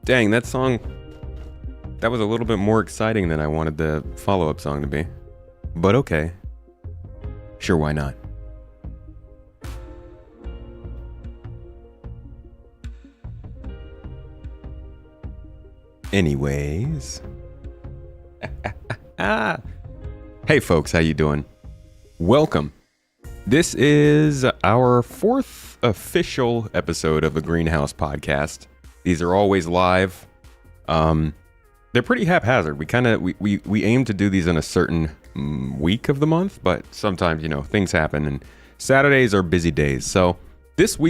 Dang, that song, that was a little bit more exciting than I wanted the follow-up song to be. But okay. Sure, why not? Anyways. Hey folks, how you doing? Welcome. This is our fourth official episode of the Greenhouse Podcast. These are always live. They're pretty haphazard. We aim to do these in a certain week of the month, but sometimes, things happen and Saturdays are busy days. So this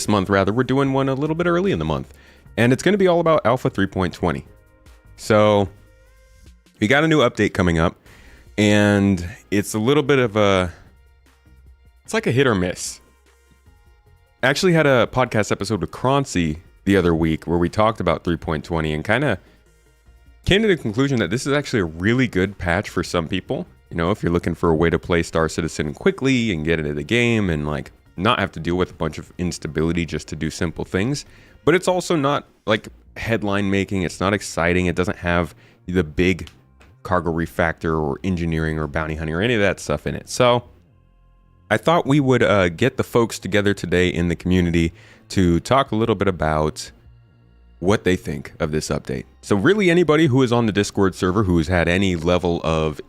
month, we're doing one a little bit early in the month. And it's going to be all about Alpha 3.20. So we got a new update coming up, and it's a little bit of it's like a hit or miss. I actually had a podcast episode with Croncy the other week where we talked about 3.20 and kind of came to the conclusion that this is actually a really good patch for some people. If you're looking for a way to play Star Citizen quickly and get into the game and not have to deal with a bunch of instability just to do simple things. But it's also not headline making. It's not exciting. It doesn't have the big cargo refactor or engineering or bounty hunting or any of that stuff in it. So I thought we would get the folks together today in the community to talk a little bit about what they think of this update. So really anybody who is on the Discord server who's had any level of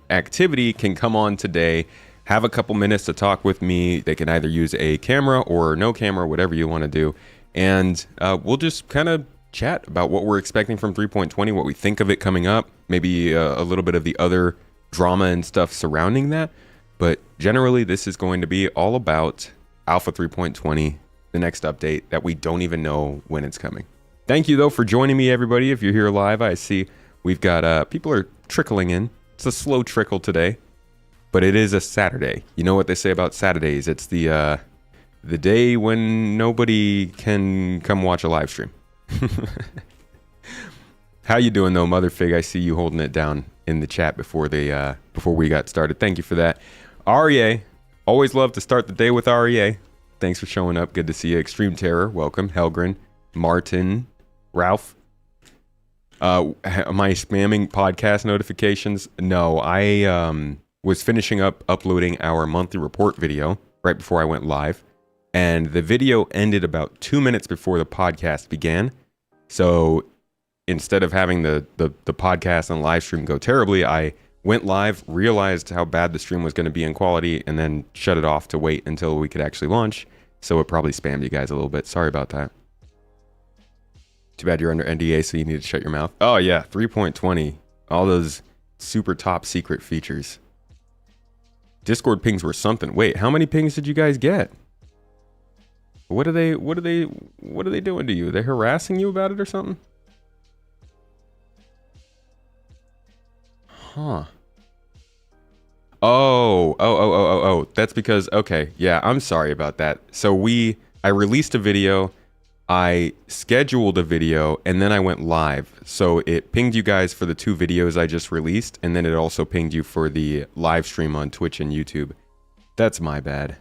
activity can come on today, have a couple minutes to talk with me. They can either use a camera or no camera, whatever you want to do. And we'll just kind of chat about what we're expecting from 3.20, what we think of it coming up, maybe a little bit of the other drama and stuff surrounding that. But generally, this is going to be all about Alpha 3.20, the next update that we don't even know when it's coming. Thank you, though, for joining me, everybody. If you're here live, I see we've got people are trickling in. It's a slow trickle today, but it is a Saturday. You know what they say about Saturdays? It's the day when nobody can come watch a live stream. How you doing, though, Motherfig? I see you holding it down in the chat before we got started. Thank you for that. REA, always love to start the day with REA. Thanks for showing up. Good to see you. Extreme Terror, welcome. Helgren, Martin, Ralph. Am I spamming podcast notifications? No, I was finishing up uploading our monthly report video right before I went live. And the video ended about 2 minutes before the podcast began. So instead of having the podcast and live stream go terribly, I went live, realized how bad the stream was going to be in quality, and then shut it off to wait until we could actually launch. So it probably spammed you guys a little bit. Sorry about that. Too bad you're under NDA, so you need to shut your mouth. Oh yeah, 3.20. All those super top secret features. Discord pings were something. Wait, how many pings did you guys get? What are they doing to you? They're harassing you about it or something? Huh. Oh. That's because, okay. Yeah, I'm sorry about that. So I released a video, I scheduled a video, and then I went live. So it pinged you guys for the 2 videos I just released, and then it also pinged you for the live stream on Twitch and YouTube. That's my bad.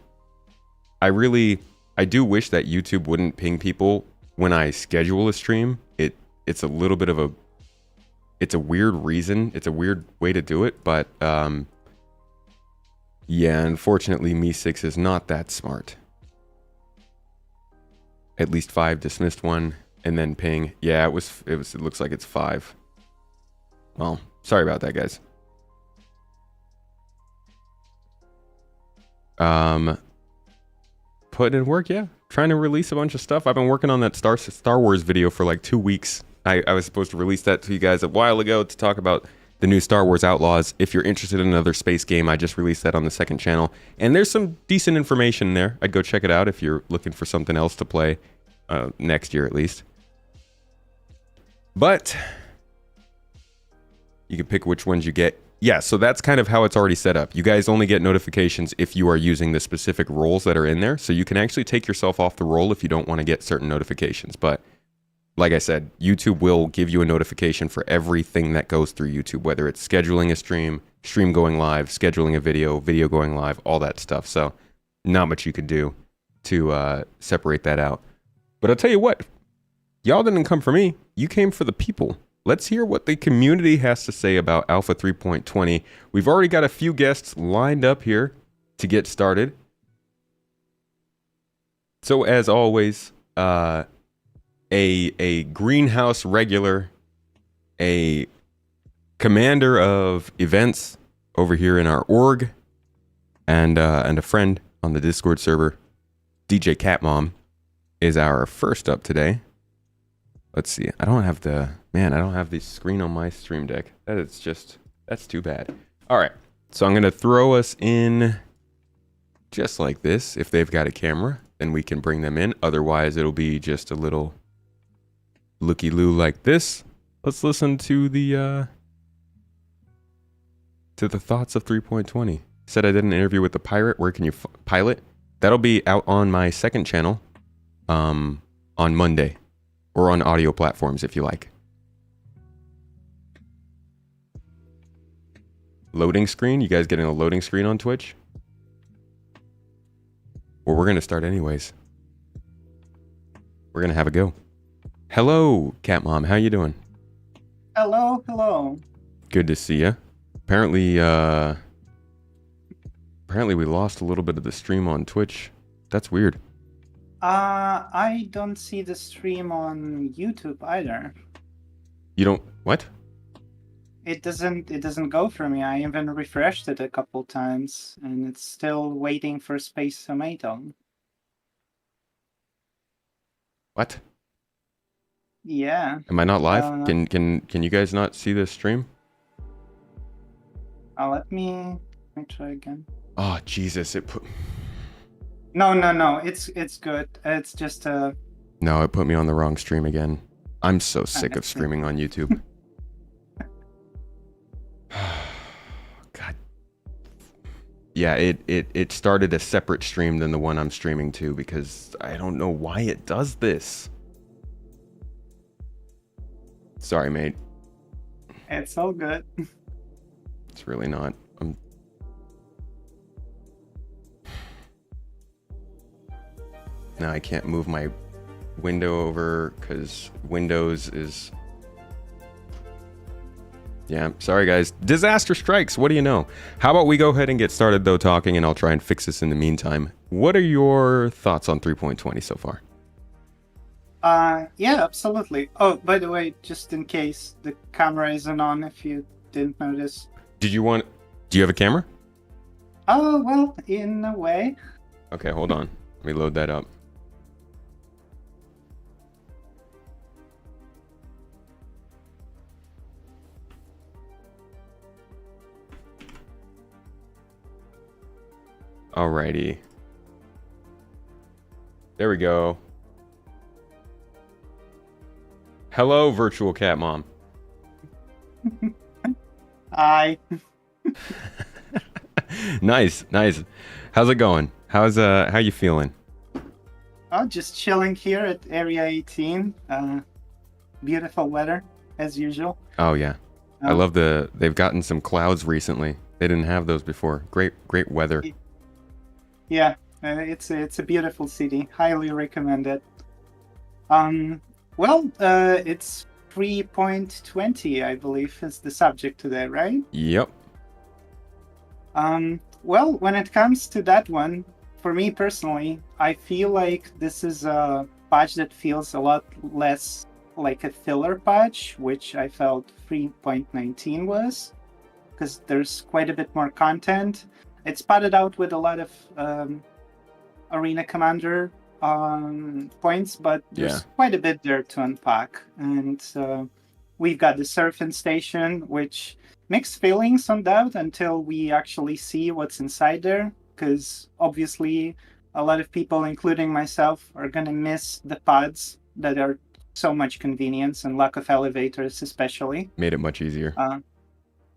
I do wish that YouTube wouldn't ping people when I schedule a stream. It's a little bit of it's a weird reason. It's a weird way to do it, but yeah, unfortunately, Me6 is not that smart. At least 5 dismissed one, and then ping. Yeah, it looks like it's 5. Well, sorry about that, guys. Putting in work, yeah. Trying to release a bunch of stuff. I've been working on that Star Wars video for like 2 weeks. I was supposed to release that to you guys a while ago to talk about the new Star Wars Outlaws. If you're interested in another space game, I just released that on the second channel. And there's some decent information there. I'd go check it out if you're looking for something else to play next year at least. But you can pick which ones you get. Yeah, so that's kind of how it's already set up. You guys only get notifications if you are using the specific roles that are in there. So you can actually take yourself off the roll if you don't want to get certain notifications. But like I said, YouTube will give you a notification for everything that goes through YouTube, whether it's scheduling a stream, stream going live, scheduling a video, video going live, all that stuff. So not much you can do to separate that out. But I'll tell you what, Y'all didn't come for me. You came for the people. Let's hear what the community has to say about Alpha 3.20. We've already got a few guests lined up here to get started. So as always, a greenhouse regular, a commander of events over here in our org, and a friend on the Discord server, DJ Catmom, is our first up today. Let's see. I don't have the screen on my stream deck. That's too bad. All right. So I'm going to throw us in just like this. If they've got a camera, then we can bring them in. Otherwise, it'll be just a little looky-loo like this. Let's listen to the thoughts of 3.20. Said I did an interview with the pirate. Where can you pilot? That'll be out on my second channel on Monday. Or on audio platforms, if you like. Loading screen? You guys getting a loading screen on Twitch? Well, we're going to start anyways. We're going to have a go. Hello, Catmom. How you doing? Hello. Good to see you. Apparently we lost a little bit of the stream on Twitch. That's weird. I don't see the stream on YouTube either. You don't... What? It doesn't go for me. I even refreshed it a couple times, and it's still waiting for Space Tomato. What? Yeah. Am I not live? Can you guys not see this stream? Let me try again. Oh, Jesus, it put... No, it's good. It's just No, it put me on the wrong stream again. I'm so sick of streaming on YouTube. God. Yeah, it started a separate stream than the one I'm streaming to because I don't know why it does this. Sorry, mate. It's all good. It's really not. Now I can't move my window over because Windows is... Yeah, sorry guys. Disaster strikes, what do you know? How about we go ahead and get started though talking, and I'll try and fix this in the meantime. What are your thoughts on 3.20 so far? Yeah, absolutely. Oh, by the way, just in case, the camera isn't on if you didn't notice. Do you have a camera? Oh, well, in a way. Okay, hold on. Let me load that up. Alrighty. There we go. Hello, virtual Catmom. Hi. Nice. How's it going? How you feeling? Oh, just chilling here at Area 18. Beautiful weather, as usual. Oh yeah. I love they've gotten some clouds recently. They didn't have those before. Great weather. Yeah, it's a beautiful city. Highly recommend it. It's 3.20, I believe, is the subject today, right? Yep. Well, when it comes to that one, for me personally, I feel like this is a patch that feels a lot less like a filler patch, which I felt 3.19 was, because there's quite a bit more content. It's padded out with a lot of Arena Commander points, but there's quite a bit there to unpack. And we've got the Serpent Station, which mixed feelings on that until we actually see what's inside there, because obviously a lot of people, including myself, are going to miss the pods that are so much convenience and lack of elevators especially. Made it much easier.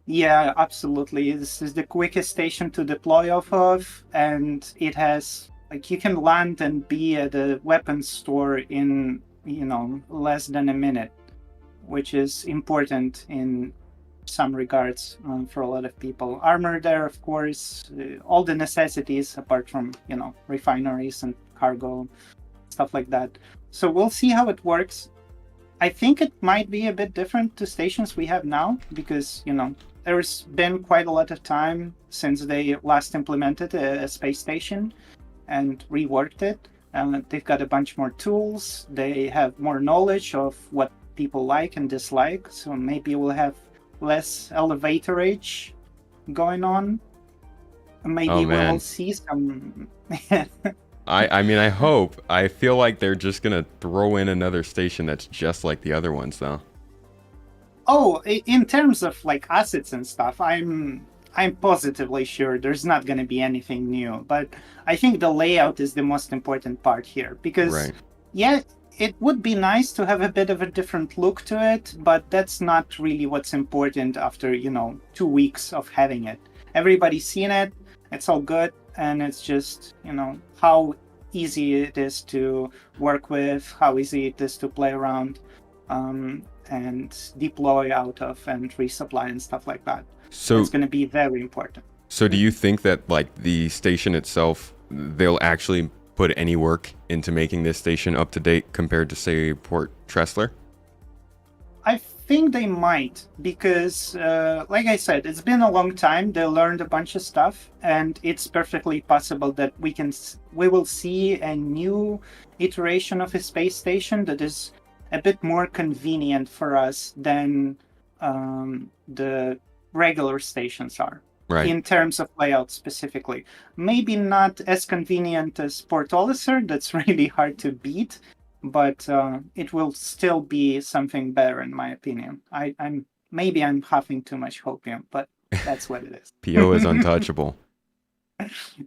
Yeah, absolutely. This is the quickest station to deploy off of, and it has, like, you can land and be at a weapons store in, less than a minute, which is important in some regards for a lot of people. Armor there, of course, all the necessities apart from, refineries and cargo, stuff like that. So we'll see how it works. I think it might be a bit different to stations we have now because, there's been quite a lot of time since they last implemented a space station and reworked it. They've got a bunch more tools. They have more knowledge of what people like and dislike. So maybe we'll have less elevator age going on. Oh Maybe we'll man. see some. I mean, I hope. I feel like they're just gonna throw in another station that's just like the other ones, though. Oh, in terms of like assets and stuff, I'm positively sure there's not going to be anything new. But I think the layout is the most important part here because, Right. yeah, it would be nice to have a bit of a different look to it, but that's not really what's important after 2 weeks of having it. Everybody's seen it. It's all good, and it's just how easy it is to work with, how easy it is to play around. And deploy out of and resupply and stuff like that. So, It's going to be very important. so do you think that like the station itself, they'll actually put any work into making this station up to date compared to say Port Tressler? I think they might because, like I said, it's been a long time. They learned a bunch of stuff, and it's perfectly possible that we will see a new iteration of a space station that is a bit more convenient for us than the regular stations are. Right. In terms of layout specifically. Maybe not as convenient as Port Olisar, that's really hard to beat, but it will still be something better in my opinion. I'm huffing too much hopium, but that's what it is. PO is untouchable.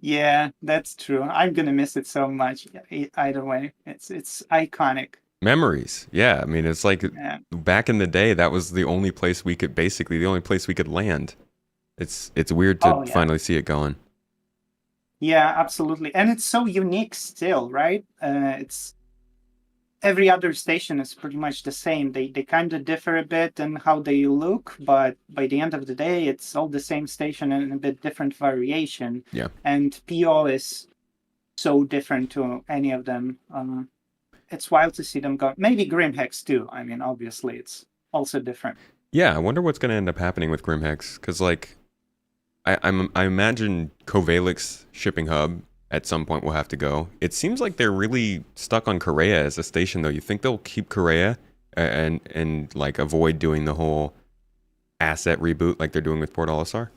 Yeah, that's true. I'm gonna miss it so much. Either way, it's iconic. Memories. Yeah, I mean, it's like Yeah. back in the day, that was the only place we could basically the only place we could land. It's weird to Oh yeah. finally see it going. Yeah, absolutely. And it's so unique still, right? It's every other station is pretty much the same. They kind of differ a bit in how they look, but by the end of the day, it's all the same station and a bit different variation. Yeah. And PO is so different to any of them. It's wild to see them go. Maybe Grimhex too. I mean, obviously, it's also different. Yeah, I wonder what's going to end up happening with Grimhex because like I imagine Kovalik's shipping hub at some point will have to go. It seems like they're really stuck on Korea as a station, though. You think they'll keep Korea and like avoid doing the whole asset reboot like they're doing with Port Olisar?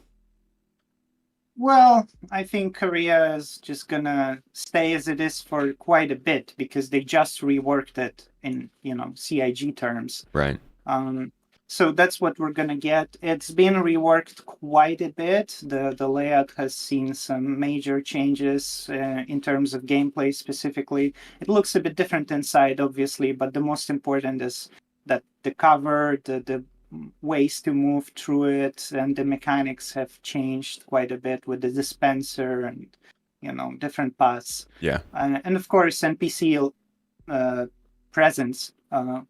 Well, I think Korea is just gonna stay as it is for quite a bit because they just reworked it in, CIG terms. Right. Um, so that's what we're gonna get. It's been reworked quite a bit. The layout has seen some major changes in terms of gameplay specifically. It looks a bit different inside, obviously, but the most important is that the cover, the ways to move through it, and the mechanics have changed quite a bit with the dispenser and different paths. Yeah. And of course NPC presence,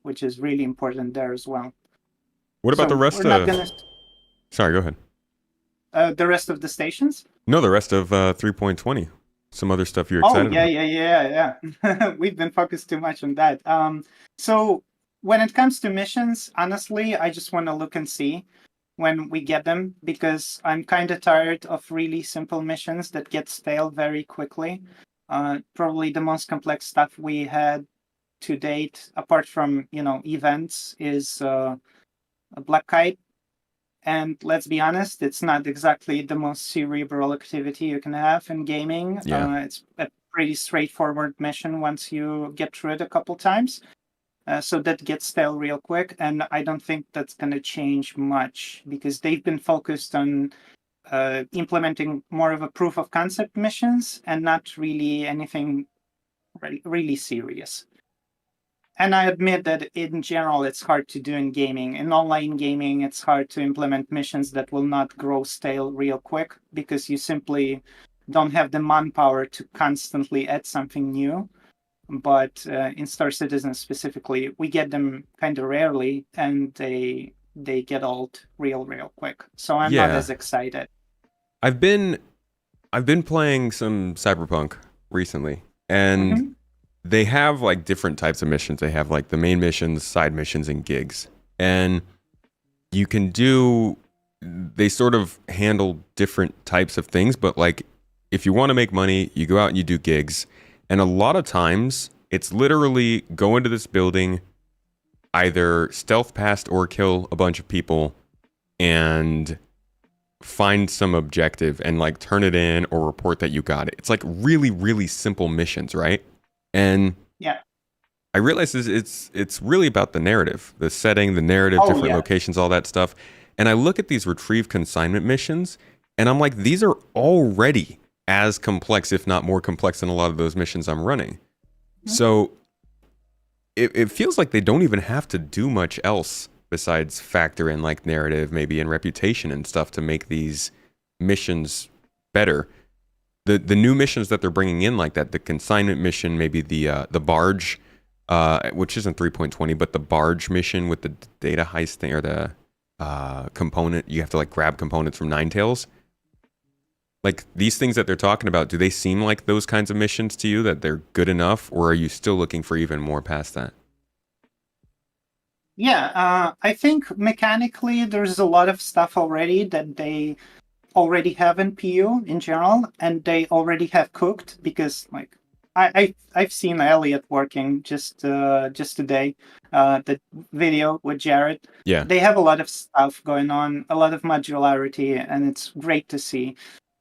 which is really important there as well. What about So the rest we're not of... gonna Sorry, go ahead. the rest of the stations. No, the rest of 3.20. Some other stuff you're Oh excited yeah, about. yeah. We've been focused too much on that. So when it comes to missions, honestly, I just want to look and see when we get them because I'm kind of tired of really simple missions that get stale very quickly. Probably the most complex stuff we had to date, apart from events, is a Black Kite. And let's be honest, it's not exactly the most cerebral activity you can have in gaming. Yeah. It's a pretty straightforward mission once you get through it a couple times. So that gets stale real quick. And I don't think that's going to change much because they've been focused on implementing more of a proof of concept missions and not really anything really serious. And I admit that in general, it's hard to do in gaming. In online gaming, it's hard to implement missions that will not grow stale real quick because you simply don't have the manpower to constantly add something new. But in Star Citizen specifically, we get them kind of rarely, and they get old real quick. So I'm not Yeah. as excited. I've been playing some Cyberpunk recently, and Mhm. they have like different types of missions. They have like the main missions, side missions, and gigs. And you can do, they sort of handle different types of things, but like if you want to make money, you go out and you do gigs. And a lot of times it's literally go into this building, either stealth past or kill a bunch of people and find some objective and like turn it in or report that you got it. It's like really, really simple missions, right? And Yeah. I realize it's really about the narrative, the setting, the narrative, different locations, all that stuff. And I look at these retrieve consignment missions, and I'm like, these are already as complex, if not more complex, than a lot of those missions I'm running. Mm-hmm. So it feels like they don't even have to do much else besides factor in like narrative, maybe, and reputation and stuff to make these missions better. The new missions that they're bringing in, like that, the consignment mission, maybe the barge, which isn't 3.20, but the barge mission with the data heist thing, or the component, you have to like grab components from Ninetales. Like these things that they're talking about, do they seem like those kinds of missions to you, that they're good enough, or are you still looking for even more past that? Yeah, I think mechanically there's a lot of stuff already that they already have in PU in general, and they already have cooked, because like I've seen Elliot working just today, the video with Jared. Yeah, they have a lot of stuff going on, a lot of modularity, and it's great to see.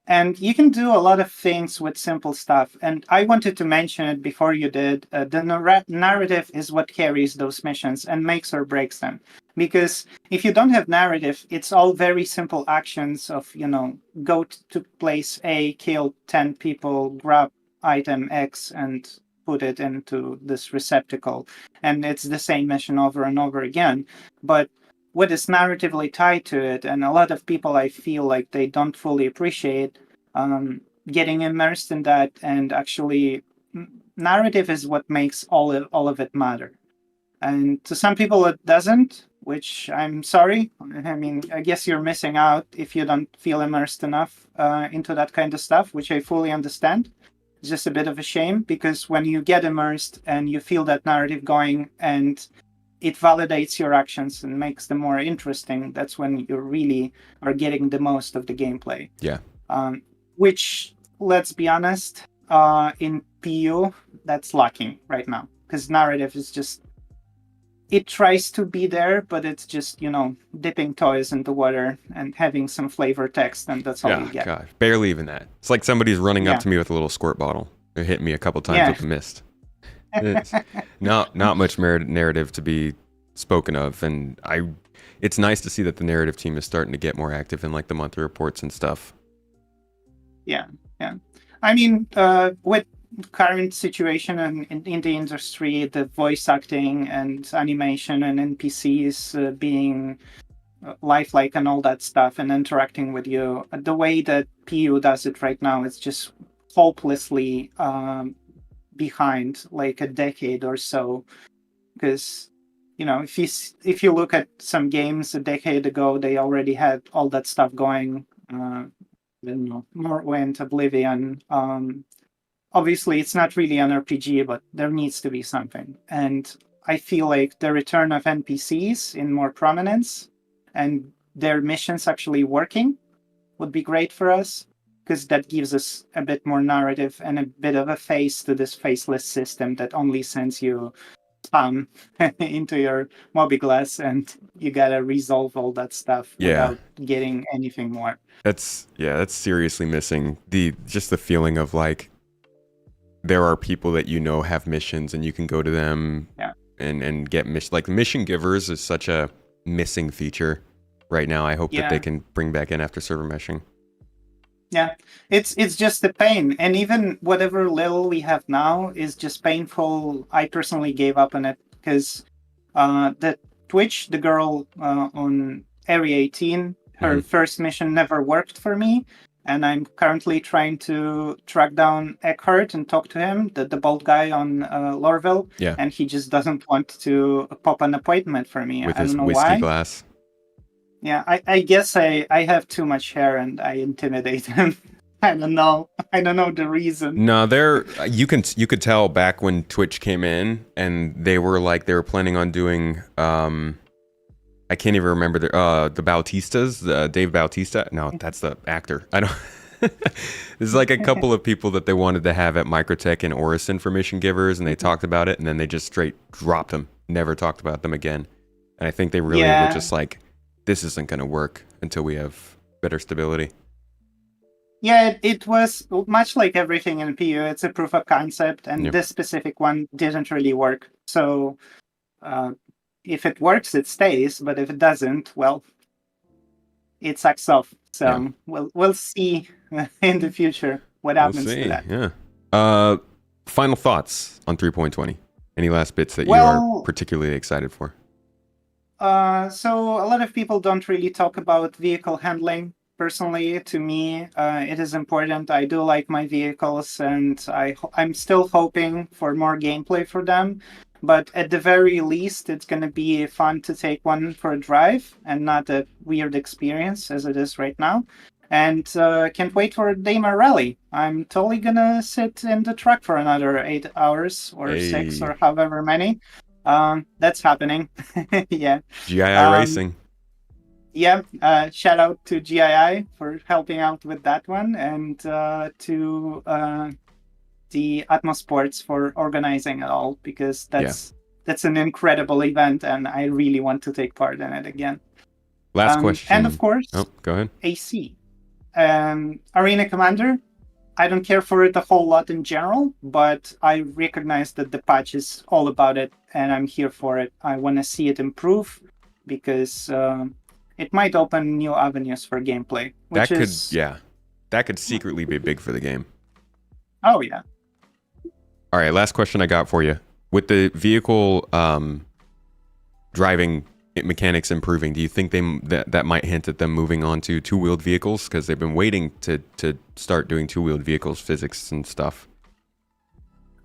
And you can do a lot of things with simple stuff. And I wanted to mention it before you did. The narrative is what carries those missions and makes or breaks them. Because if you don't have narrative, it's all very simple actions of, go to place A, kill 10 people, grab item X, and put it into this receptacle. And it's the same mission over and over again. But what is narratively tied to it, and a lot of people, I feel like they don't fully appreciate getting immersed in that, and actually narrative is what makes all of it matter. And to some people it doesn't, which I'm sorry. I mean, I guess you're missing out if you don't feel immersed enough into that kind of stuff, which I fully understand. It's just a bit of a shame, because when you get immersed and you feel that narrative going, and it validates your actions and makes them more interesting, that's when you really are getting the most of the gameplay. Yeah. Which, let's be honest, in PU, that's lacking right now. Because narrative is just, it tries to be there, but it's just, dipping toys into water and having some flavor text, and that's all you get. Gosh, barely even that. It's like somebody's running up to me with a little squirt bottle. It hit me a couple times with the mist. It's not much narrative to be spoken of, and it's nice to see that the narrative team is starting to get more active in like the monthly reports and stuff. Yeah. I mean, with current situation in the industry, the voice acting and animation and NPCs being lifelike and all that stuff, and interacting with you, the way that PU does it right now is just hopelessly behind, like a decade or so. Because if you look at some games a decade ago, they already had all that stuff going. Morrowind, Oblivion. Obviously, it's not really an RPG, but there needs to be something. And I feel like the return of NPCs in more prominence and their missions actually working would be great for us, because that gives us a bit more narrative and a bit of a face to this faceless system that only sends you spam into your Moby-Glass, and you gotta resolve all that stuff without getting anything more. That's seriously missing just the feeling of like there are people that have missions, and you can go to them and get mission. Like mission givers is such a missing feature right now. I hope that they can bring back in after server meshing. Yeah, it's just a pain, and even whatever little we have now is just painful. I personally gave up on it, because the Twitch, the girl on Area 18, her first mission never worked for me, and I'm currently trying to track down Eckhart and talk to him, the bald guy on Lorville, and he just doesn't want to pop an appointment for me. With I his don't know whiskey why. glass. Yeah, I guess I have too much hair and I intimidate him. I don't know. I don't know the reason. No, you could tell back when Twitch came in and they were planning on doing I can't even remember the Bautistas, Dave Bautista. No, that's the actor. I don't. There's like a couple of people that they wanted to have at Microtech and Orison for mission givers, and they talked about it, and then they just straight dropped them. Never talked about them again. And I think they really were just like, this isn't going to work until we have better stability. Yeah, it was much like everything in PU. It's a proof of concept, and this specific one didn't really work. So if it works, it stays. But if it doesn't, well, it sucks off. So we'll see in the future what happens to that. Yeah. Final thoughts on 3.20. Any last bits that you are particularly excited for? So a lot of people don't really talk about vehicle handling. Personally, to me, it is important. I do like my vehicles, and I'm still hoping for more gameplay for them. But at the very least, it's going to be fun to take one for a drive and not a weird experience as it is right now. And can't wait for Daymar Rally. I'm totally going to sit in the truck for another 8 hours or 6 or however many. That's happening. Yeah. GII Racing. Yeah, shout out to GII for helping out with that one, and to the Atmos Sports for organizing it all, because that's an incredible event, and I really want to take part in it again. Last question. And of course, go ahead. AC. Arena Commander. I don't care for it a whole lot in general, but I recognize that the patch is all about it, and I'm here for it. I want to see it improve, because it might open new avenues for gameplay. That could secretly be big for the game. Oh, yeah. All right, last question I got for you. With the vehicle driving mechanics improving, do you think that might hint at them moving on to two-wheeled vehicles? Because they've been waiting to start doing two-wheeled vehicles physics and stuff.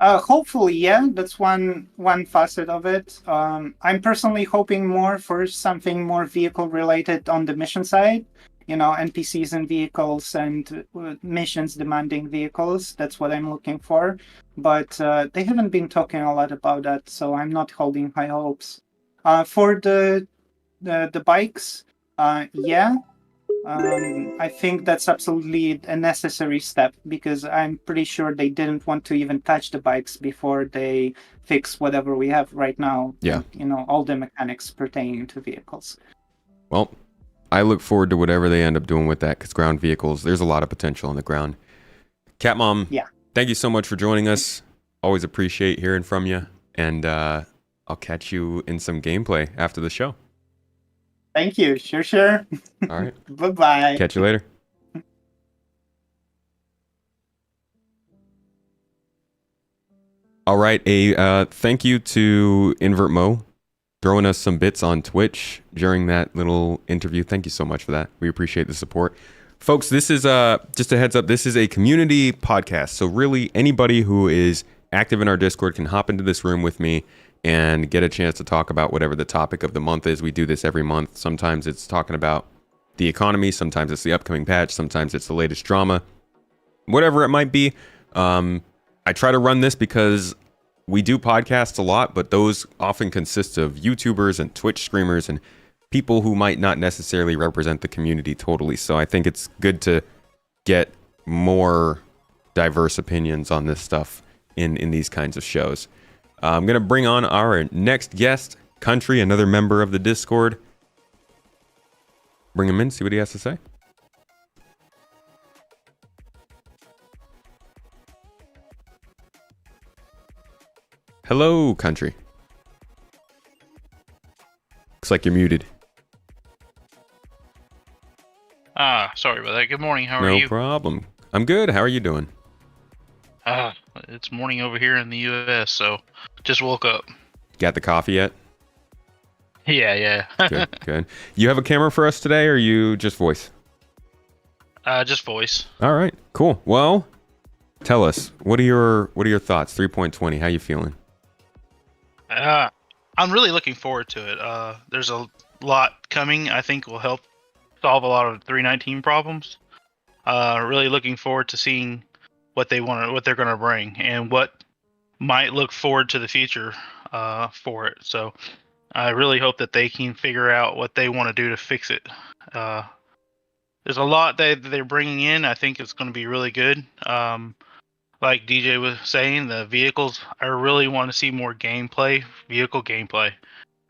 Hopefully, yeah. That's one facet of it. I'm personally hoping more for something more vehicle-related on the mission side. You know, NPCs and vehicles and missions demanding vehicles. That's what I'm looking for. But they haven't been talking a lot about that, so I'm not holding high hopes. For the bikes, yeah. I think that's absolutely a necessary step, because I'm pretty sure they didn't want to even touch the bikes before they fix whatever we have right now. Yeah. You know, all the mechanics pertaining to vehicles. Well, I look forward to whatever they end up doing with that, because ground vehicles, there's a lot of potential on the ground. Cat Mom, thank you so much for joining us. Always appreciate hearing from you. And I'll catch you in some gameplay after the show. Thank you. Sure. All right. Bye-bye. Catch you later. All right. Thank you to Invert Mo throwing us some bits on Twitch during that little interview. Thank you so much for that. We appreciate the support. Folks, this is just a heads up. This is a community podcast. So really anybody who is active in our Discord can hop into this room with me and get a chance to talk about whatever the topic of the month is. We do this every month. Sometimes it's talking about the economy. Sometimes it's the upcoming patch. Sometimes it's the latest drama. Whatever it might be. I try to run this because we do podcasts a lot, but those often consist of YouTubers and Twitch streamers and people who might not necessarily represent the community totally. So I think it's good to get more diverse opinions on this stuff in these kinds of shows. I'm going to bring on our next guest, Country, another member of the Discord. Bring him in, see what he has to say. Hello, Country. Looks like you're muted. Sorry about that. Good morning. How are you? No problem. I'm good. How are you doing? It's morning over here in the U.S., so just woke up. Got the coffee yet? Yeah. Good. You have a camera for us today, or you just voice? Just voice. All right, cool. Well, tell us, what are your thoughts? 3.20, how you feeling? I'm really looking forward to it. There's a lot coming I think will help solve a lot of 319 problems. Really looking forward to seeing what they're going to bring, and what might look forward to the future for it. So I really hope that they can figure out what they want to do to fix it. There's a lot that they're bringing in. I think it's going to be really good. Like DJ was saying, the vehicles, I really want to see more vehicle gameplay.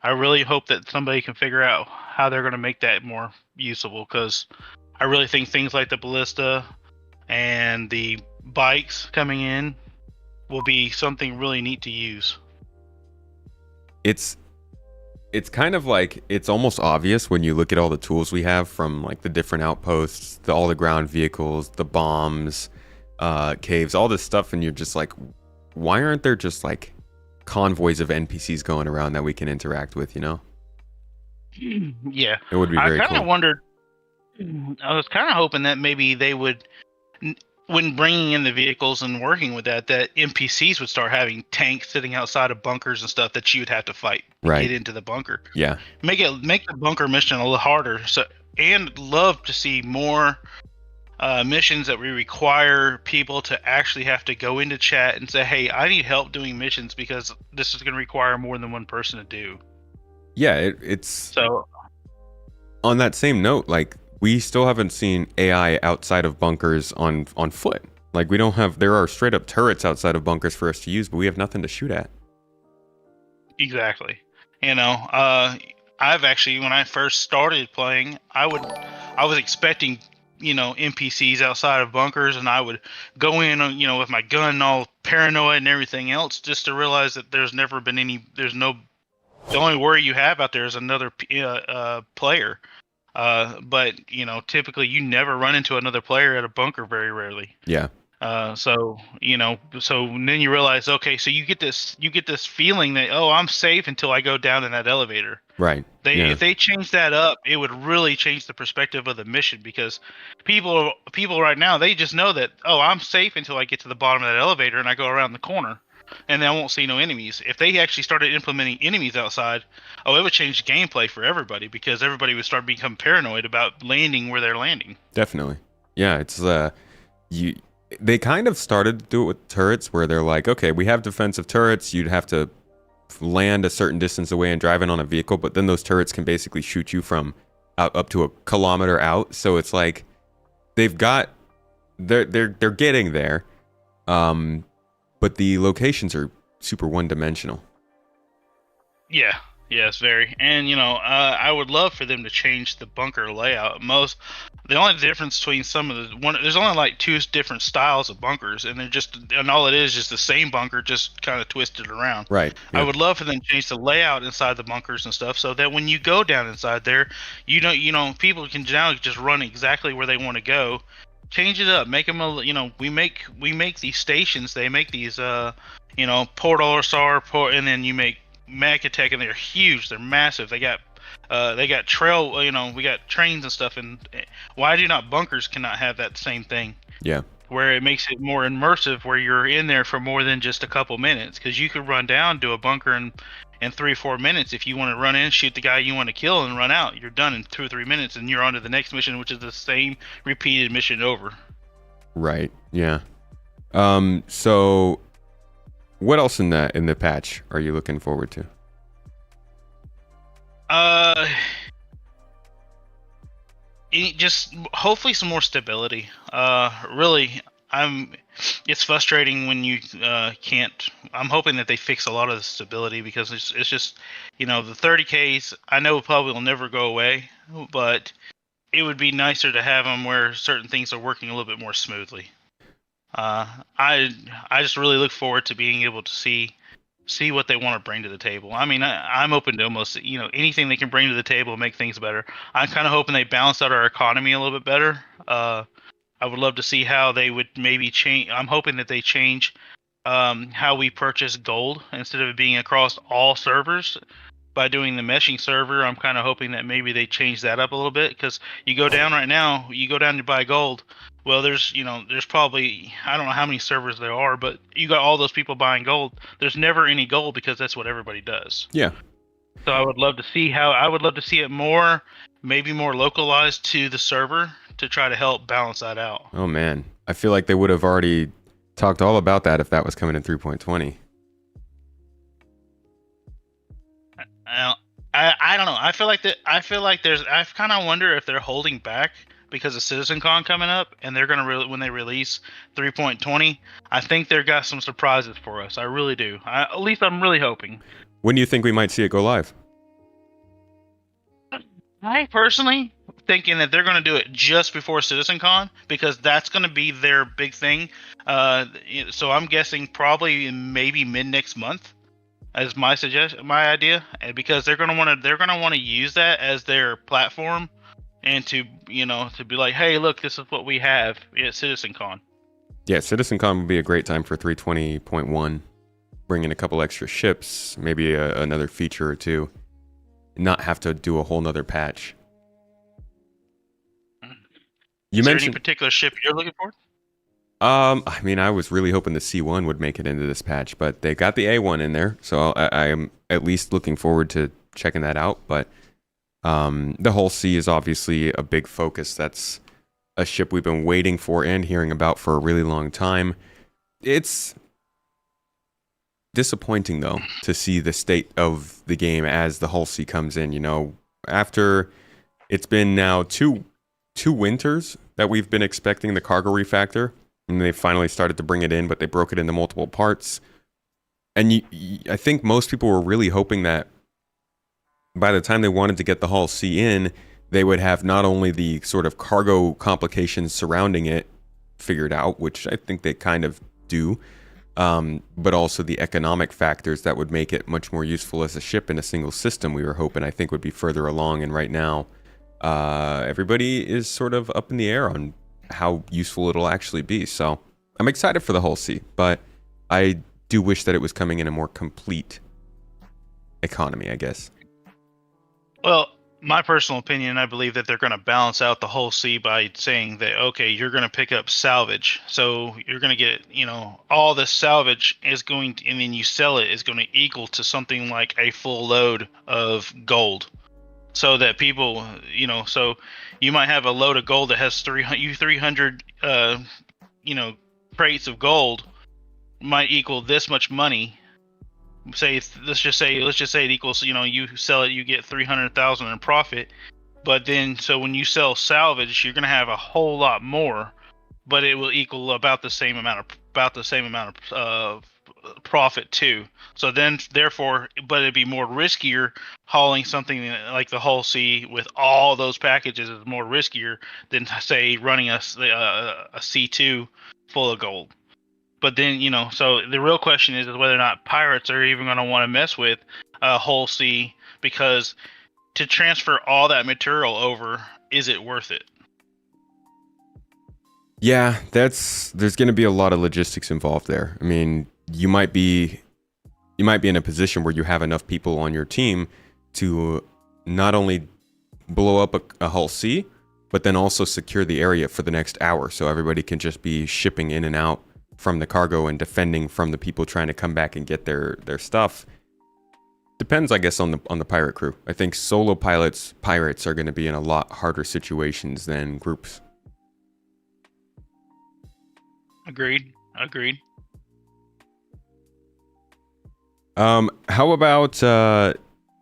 I really hope that somebody can figure out how they're going to make that more usable, because I really think things like the ballista and the bikes coming in will be something really neat to use. It's kind of like, it's almost obvious when you look at all the tools we have, from like the different outposts, all the ground vehicles, the bombs, caves, all this stuff, and you're just like, why aren't there just like convoys of NPCs going around that we can interact with, you know? Yeah. It would be very I kind of cool. wondered, I was kind of hoping that maybe they would, when bringing in the vehicles and working with that NPCs would start having tanks sitting outside of bunkers and stuff that you would have to fight to Right. get into the bunker. Yeah. Make the bunker mission a little harder. So, and love to see more missions that we require people to actually have to go into chat and say, hey, I need help doing missions because this is going to require more than one person to do. Yeah, it's So on that same note, like, we still haven't seen AI outside of bunkers on foot. Like, we don't have, there are straight up turrets outside of bunkers for us to use, but we have nothing to shoot at. exactly. You know, I've actually, when I first started playing, I was expecting, NPCs outside of bunkers, and I would go in, with my gun all paranoid and everything else, just to realize that the only worry you have out there is another player. But typically you never run into another player at a bunker, very rarely. Yeah. So then you realize, okay, so you get this feeling that, oh, I'm safe until I go down in that elevator. Right. If they change that up, it would really change the perspective of the mission, because people right now, they just know that, oh, I'm safe until I get to the bottom of that elevator and I go around the corner, and then I won't see no enemies. If they actually started implementing enemies outside, it would change the gameplay for everybody, because everybody would start becoming paranoid about landing where they're landing. Definitely. Yeah, it's they kind of started to do it with turrets, where they're like, okay, we have defensive turrets, you'd have to land a certain distance away and drive in on a vehicle, but then those turrets can basically shoot you from up to a kilometer out. So it's like they're getting there, but the locations are super one-dimensional. Yeah, yes, very. And I would love for them to change the bunker layout. The only difference between there's only like two different styles of bunkers, and all it is just the same bunker, just kind of twisted around. Right. Yeah. I would love for them to change the layout inside the bunkers and stuff, so that when you go down inside there, people can now just run exactly where they want to go. Change it up, make them we make these stations. They make these Port Olisar, and then you make Magotech, and they're huge. They're massive. They got trail. We got trains and stuff. And why do not bunkers cannot have that same thing? Yeah. Where it makes it more immersive, where you're in there for more than just a couple minutes, because you could run down to a bunker in 3-4 minutes. If you want to run in, shoot the guy you want to kill, and run out, you're done in 2 or 3 minutes, and you're on to the next mission, which is the same repeated mission over. Right. Yeah. So what else in the patch are you looking forward to? Just hopefully some more stability. Really, it's frustrating when you can't. I'm hoping that they fix a lot of the stability, because it's just, the 30Ks, I know probably will never go away, but it would be nicer to have them where certain things are working a little bit more smoothly. I just really look forward to being able to see what they want to bring to the table. I mean, I'm open to almost anything they can bring to the table and make things better. I'm kind of hoping they balance out our economy a little bit better. I would love to see how they would maybe change. I'm hoping that they change how we purchase gold, instead of it being across all servers. By doing the meshing server, I'm kind of hoping that maybe they change that up a little bit, because you go down right now, you go down to buy gold. Well, there's probably, I don't know how many servers there are, but you got all those people buying gold. There's never any gold, because that's what everybody does. Yeah. So I would love to see it maybe more localized to the server, to try to help balance that out. Oh man, I feel like they would have already talked all about that if that was coming in 3.20. I don't know. I feel like that. I feel like there's. I kind of wonder if they're holding back because of CitizenCon coming up, and they're gonna when they release 3.20. I think they've got some surprises for us. I really do. At least I'm really hoping. When do you think we might see it go live? I personally thinking that they're going to do it just before CitizenCon because that's going to be their big thing. So I'm guessing probably maybe mid next month as my idea, because they're going to want to use that as their platform and to be like, hey, look, this is what we have at CitizenCon. Yeah, CitizenCon would be a great time for 320.1. Bring in a couple extra ships, maybe another feature or two. Not have to do a whole nother patch. You Is there mentioned any particular ship you're looking for? I mean, I was really hoping the C1 would make it into this patch, but they got the A1 in there, so I am at least looking forward to checking that out. But the Hull C is obviously a big focus. That's a ship we've been waiting for and hearing about for a really long time. It's disappointing, though, to see the state of the game as the Hull C comes in. You know, after it's been now two winters that we've been expecting the cargo refactor, and they finally started to bring it in, but they broke it into multiple parts. And I think most people were really hoping that by the time they wanted to get the Hull C in, they would have not only the sort of cargo complications surrounding it figured out, which I think they kind of do, but also the economic factors that would make it much more useful as a ship in a single system. We were hoping, I think, would be further along, and right now everybody is sort of up in the air on how useful it'll actually be. So I'm excited for the Hull C, but I do wish that it was coming in a more complete economy, I guess. Well, my personal opinion, I believe that they're going to balance out the Hull C by saying that, okay, you're going to pick up salvage. So you're going to get, all the salvage is going to, and then you sell it is going to equal to something like a full load of gold. So that people, so you might have a load of gold that has 300, crates of gold might equal this much money. Let's just say it equals, you sell it, you get 300,000 in profit, but then so when you sell salvage, you're gonna have a whole lot more, but it will equal about the same amount of profit too. So then, therefore, but it'd be more riskier hauling something like the Hull C with all those packages is more riskier than say running a C2 full of gold. But then, so the real question is whether or not pirates are even going to want to mess with Hull C, because to transfer all that material over, is it worth it? Yeah, there's going to be a lot of logistics involved there. I mean, you might be in a position where you have enough people on your team to not only blow up a Hull C, but then also secure the area for the next hour, so everybody can just be shipping in and out from the cargo and defending from the people trying to come back and get their stuff. Depends, I guess, on the pirate crew. I think solo pirates are going to be in a lot harder situations than groups. Agreed. How about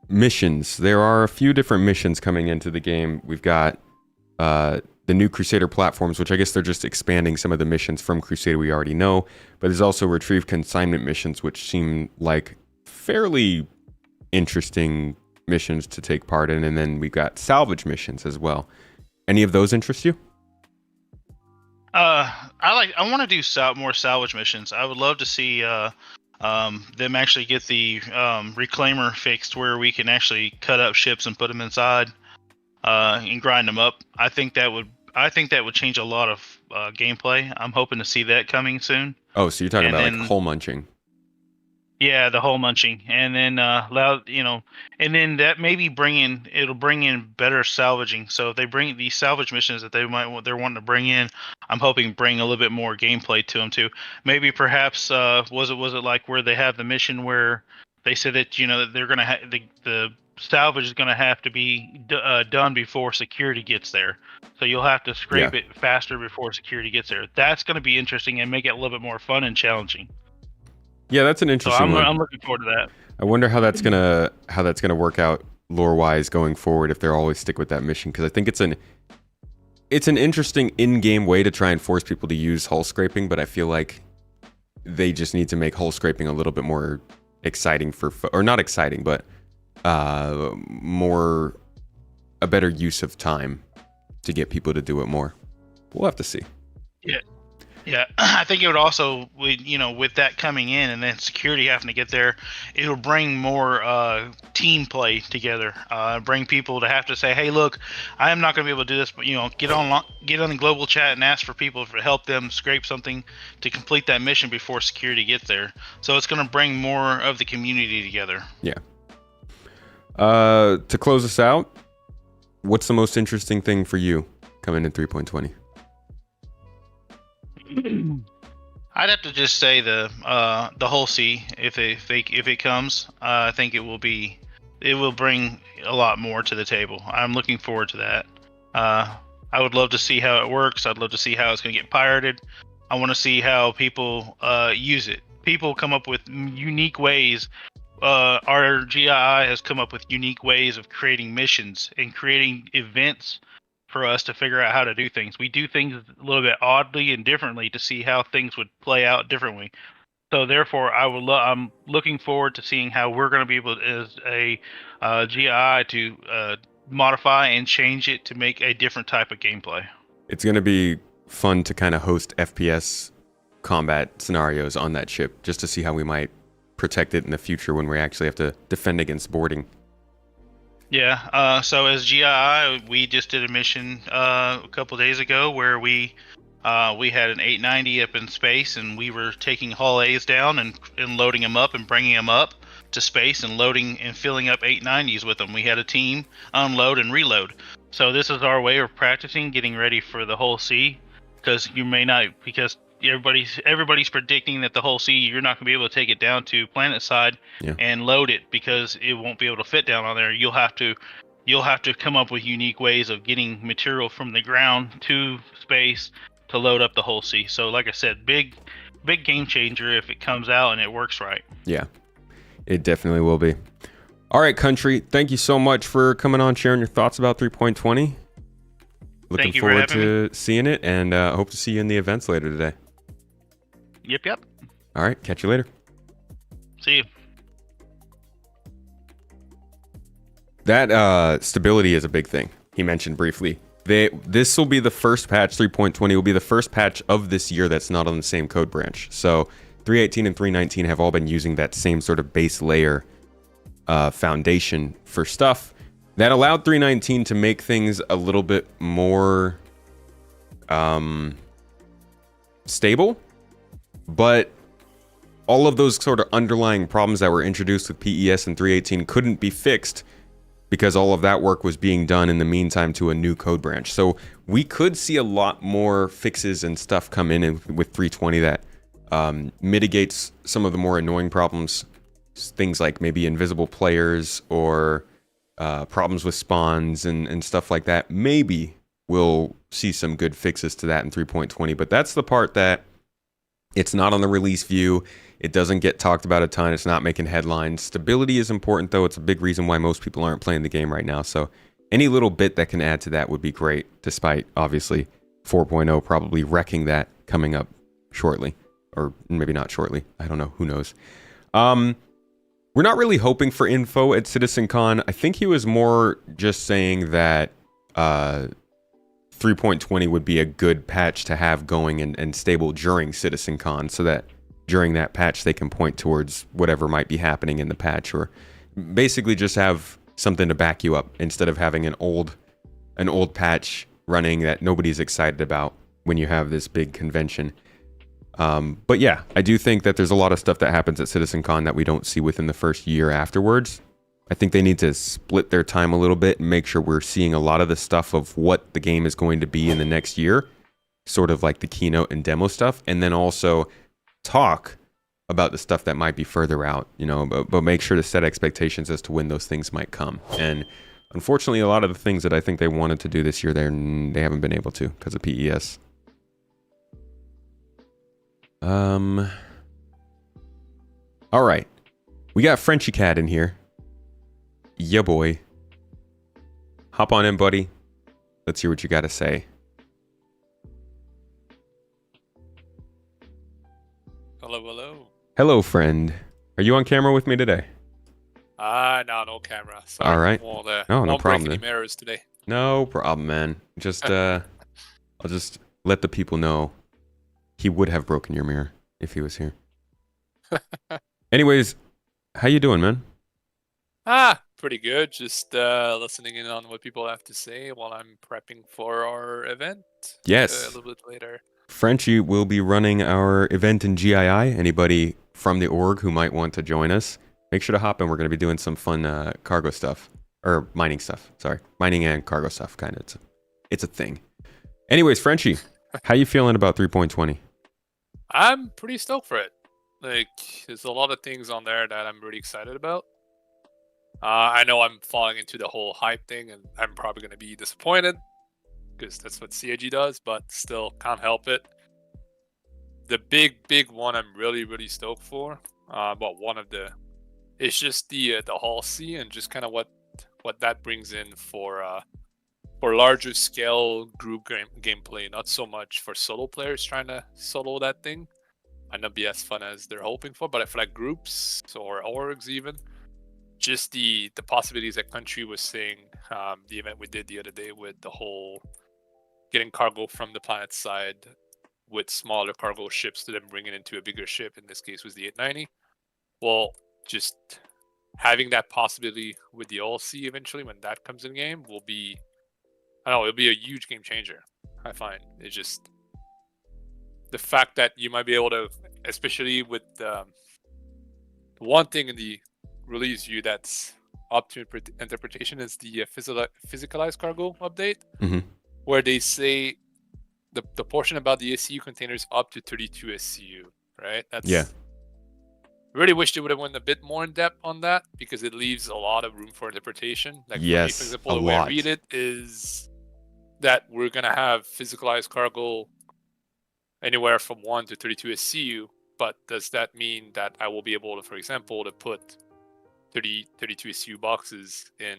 missions? There are a few different missions coming into the game. We've got the new Crusader platforms, which I guess they're just expanding some of the missions from Crusader we already know, but there's also retrieve consignment missions, which seem like fairly interesting missions to take part in, and then we've got salvage missions as well. Any of those interest you? I want to do more salvage missions. I would love to see them actually get the reclaimer fixed, where we can actually cut up ships and put them inside and grind them up. I think that would change a lot of gameplay. I'm hoping to see that coming soon. Oh, so you're talking about like hull munching? Yeah, the hull munching, and then and then that maybe bring in better salvaging. So if they bring these salvage missions that they're wanting to bring in, I'm hoping bring a little bit more gameplay to them too. Maybe perhaps was it like where they have the mission where they said that that they're gonna have the salvage is going to have to be done before security gets there. So you'll have to scrape it faster before security gets there. That's going to be interesting and make it a little bit more fun and challenging. Yeah, that's an interesting one. I'm looking forward to that. I wonder how that's gonna work out lore wise going forward if they'll always stick with that mission, because I think it's an interesting in-game way to try and force people to use hull scraping, but I feel like they just need to make hull scraping a little bit more exciting or not exciting, but a better use of time to get people to do it more. We'll have to see. Yeah, I think it would also, with that coming in and then security having to get there, it will bring more team play together. Bring people to have to say, "Hey, look, I am not going to be able to do this," but get on the global chat and ask for people to help them scrape something to complete that mission before security gets there. So it's going to bring more of the community together. Yeah. To close us out, what's the most interesting thing for you coming in 3.20? I'd have to just say the Hull C if it comes. I think it will bring a lot more to the table. I'm looking forward to that. I would love to see how it works. I'd love to see how it's going to get pirated. I want to see how people use it. People come up with unique ways. Our GII has come up with unique ways of creating missions and creating events for us to figure out how to do things. We do things a little bit oddly and differently to see how things would play out differently. So therefore, I'm looking forward to seeing how we're going to be able, as a GI, to modify and change it to make a different type of gameplay. It's going to be fun to kind of host FPS combat scenarios on that ship, just to see how we might protect it in the future when we actually have to defend against boarding. Yeah, so as GII, we just did a mission a couple days ago where we had an 890 up in space, and we were taking Hull A's down and loading them up and bringing them up to space and loading and filling up 890s with them. We had a team unload and reload. So this is our way of practicing getting ready for the Hull C, because everybody's predicting that the Hull C, you're not going to be able to take it down to planet side and load it because it won't be able to fit down on there. You'll have to come up with unique ways of getting material from the ground to space to load up the Hull C. So like I said, big game changer if it comes out and it works right. Yeah, it definitely will be. All right, country, thank you so much for coming on, sharing your thoughts about 3.20. Looking forward to seeing it, and hope to see you in the events later today. Yep. All right, catch you later. See you. That stability is a big thing. He mentioned briefly. This will be the first patch, 3.20 will be the first patch of this year that's not on the same code branch. So 3.18 and 3.19 have all been using that same sort of base layer foundation for stuff. That allowed 3.19 to make things a little bit more stable. But all of those sort of underlying problems that were introduced with PES and 3.18 couldn't be fixed because all of that work was being done in the meantime to a new code branch. So we could see a lot more fixes and stuff come in with 3.20 that mitigates some of the more annoying problems. Things like maybe invisible players or problems with spawns and stuff like that. Maybe we'll see some good fixes to that in 3.20, but that's the part that it's not on the release view. It doesn't get talked about a ton. It's not making headlines. Stability is important, though. It's a big reason why most people aren't playing the game right now. So any little bit that can add to that would be great, despite, obviously, 4.0 probably wrecking that coming up shortly. Or maybe not shortly. I don't know. Who knows? We're not really hoping for info at CitizenCon. I think he was more just saying that 3.20 would be a good patch to have going and stable during CitizenCon, so that during that patch they can point towards whatever might be happening in the patch, or basically just have something to back you up instead of having an old patch running that nobody's excited about when you have this big convention. But yeah, I do think that there's a lot of stuff that happens at CitizenCon that we don't see within the first year afterwards. I think they need to split their time a little bit and make sure we're seeing a lot of the stuff of what the game is going to be in the next year, sort of like the keynote and demo stuff, and then also talk about the stuff that might be further out, but make sure to set expectations as to when those things might come. And unfortunately, a lot of the things that I think they wanted to do this year, they haven't been able to because of PES. All right. We got Frenchy Cat in here. Yeah, boy. Hop on in, buddy. Let's hear what you got to say. Hello. Hello, friend. Are you on camera with me today? No camera. Sorry. All right. No problem. Break any mirrors today. No problem, man. Just, I'll just let the people know he would have broken your mirror if he was here. Anyways, how you doing, man? Pretty good. Just listening in on what people have to say while I'm prepping for our event. Yes. A little bit later. Frenchie will be running our event in GII. Anybody from the org who might want to join us, make sure to hop in. We're going to be doing some fun cargo stuff. Or mining stuff. Sorry. Mining and cargo stuff, kind of. It's a thing. Anyways, Frenchie, how you feeling about 3.20? I'm pretty stoked for it. Like, there's a lot of things on there that I'm really excited about. I know I'm falling into the whole hype thing, and I'm probably going to be disappointed because that's what CIG does, but still can't help it. The big one I'm really, really stoked for, it's just the Hall C and just kind of what that brings in for larger scale group gameplay, not so much for solo players trying to solo that thing. Might not be as fun as they're hoping for, but I feel like groups or orgs even, just the possibilities that Country was saying, the event we did the other day with the whole getting cargo from the planet side with smaller cargo ships to then bring it into a bigger ship, in this case was the 890. Well, just having that possibility with the OLC eventually when that comes in game will be, it'll be a huge game changer, I find. It's just the fact that you might be able to, especially with one thing in the release view that's up to interpretation is the physicalized cargo update, where they say the portion about the SCU containers up to 32 SCU, right? Yeah. Really wish they would have went a bit more in depth on that because it leaves a lot of room for interpretation. Like yes, for me, for example, the way I read it is that we're gonna have physicalized cargo anywhere from 1 to 32 SCU, but does that mean that I will be able to, for example, to put 32 SCU boxes in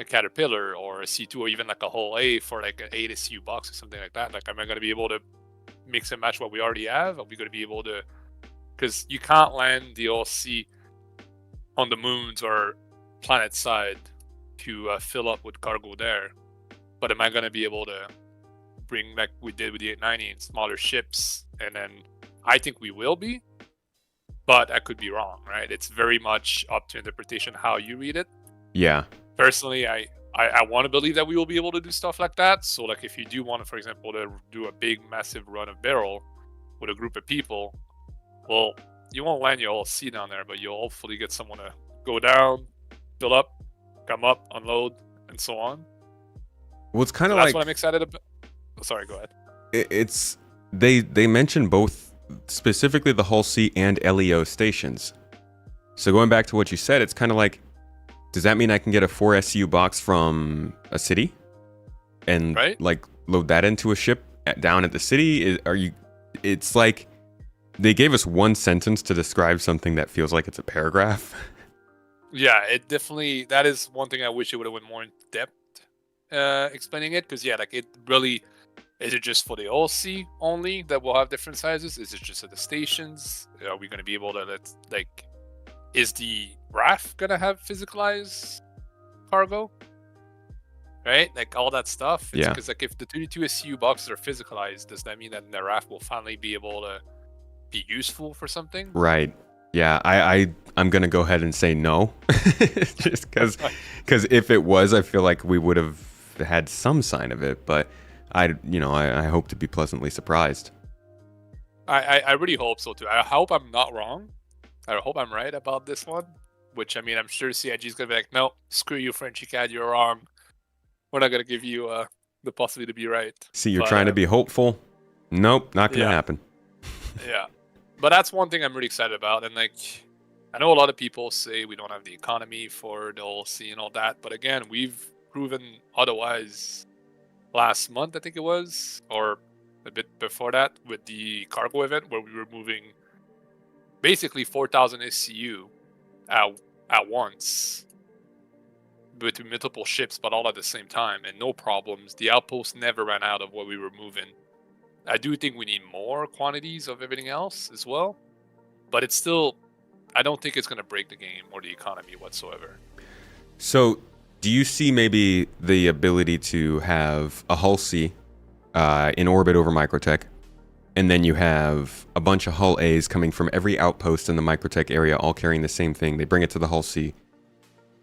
a Caterpillar or a C2 or even like a whole A for like an 8 SCU box or something like that? Like, am I going to be able to mix and match what we already have? Are we going to be able to, because you can't land the OC on the moons or planet side to fill up with cargo there, but am I going to be able to bring, like we did with the 890, in smaller ships? And then I think we will be, but I could be wrong, right? It's very much up to interpretation how you read it. Yeah. Personally, I want to believe that we will be able to do stuff like that. So like if you do want to, for example, to do a big massive run of barrel with a group of people, well, you won't land your whole C down there, but you'll hopefully get someone to go down, fill up, come up, unload, and so on. Well, it's kind of that's what I'm excited about. Oh, sorry, go ahead. It's they mention both, specifically the Hull C and LEO stations. So going back to what you said, it's kind of like, does that mean I can get a 4 SCU box from a city and like load that into a ship down at the city? It's like they gave us one sentence to describe something that feels like it's a paragraph. Yeah, it definitely, that is one thing I wish it would have went more in depth explaining it, because like it really, is it just for the OC only that will have different sizes? Is it just at the stations? Are we going to be able to is the RAF going to have physicalized cargo? Right? Like all that stuff. Yeah. Because like if the 32 SCU boxes are physicalized, does that mean that the RAF will finally be able to be useful for something? Right. Yeah, I'm going to go ahead and say no. Just because if it was, I feel like we would have had some sign of it, but I hope to be pleasantly surprised. I really hope so too. I hope I'm not wrong. I hope I'm right about this one, which I mean, I'm sure CIG is going to be like, no, screw you, Frenchy Cat, you're wrong. We're not going to give you the possibility to be right. See, you're trying to be hopeful. Nope, not going to happen. Yeah. But that's one thing I'm really excited about. And like, I know a lot of people say we don't have the economy for the whole sea and all that. But again, we've proven otherwise last month, I think it was, or a bit before that with the cargo event where we were moving basically 4,000 SCU at once between multiple ships, but all at the same time, and no problems. The outpost never ran out of what we were moving. I do think we need more quantities of everything else as well, but it's still, I don't think it's going to break the game or the economy whatsoever. So, do you see maybe the ability to have a Hull C in orbit over Microtech, and then you have a bunch of Hull A's coming from every outpost in the Microtech area, all carrying the same thing? They bring it to the Hull C,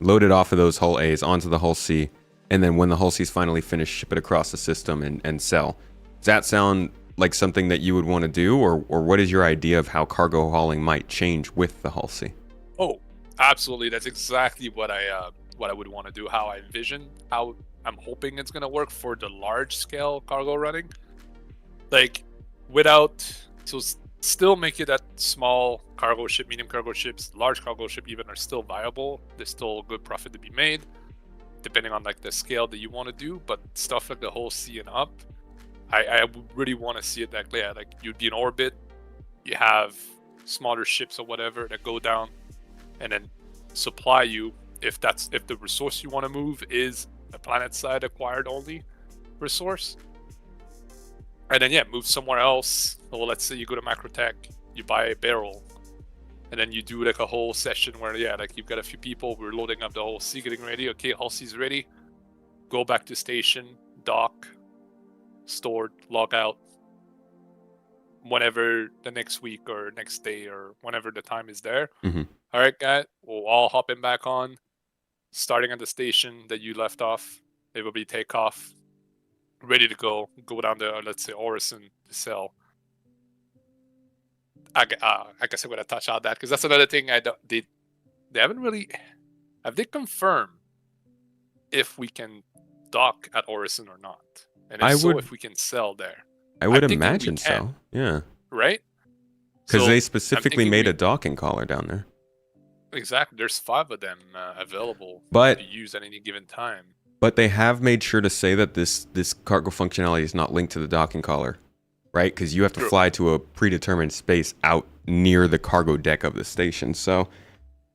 load it off of those Hull A's onto the Hull C, and then when the Hull C's finally finished, ship it across the system and sell. Does that sound like something that you would want to do, or what is your idea of how cargo hauling might change with the Hull C? Oh, absolutely. That's exactly what I would want to do, how I envision, how I'm hoping it's going to work for the large scale cargo running. Like, still make it that small cargo ship, medium cargo ships, large cargo ship even are still viable. There's still good profit to be made, depending on like the scale that you want to do. But stuff like the Hull C and up, I really want to see it that, yeah, like you'd be in orbit, you have smaller ships or whatever that go down and then supply you if the resource you want to move is a planet side acquired only resource. And then, yeah, move somewhere else. Well, let's say you go to Macrotech, you buy a barrel, and then you do like a whole session where, yeah, like you've got a few people, we're loading up the Hull C, getting ready. Okay, Hull C's ready. Go back to station, dock, stored, log out. Whenever the next week or next day or whenever the time is there. Mm-hmm. All right, guys, we'll all hop in back on, starting at the station that you left off. It will be takeoff, ready to go down to, let's say, Orison to sell. I guess I'm going to touch on that because that's another thing they haven't really, have they confirmed if we can dock at Orison or not? And if we can sell there. I would imagine so, yeah. Right? Because they specifically made a docking collar down there. Exactly. There's 5 of them available to use at any given time. But they have made sure to say that this cargo functionality is not linked to the docking collar, right? Because you have to fly to a predetermined space out near the cargo deck of the station. So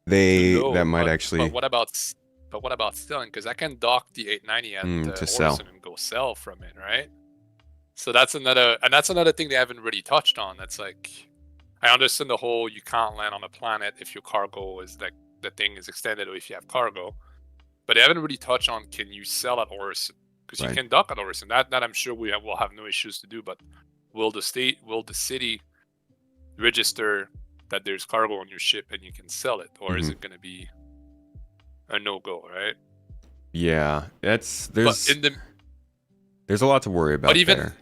that might actually. But what about selling? Because I can dock the 890 at to sell and go sell from it, right? So that's another thing they haven't really touched on. That's like, I understand the whole you can't land on a planet if your cargo is like the thing is extended or if you have cargo, but they haven't really touched on can you sell at Orison, because you can dock at Orison. That I'm sure we'll have no issues to do. But will the city register that there's cargo on your ship and you can sell it, or is it going to be a no-go, right? Yeah, there's a lot to worry about there.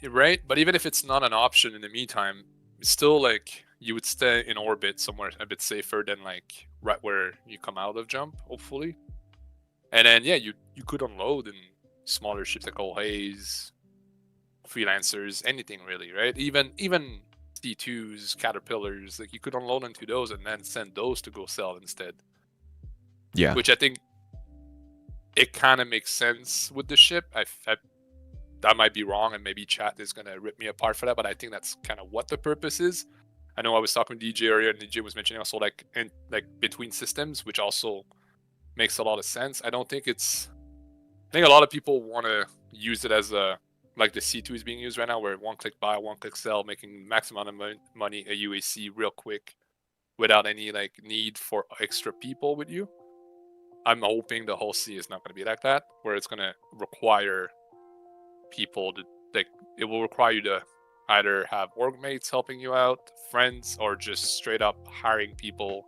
Right? But even if it's not an option in the meantime, it's still like you would stay in orbit somewhere a bit safer than like right where you come out of jump, hopefully. And then, yeah, you could unload in smaller ships like Hull A's, Freelancers, anything really, right? Even C2s, Caterpillars, like you could unload into those and then send those to go sell instead. Yeah. Which I think it kind of makes sense with the ship. I might be wrong, and maybe chat is going to rip me apart for that, but I think that's kind of what the purpose is. I know I was talking to DJ earlier, and DJ was mentioning also like between systems, which also makes a lot of sense. I think a lot of people want to use it as like the C2 is being used right now, where one-click buy, one-click sell, making maximum amount of money, a UAC real quick without any like need for extra people with you. I'm hoping the Hull C is not going to be like that, where it's going to require people to it will require you to either have org mates helping you out, friends, or just straight up hiring people,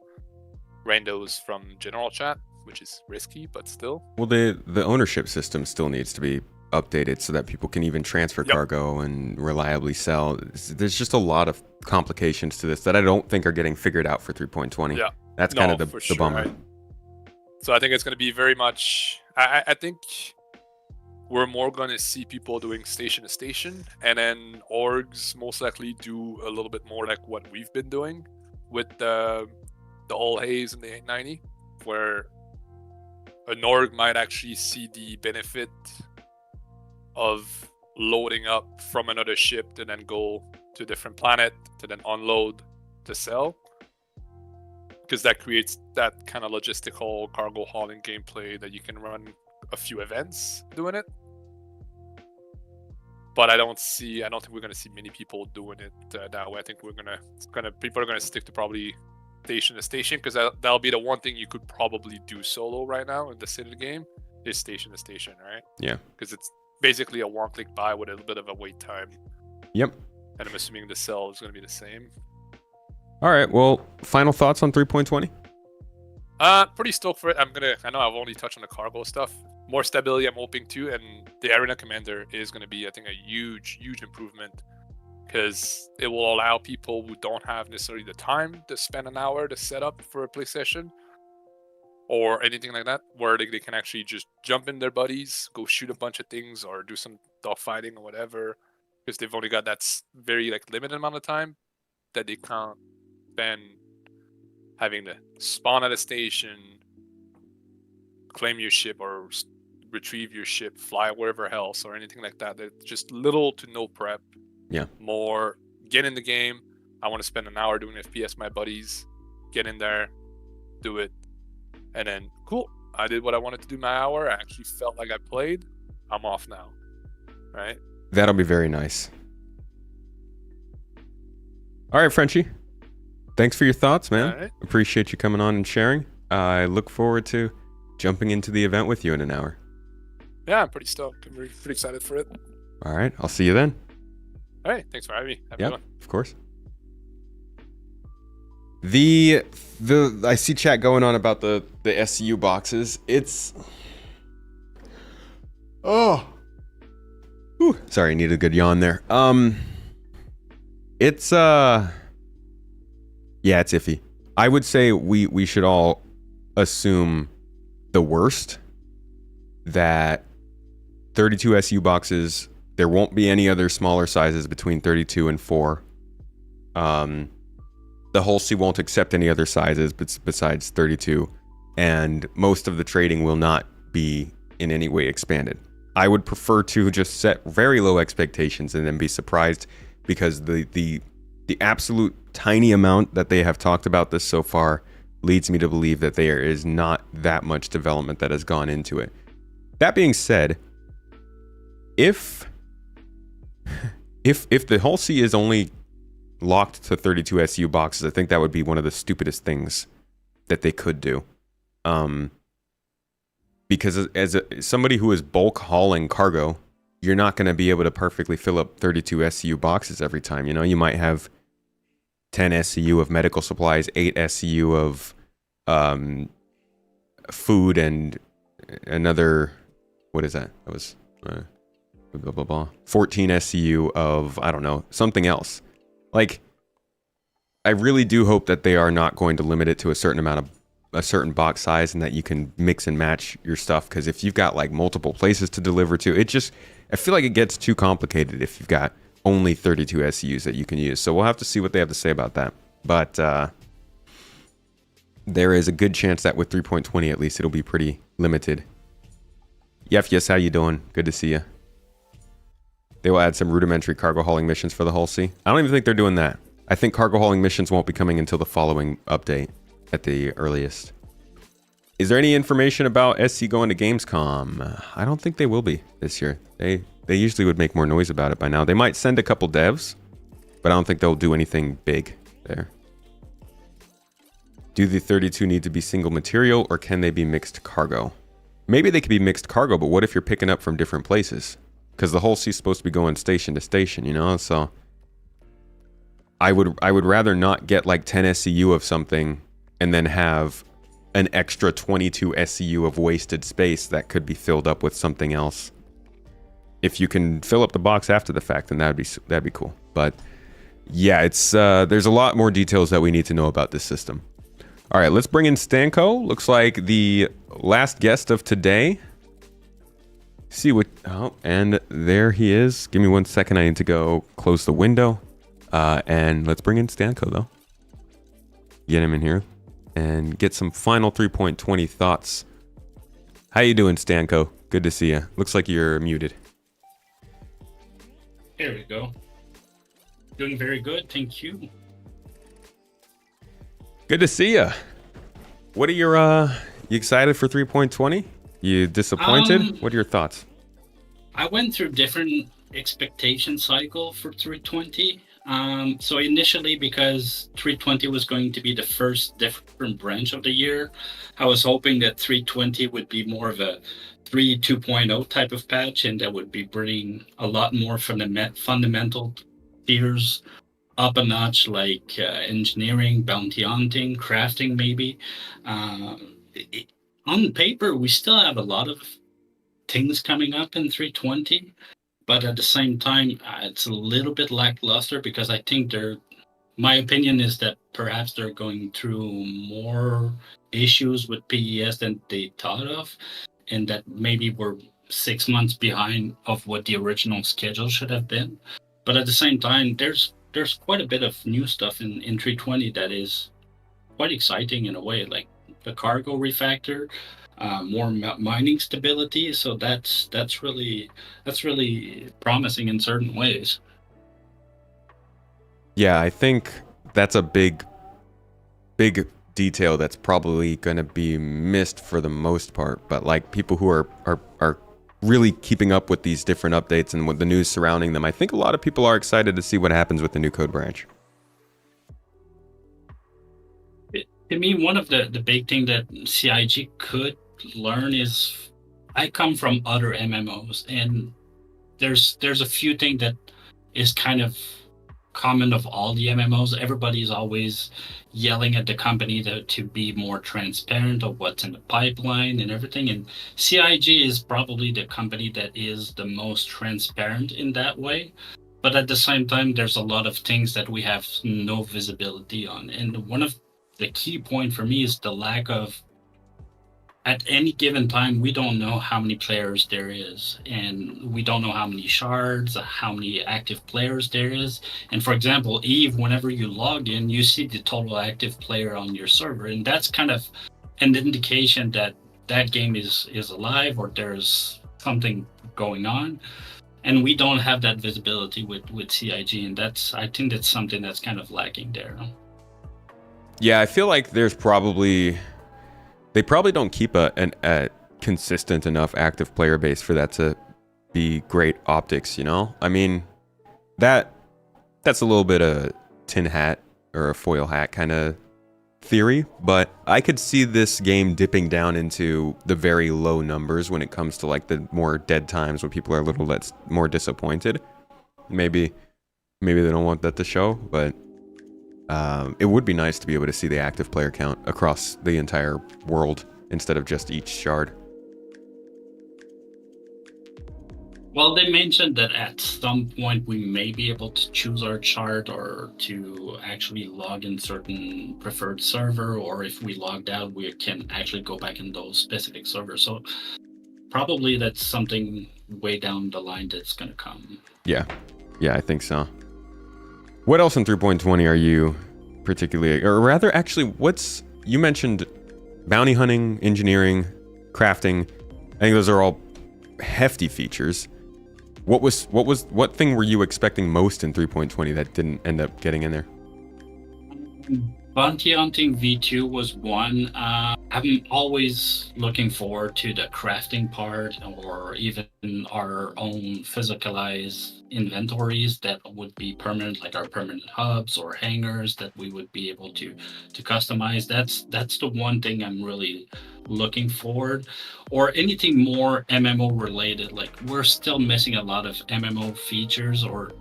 randos from general chat, which is risky, but still. Well, the ownership system still needs to be updated so that people can even transfer cargo and reliably sell. There's just a lot of complications to this that I don't think are getting figured out for 3.20. Yeah, that's kind of the bummer. Right? So I think it's going to be very much. I think we're more going to see people doing station to station, and then orgs most likely do a little bit more like what we've been doing with the All Haze and the 890, where an org might actually see the benefit of loading up from another ship to then go to a different planet to then unload to sell, because that creates that kind of logistical cargo hauling gameplay that you can run a few events doing it. But I don't think we're gonna see many people doing it that way. I think people are gonna stick to probably station to station, because that'll be the one thing you could probably do solo right now in the state of the game is station to station, right? Yeah. Because it's basically a one-click buy with a little bit of a wait time. Yep. And I'm assuming the sell is going to be the same. All right. Well, final thoughts on 3.20? Pretty stoked for it. I know I've only touched on the cargo stuff. More stability I'm hoping too, and the Arena Commander is going to be, I think, a huge improvement, because it will allow people who don't have necessarily the time to spend an hour to set up for a play session or anything like that, where they can actually just jump in their buddies, go shoot a bunch of things, or do some dogfighting or whatever, because they've only got that very limited amount of time that they can't spend having to spawn at a station, claim your ship, or retrieve your ship, fly wherever else, or anything like that. There's just little to no prep. Yeah. More get in the game. I want to spend an hour doing FPS with my buddies. Get in there, do it, and then cool. I did what I wanted to do my hour. I actually felt like I played. I'm off now. Right? That'll be very nice. All right, Frenchie. Thanks for your thoughts, man. All right. Appreciate you coming on and sharing. I look forward to jumping into the event with you in an hour. Yeah, I'm pretty stoked. I'm pretty excited for it. All right. I'll see you then. All right. Thanks for having me. Have a good one. Of course. I see chat going on about the SCU boxes. It's sorry, I need a good yawn there. It's it's iffy. I would say we should all assume the worst, that 32 SU boxes, there won't be any other smaller sizes between 32 and 4. The Hull C won't accept any other sizes besides 32, and most of the trading will not be in any way expanded. I would prefer to just set very low expectations and then be surprised, because the absolute tiny amount that they have talked about this so far leads me to believe that there is not that much development that has gone into it. That being said, if the Hull C is only locked to 32 SU boxes, I think that would be one of the stupidest things that they could do. Because as somebody who is bulk hauling cargo, you're not going to be able to perfectly fill up 32 SCU boxes every time. You know, you might have 10 SCU of medical supplies, 8 SCU of food, and another, what is that? That was 14 SCU of, I don't know, something else. Like, I really do hope that they are not going to limit it to a certain box size, and that you can mix and match your stuff. Because if you've got like multiple places to deliver to, I feel like it gets too complicated if you've got only 32 SCUs that you can use. So we'll have to see what they have to say about that. But there is a good chance that with 3.20 at least, it'll be pretty limited. Yes, how you doing? Good to see you. They will add some rudimentary cargo hauling missions for the Hull C. I don't even think they're doing that. I think cargo hauling missions won't be coming until the following update at the earliest. Is there any information about SC going to Gamescom? I don't think they will be this year. They usually would make more noise about it by now. They might send a couple devs, but I don't think they'll do anything big there. Do the 32 need to be single material, or can they be mixed cargo? Maybe they could be mixed cargo, but what if you're picking up from different places? Because the Hull C is supposed to be going station to station, you know? So I would rather not get like 10 SCU of something and then have an extra 22 SCU of wasted space that could be filled up with something else. If you can fill up the box after the fact, then that'd be cool. But yeah, it's there's a lot more details that we need to know about this system. All right, let's bring in Stanko. Looks like the last guest of today. see what. Oh, and there he is. Give me 1 second. I need to go close the window. And let's bring in Stanko, though. Get him in here and get some final 3.20 thoughts. How you doing, Stanko? Good to see you. Looks like you're muted. There we go. Doing very good, thank you. Good to see you. What are your, you excited for 3.20? You disappointed? What are your thoughts? I went through different expectation cycle for 320. So initially, because 320 was going to be the first different branch of the year, I was hoping that 320 would be more of a 3 2.0 type of patch, and that would be bringing a lot more fundamental tiers up a notch, like engineering, bounty hunting, crafting, maybe. On paper, we still have a lot of things coming up in 320, but at the same time, it's a little bit lackluster because I think my opinion is that perhaps they're going through more issues with PES than they thought of, and that maybe we're 6 months behind of what the original schedule should have been. But at the same time, there's quite a bit of new stuff in 320 that is quite exciting in a way, like the cargo refactor, more mining stability. So that's really promising in certain ways. Yeah, I think that's a big detail that's probably going to be missed for the most part. But like people who are really keeping up with these different updates and with the news surrounding them, I think a lot of people are excited to see what happens with the new code branch. To me, one of the big thing that CIG could learn is, I come from other MMOs, and there's a few things that is kind of common of all the MMOs. Everybody's always yelling at the company to be more transparent of what's in the pipeline and everything. And CIG is probably the company that is the most transparent in that way. But at the same time, there's a lot of things that we have no visibility on. And one of the key point for me is the lack of, at any given time, we don't know how many players there is, and we don't know how many shards, how many active players there is. And for example, Eve, whenever you log in, you see the total active player on your server, and that's kind of an indication that that game is alive or there's something going on. And we don't have that visibility with CIG, and I think that's something that's kind of lacking there. Yeah, I feel like they probably don't keep a consistent enough active player base for that to be great optics, you know? I mean, that's a little bit of tin hat or a foil hat kind of theory, but I could see this game dipping down into the very low numbers when it comes to like the more dead times when people are a little more disappointed. Maybe they don't want that to show, but it would be nice to be able to see the active player count across the entire world instead of just each shard. Well, they mentioned that at some point we may be able to choose our shard or to actually log in certain preferred server, or if we logged out, we can actually go back in those specific servers. So probably that's something way down the line that's going to come. Yeah, I think so. What else in 3.20 are you particularly, or rather actually, you mentioned bounty hunting, engineering, crafting. I think those are all hefty features. What thing were you expecting most in 3.20 that didn't end up getting in there? Bounty hunting V2 was one. I'm always looking forward to the crafting part, or even our own physicalized inventories that would be permanent, like our permanent hubs or hangars that we would be able to customize. That's the one thing I'm really looking forward, or anything more MMO related. Like, we're still missing a lot of MMO features or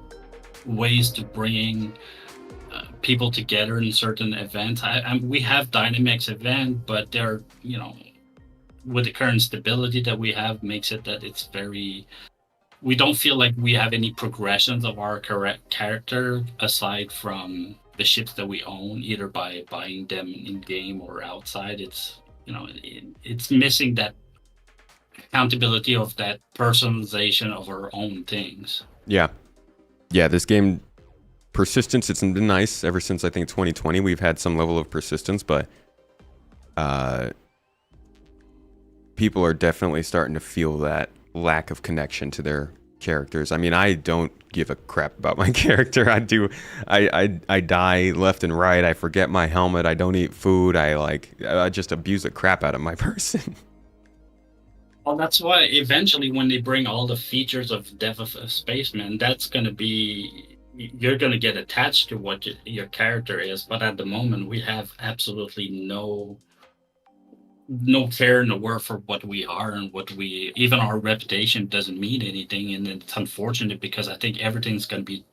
ways to bring people together in certain events. We have Dynamax event, but they're, with the current stability that we have, makes it that it's we don't feel like we have any progressions of our character aside from the ships that we own, either by buying them in game or outside. It's, it's missing that accountability of that personalization of our own things. Yeah. Yeah, this game, persistence, it's been nice ever since I think 2020. We've had some level of persistence, but people are definitely starting to feel that lack of connection to their characters. I mean, I don't give a crap about my character. I die left and right. I forget my helmet. I don't eat food. I just abuse the crap out of my person. Well, that's why eventually, when they bring all the features of Death of a Spaceman, that's going to be, you're going to get attached to what your character is. But at the moment, we have absolutely no care in the world for what we are and even our reputation doesn't mean anything. And it's unfortunate because I think everything's going to be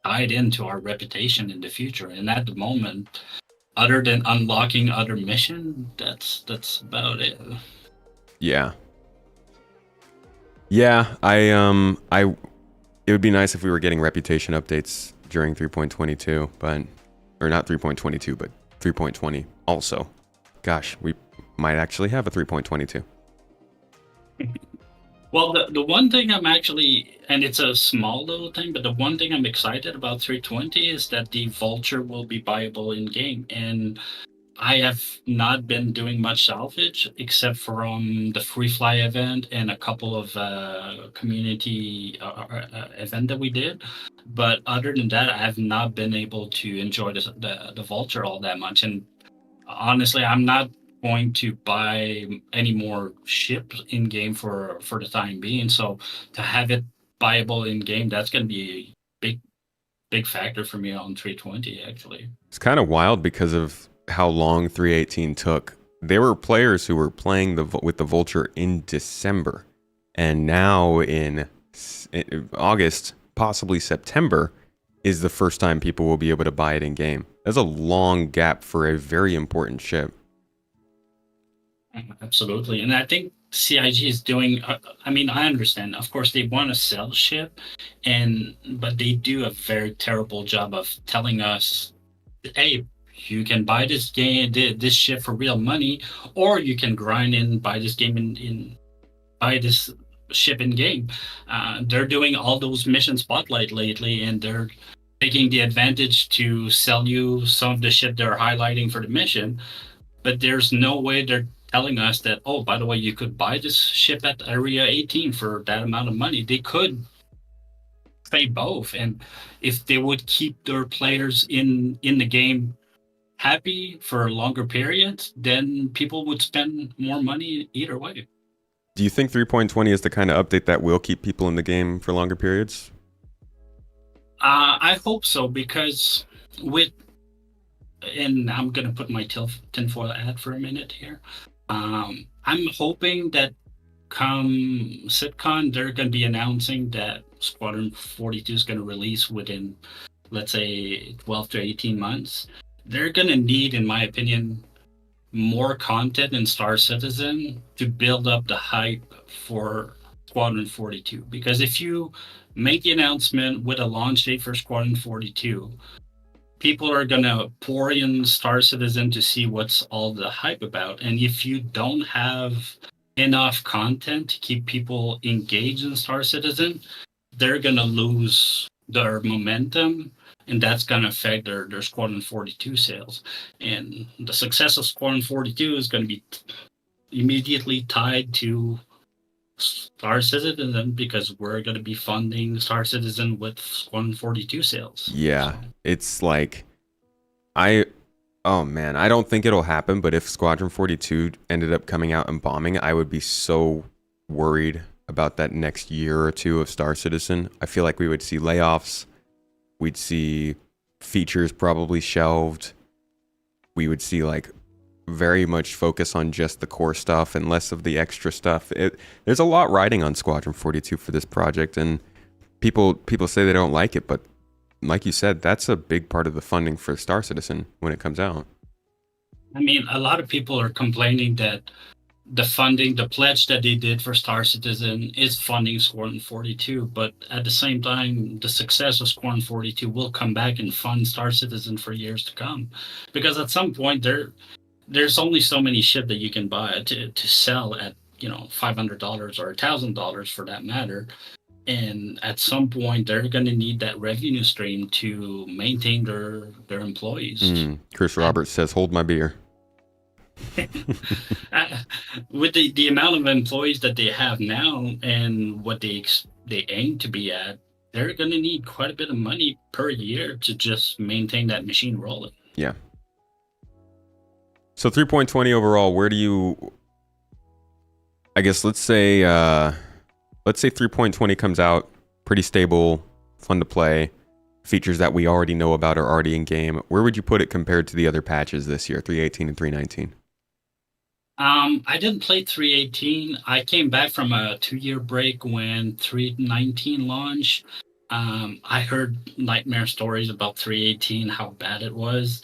tied into our reputation in the future. And at the moment, other than unlocking other mission, that's about it. Yeah. Yeah, it would be nice if we were getting reputation updates during 3.22, or not 3.22, but 3.20 also. Gosh, we might actually have a 3.22. Well, the one thing I'm actually, and it's a small little thing, but the one thing I'm excited about 320 is that the Vulture will be buyable in game. And I have not been doing much salvage except from the Free Fly event and a couple of community event that we did. But other than that, I have not been able to enjoy the Vulture all that much. And honestly, I'm not going to buy any more ships in game for the time being. So to have it buyable in game, that's going to be a big factor for me on 320 actually. It's kind of wild because of how long 318 took. There were players who were playing with the Vulture in December, and now in August, possibly September, is the first time people will be able to buy it in game. That's a long gap for a very important ship. Absolutely, and I think CIG is doing. I mean, I understand. Of course, they want to sell ship, but they do a very terrible job of telling us, "Hey, you can buy this this ship for real money, or you can grind and buy this game buy this ship in game." They're doing all those mission spotlight lately, and they're taking the advantage to sell you some of the ship they're highlighting for the mission. But there's no way they're telling us that, oh, by the way, you could buy this ship at Area 18 for that amount of money. They could say both, and if they would keep their players in the game happy for longer periods, then people would spend more money either way. Do you think 3.20 is the kind of update that will keep people in the game for longer periods? I hope so, because and I'm going to put my tinfoil hat for a minute here. I'm hoping that come SitCon, they're going to be announcing that Squadron 42 is going to release within, let's say, 12 to 18 months. They're going to need, in my opinion, more content in Star Citizen to build up the hype for Squadron 42. Because if you make the announcement with a launch date for Squadron 42, people are going to pour in Star Citizen to see what's all the hype about. And if you don't have enough content to keep people engaged in Star Citizen, they're going to lose their momentum, and that's going to affect their Squadron 42 sales. And the success of Squadron 42 is going to be immediately tied to Star Citizen, because we're going to be funding Star Citizen with Squadron 42 sales. Yeah, it's like, oh man, I don't think it'll happen, but if Squadron 42 ended up coming out and bombing, I would be so worried about that next year or two of Star Citizen. I feel like we would see layoffs, we'd see features probably shelved, we would see like very much focus on just the core stuff and less of the extra stuff. There's a lot riding on Squadron 42 for this project, and people say they don't like it, but like you said, that's a big part of the funding for Star Citizen when it comes out. I mean, a lot of people are complaining that the pledge that they did for Star Citizen is funding Squadron 42, but at the same time, the success of Squadron 42 will come back and fund Star Citizen for years to come. Because at some point, there's only so many ships that you can buy to sell at $500 or $1,000 for that matter. And at some point, they're going to need that revenue stream to maintain their employees. Chris Roberts says, "Hold my beer." With the amount of employees that they have now and what they aim to be at, they're going to need quite a bit of money per year to just maintain that machine rolling. Yeah. So 3.20 overall, where do you? I guess let's say 3.20 comes out, pretty stable, fun to play, features that we already know about are already in game. Where would you put it compared to the other patches this year, 3.18 and 3.19? I didn't play 3.18. I came back from a 2-year break when 3.19 launched. I heard nightmare stories about 3.18, how bad it was.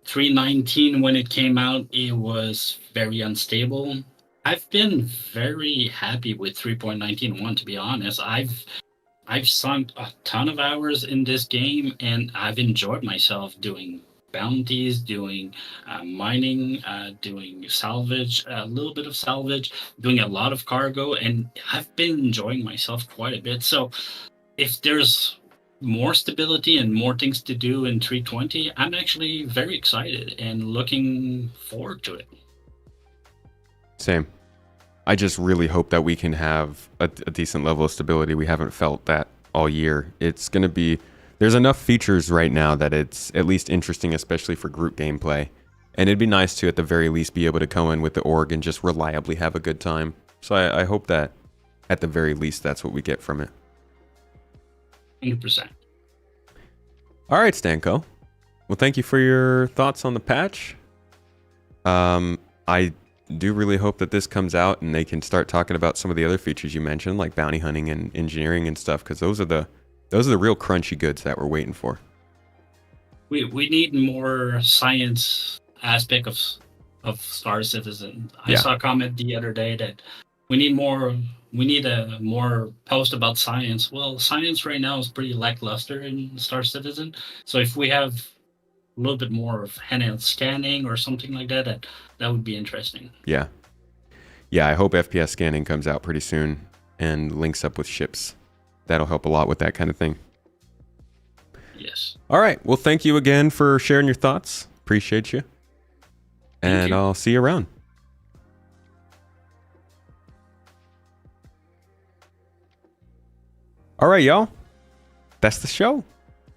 3.19, when it came out, it was very unstable. I've been very happy with 3.19.1, to be honest. I've sunk a ton of hours in this game, and I've enjoyed myself doing bounties, doing mining, doing salvage, a little bit of salvage, doing a lot of cargo, and I've been enjoying myself quite a bit. So if there's more stability and more things to do in 3.20, I'm actually very excited and looking forward to it. Same. I just really hope that we can have a decent level of stability. We haven't felt that all year. It's going to be... There's enough features right now that it's at least interesting, especially for group gameplay. And it'd be nice to, at the very least, be able to come in with the org and just reliably have a good time. So I hope that, at the very least, that's what we get from it. 100%. All right, Stanko. Well, thank you for your thoughts on the patch. I do really hope that this comes out and they can start talking about some of the other features you mentioned, like bounty hunting and engineering and stuff, because those are the real crunchy goods that we're waiting for. We need more science aspect of Star Citizen. I saw a comment the other day that we need a more post about science. Well, science right now is pretty lackluster in Star Citizen. So if we have a little bit more of handheld scanning or something like that would be interesting. Yeah. Yeah, I hope FPS scanning comes out pretty soon and links up with ships. That'll help a lot with that kind of thing. Yes. All right. Well, thank you again for sharing your thoughts. Appreciate you. And I'll see you around. All right, y'all. That's the show.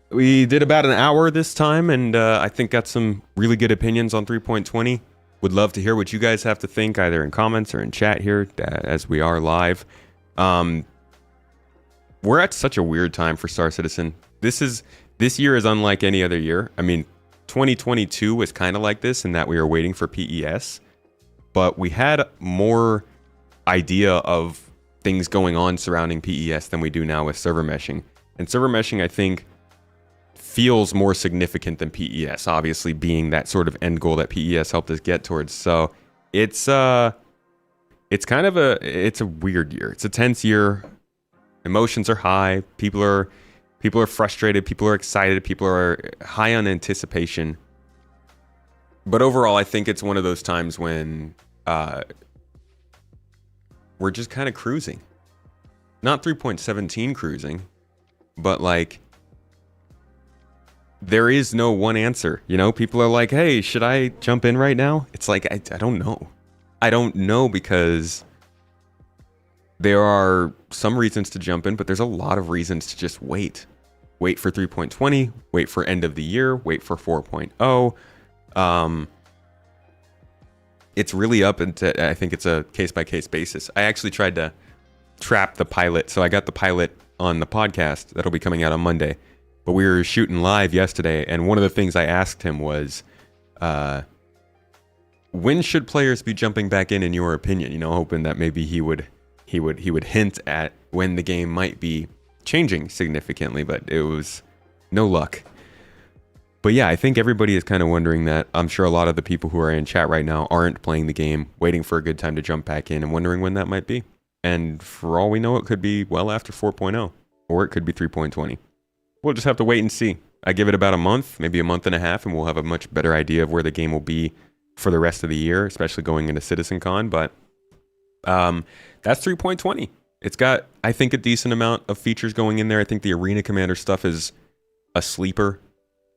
We did about an hour this time, and I think got some really good opinions on 3.20. Would love to hear what you guys have to think, either in comments or in chat here, as we are live. We're at such a weird time for Star Citizen. This year is unlike any other year. I mean, 2022 was kind of like this in that we were waiting for PES, but we had more idea of things going on surrounding PES than we do now with server meshing. And server meshing, I think, feels more significant than PES, obviously being that sort of end goal that PES helped us get towards. So it's a weird year. It's a tense year. Emotions are high. People are frustrated. People are excited. People are high on anticipation. But overall, I think it's one of those times when we're just kind of cruising. Not 3.17 cruising, but like there is no one answer. You know, people are like, hey, should I jump in right now? It's like, I don't know. I don't know, because there are some reasons to jump in, but there's a lot of reasons to just wait. Wait for 3.20, wait for end of the year, wait for 4.0. It's really up into, I think it's a case-by-case basis. I actually tried to trap the pilot, so I got the pilot on the podcast that'll be coming out on Monday. But we were shooting live yesterday, and one of the things I asked him was, when should players be jumping back in your opinion? You know, hoping that maybe he would hint at when the game might be changing significantly, but it was no luck. But yeah, I think everybody is kind of wondering that. I'm sure a lot of the people who are in chat right now aren't playing the game, waiting for a good time to jump back in and wondering when that might be. And for all we know, it could be well after 4.0, or it could be 3.20. We'll just have to wait and see. I give it about a month, maybe a month and a half, and we'll have a much better idea of where the game will be for the rest of the year, especially going into CitizenCon. But That's 3.20. It's got, I think, a decent amount of features going in there. I think the Arena Commander stuff is a sleeper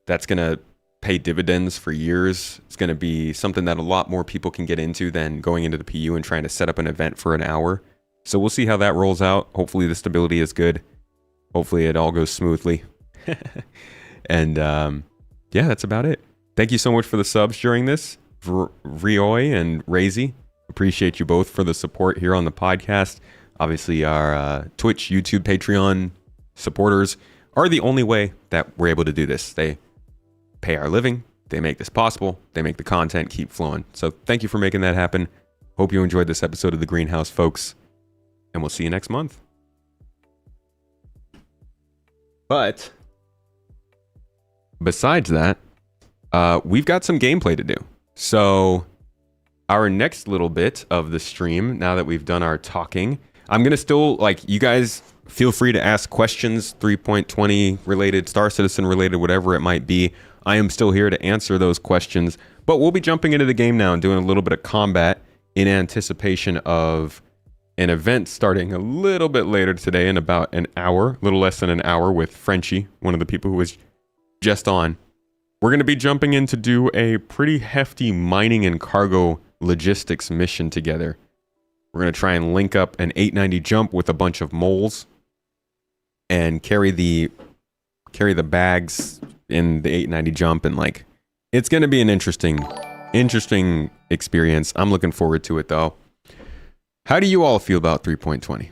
that's going to pay dividends for years. It's going to be something that a lot more people can get into than going into the PU and trying to set up an event for an hour. So we'll see how that rolls out. Hopefully the stability is good. Hopefully it all goes smoothly. And yeah, that's about it. Thank you so much for the subs during this, Rioy and Razy. Appreciate you both for the support here on the podcast. Obviously, our Twitch, YouTube, Patreon supporters are the only way that we're able to do this. They pay our living. They make this possible. They make the content keep flowing. So thank you for making that happen. Hope you enjoyed this episode of The Greenhouse, folks. And we'll see you next month. But besides that, we've got some gameplay to do. So our next little bit of the stream, now that we've done our talking, I'm going to still, like, you guys feel free to ask questions, 3.20 related, Star Citizen related, whatever it might be. I am still here to answer those questions, but we'll be jumping into the game now and doing a little bit of combat in anticipation of an event starting a little bit later today in about an hour, a little less than an hour, with Frenchie, one of the people who was just on. We're going to be jumping in to do a pretty hefty mining and cargo logistics mission together. We're going to try and link up an 890 jump with a bunch of moles and carry the bags in the 890 jump, and like, it's going to be an interesting experience. I'm looking forward to it though. How do you all feel about 3.20?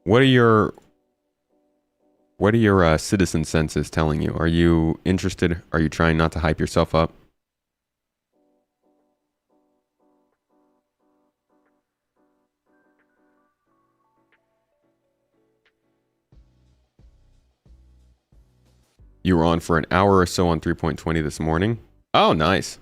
What are your citizen senses telling you? Are you interested? Are you trying not to hype yourself up? You were on for an hour or so on 3.20 this morning. Oh, nice.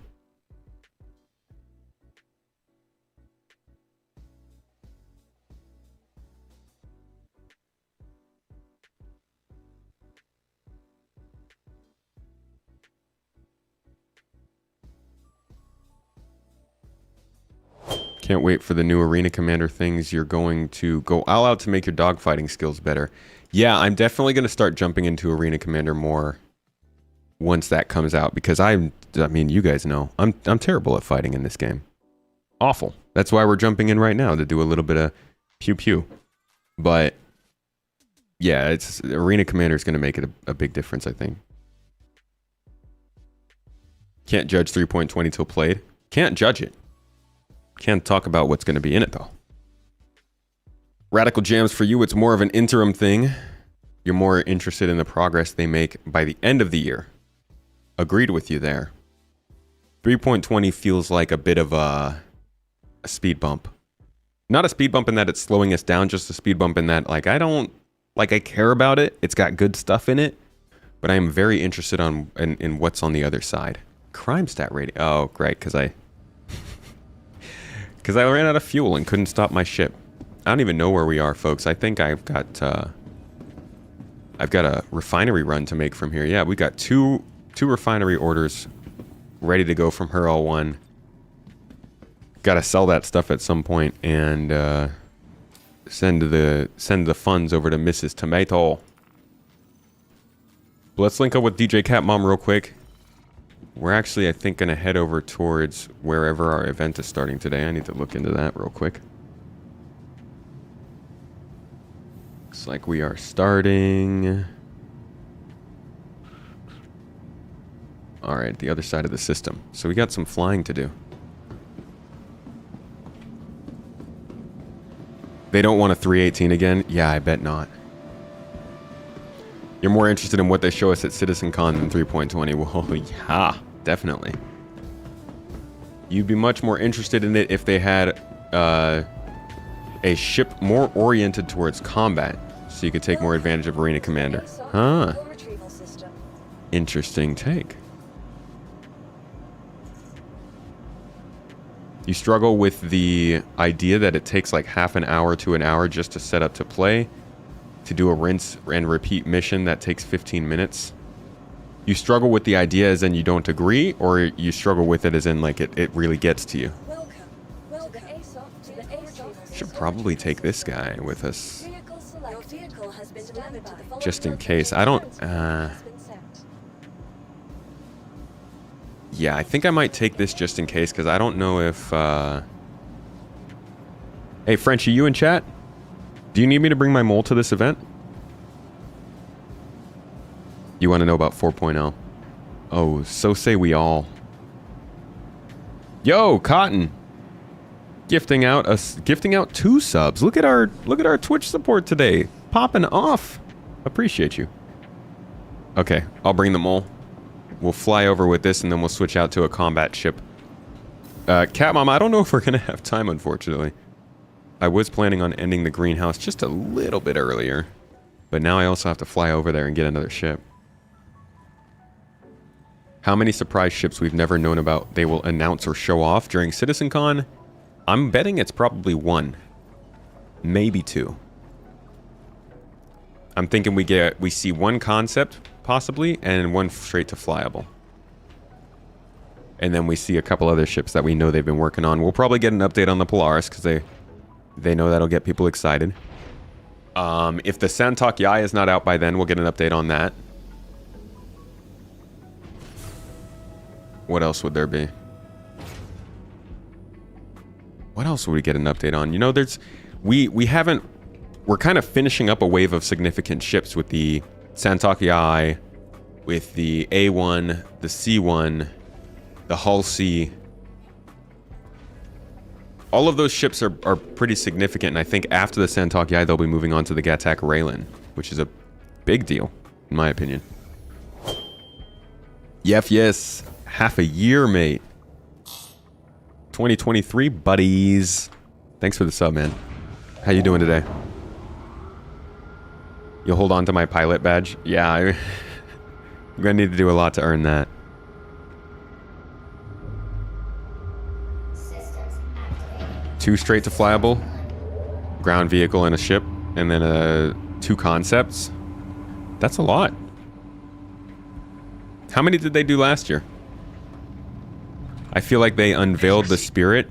Can't wait for the new Arena Commander things. You're going to go all out to make your dogfighting skills better. Yeah, I'm definitely going to start jumping into Arena Commander more once that comes out, because I mean, you guys know, I'm terrible at fighting in this game. Awful. That's why we're jumping in right now, to do a little bit of pew pew. But yeah, it's Arena Commander is going to make it a big difference, I think. Can't judge 3.20 till played. Can't judge it. Can't talk about what's going to be in it, though. Radical Jams, for you, it's more of an interim thing. You're more interested in the progress they make by the end of the year. Agreed with you there. 3.20 feels like a bit of a speed bump. Not a speed bump in that it's slowing us down, just a speed bump in that, like, I care about it. It's got good stuff in it, but I am very interested in what's on the other side. Crime stat rating. Oh, great, because I ran out of fuel and couldn't stop my ship. I don't even know where we are, folks. I think I've got a refinery run to make from here. Yeah, we got two refinery orders ready to go from Hurl 1. Got to sell that stuff at some point and send the funds over to Mrs. Tomato. But let's link up with DJ Cat Mom real quick. We're actually, I think, going to head over towards wherever our event is starting today. I need to look into that real quick. Looks like we are starting... Alright, the other side of the system. So we got some flying to do. They don't want a 318 again? Yeah, I bet not. You're more interested in what they show us at CitizenCon than 3.20. Well, yeah, definitely. You'd be much more interested in it if they had a ship more oriented towards combat, so you could take more advantage of Arena Commander. Huh. Interesting take. You struggle with the idea that it takes like half an hour to an hour just to set up to play, to do a rinse and repeat mission that takes 15 minutes. You struggle with the idea as in you don't agree, or you struggle with it as in like it really gets to you? Should probably take this guy with us. Your vehicle has been delivered to the following Just in location. case. I don't... Has been sent. Yeah, I think I might take this just in case, because I don't know if... Hey, Frenchie, you in chat? Do you need me to bring my mole to this event? You want to know about 4.0? Oh, so say we all. Yo, Cotton! Gifting out 2 subs. Look at our Twitch support today. Popping off. Appreciate you. Okay, I'll bring the mole. We'll fly over with this and then we'll switch out to a combat ship. Cat Mom, I don't know if we're gonna have time, unfortunately. I was planning on ending the greenhouse just a little bit earlier, but now I also have to fly over there and get another ship. How many surprise ships we've never known about they will announce or show off during CitizenCon? I'm betting it's probably 1. Maybe 2. I'm thinking we see 1 concept, possibly, and 1 straight to flyable. And then we see a couple other ships that we know they've been working on. We'll probably get an update on the Polaris, because they know that'll get people excited. If the Santok Yai is not out by then, we'll get an update on that. What else would there be? What else would we get an update on? You know, we're kind of finishing up a wave of significant ships with the Santok Yai, with the A1, the C1, the Hull C. All of those ships are pretty significant, and I think after the Santok Yai, they'll be moving on to the Gatak Raylan, which is a big deal, in my opinion. Yes. Half a year, mate. 2023, buddies. Thanks for the sub, man. How you doing today? You'll hold on to my pilot badge? Yeah, I'm gonna need to do a lot to earn that. Systems activated. 2 straight to flyable, ground vehicle and a ship, and then 2 concepts. That's a lot. How many did they do last year? I feel like they unveiled the Spirit.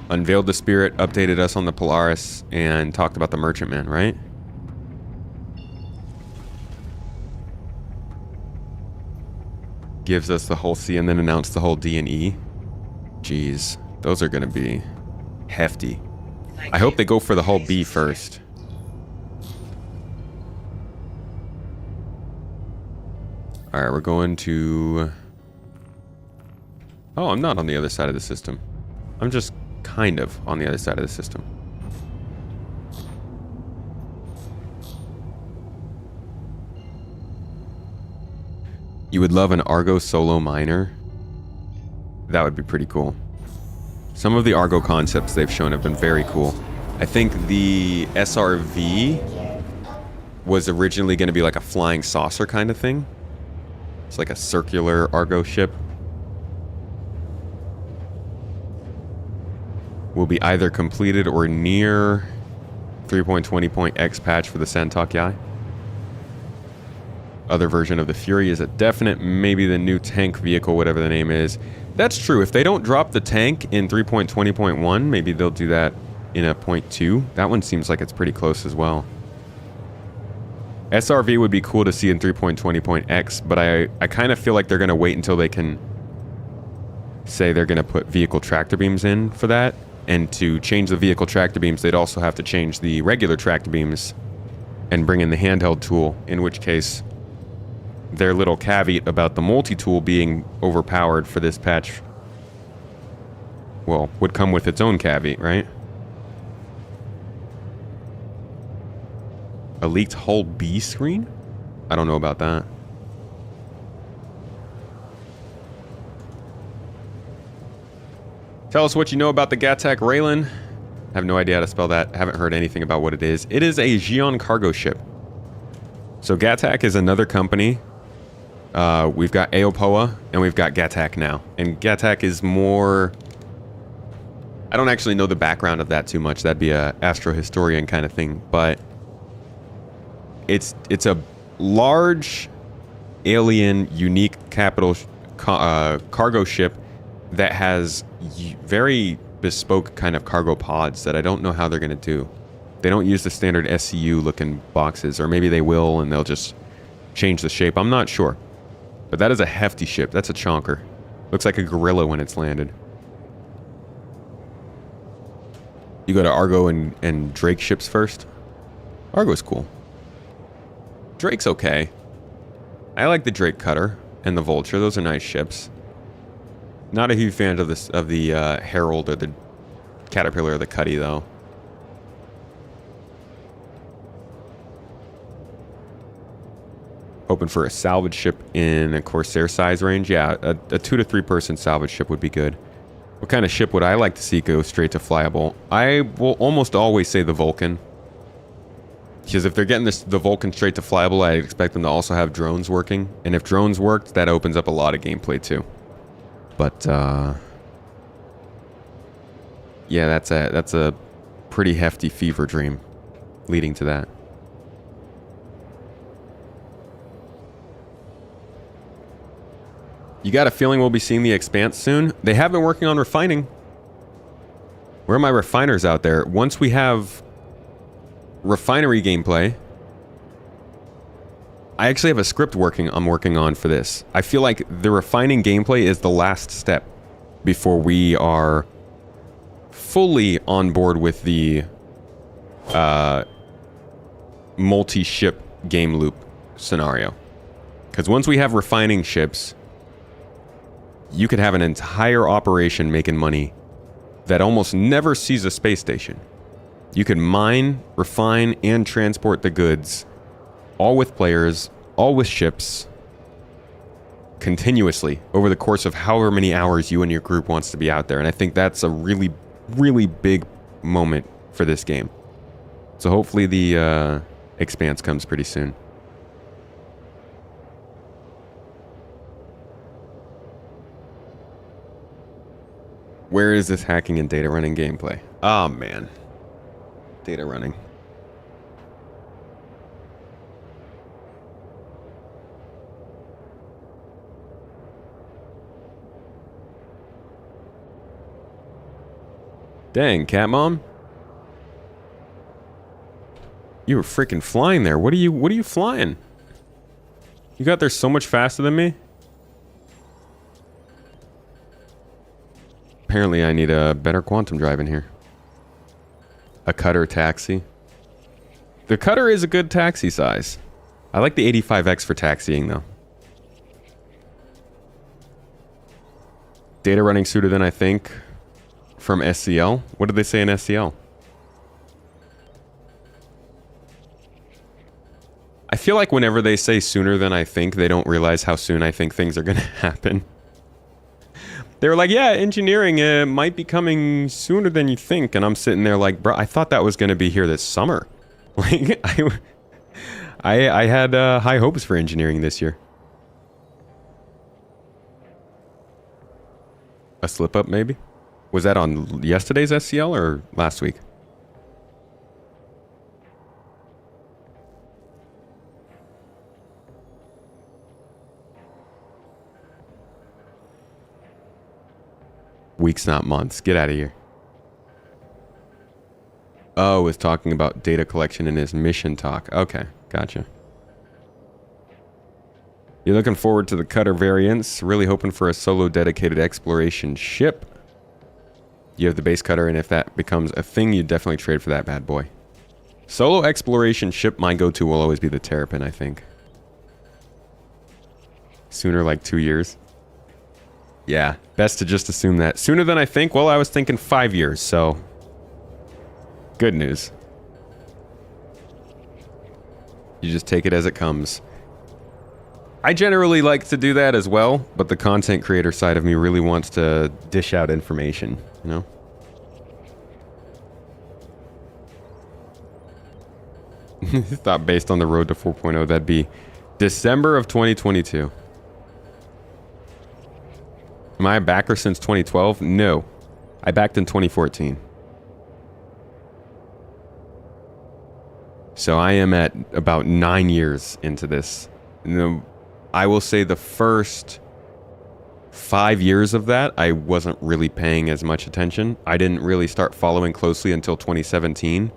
Unveiled the Spirit, updated us on the Polaris, and talked about the Merchantman, right? Gives us the whole C and then announced the whole D and E. Jeez, those are gonna be hefty. I hope they go for the whole B first. Alright, we're going to... Oh, I'm not on the other side of the system. I'm just kind of on the other side of the system. You would love an Argo solo miner? That would be pretty cool. Some of the Argo concepts they've shown have been very cool. I think the SRV was originally going to be like a flying saucer kind of thing. It's like a circular Argo ship. Will be either completed or near 3.20.x patch for the Santok Yai. Other version of the Fury is a definite, maybe the new tank vehicle, whatever the name is. That's true. If they don't drop the tank in 3.20.1, maybe they'll do that in a 0.2. That one seems like it's pretty close as well. SRV would be cool to see in 3.20.x, but I kind of feel like they're going to wait until they can say they're going to put vehicle tractor beams in for that. And to change the vehicle tractor beams, they'd also have to change the regular tractor beams and bring in the handheld tool, in which case their little caveat about the multi-tool being overpowered for this patch, well, would come with its own caveat, right? A leaked Hull B screen? I don't know about that. Tell us what you know about the Gatak Raylan. I have no idea how to spell that. Haven't heard anything about what it is. It is a Xi'an cargo ship. So Gatak is another company. We've got Aopoa and we've got Gatak now. And Gatak is more... I don't actually know the background of that too much. That'd be a astrohistorian kind of thing. But it's a large, alien, unique capital cargo ship that has very bespoke kind of cargo pods that I don't know how they're going to do. They don't use the standard SCU looking boxes, or maybe they will and they'll just change the shape. I'm not sure. But that is a hefty ship. That's a chonker. Looks like a gorilla when it's landed. You go to Argo and Drake ships first. Argo's cool. Drake's okay. I like the Drake Cutter and the Vulture. Those are nice ships. Not a huge fan of this of the Herald or the Caterpillar or the Cuddy though. Hoping for a salvage ship in a Corsair size range. Yeah, a 2 to 3 person salvage ship would be good. What kind of ship would I like to see go straight to flyable? I will almost always say the Vulcan. Because if they're getting the Vulcan straight to flyable, I expect them to also have drones working. And if drones worked, that opens up a lot of gameplay too. But yeah, that's a pretty hefty fever dream leading to that. You got a feeling we'll be seeing the Expanse soon? They have been working on refining. Where are my refiners out there? Once we have refinery gameplay, I actually have a script I'm working on for this. I feel like the refining gameplay is the last step before we are fully on board with the multi-ship game loop scenario. Because once we have refining ships, you could have an entire operation making money that almost never sees a space station. You could mine, refine, and transport the goods, all with players, all with ships, continuously over the course of however many hours you and your group wants to be out there. And I think that's a really, really big moment for this game. So hopefully the Expanse comes pretty soon. Where is this hacking and data running gameplay? Oh man. Data running. Dang, Cat Mom. You were freaking flying there. What are you flying? You got there so much faster than me? Apparently I need a better quantum drive in here. A cutter taxi. The cutter is a good taxi size. I like the 85X for taxiing though. Data running sooner than I think from SCL. What did they say in SCL? I feel like whenever they say sooner than I think, they don't realize how soon I think things are going to happen. They were like, yeah, engineering might be coming sooner than you think. And I'm sitting there like, bro, I thought that was going to be here this summer. Like, I had high hopes for engineering this year. A slip up, maybe? Was that on yesterday's SCL or last week? Weeks, not months. Get out of here. Oh, was talking about data collection in his mission talk. Okay, gotcha. You're looking forward to the cutter variants. Really hoping for a solo dedicated exploration ship. You have the base cutter, and if that becomes a thing, you definitely trade for that bad boy. Solo exploration ship, my go-to will always be the Terrapin, I think. Sooner, like 2 years. Yeah, best to just assume that. Sooner than I think? Well, I was thinking 5 years, so... Good news. You just take it as it comes. I generally like to do that as well, but the content creator side of me really wants to dish out information, you know? Thought based on the road to 4.0, that'd be December of 2022. Am I a backer since 2012? No. I backed in 2014. So I am at about 9 years into this. I will say the first 5 years of that, I wasn't really paying as much attention. I didn't really start following closely until 2017.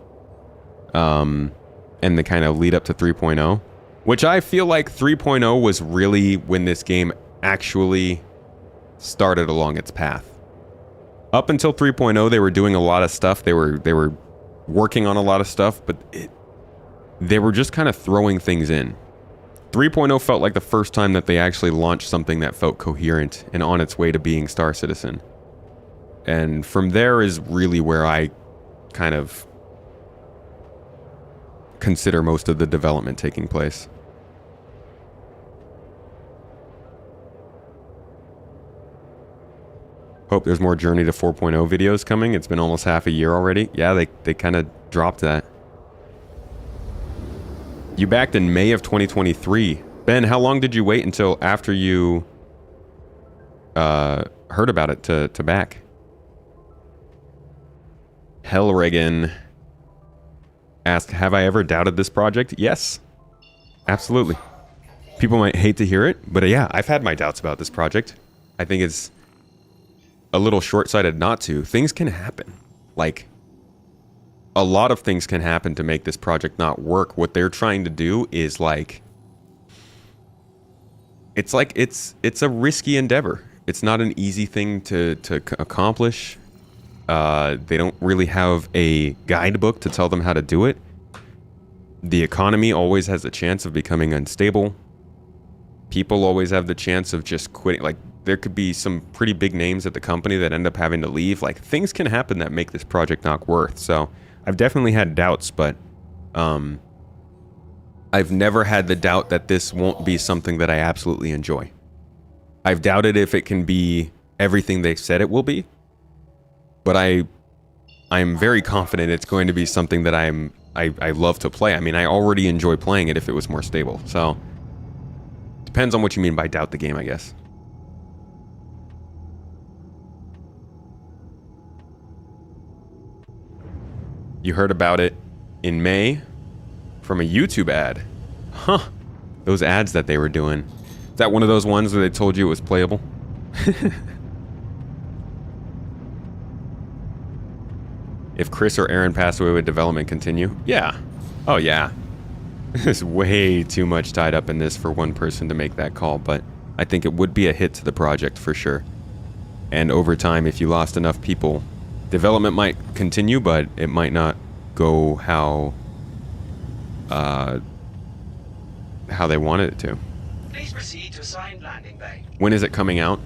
And the kind of lead up to 3.0, which I feel like 3.0 was really when this game actually started along its path. Up until 3.0, they were doing a lot of stuff. They were working on a lot of stuff, but they were just kind of throwing things in. 3.0 felt like the first time that they actually launched something that felt coherent and on its way to being Star Citizen. And from there is really where I kind of consider most of the development taking place. Hope there's more Journey to 4.0 videos coming. It's been almost half a year already. Yeah, they kind of dropped that. You backed in May of 2023. Ben, how long did you wait until after you heard about it to back? Hellregan asked, have I ever doubted this project? Yes, absolutely. People might hate to hear it, but yeah, I've had my doubts about this project. I think it's a little short-sighted not to. Things can happen. Like, a lot of things can happen to make this project not work. What they're trying to do is like, it's a risky endeavor. It's not an easy thing to accomplish. They don't really have a guidebook to tell them how to do it. The economy always has a chance of becoming unstable. People always have the chance of just quitting. Like, there could be some pretty big names at the company that end up having to leave. Like, things can happen that make this project not worth. So I've definitely had doubts, but I've never had the doubt that this won't be something that I absolutely enjoy. I've doubted if it can be everything they said it will be, but I'm very confident it's going to be something that I love to play. I mean, I already enjoy playing it if it was more stable. So depends on what you mean by doubt the game, I guess. You heard about it in May from a YouTube ad. Huh. Those ads that they were doing. Is that one of those ones where they told you it was playable? If Chris or Aaron pass away, would development continue? Yeah. Oh, yeah. There's way too much tied up in this for one person to make that call, but I think it would be a hit to the project for sure. And over time, if you lost enough people, development might continue, but it might not go how they wanted it to. Please proceed to assigned landing bay. When is it coming out?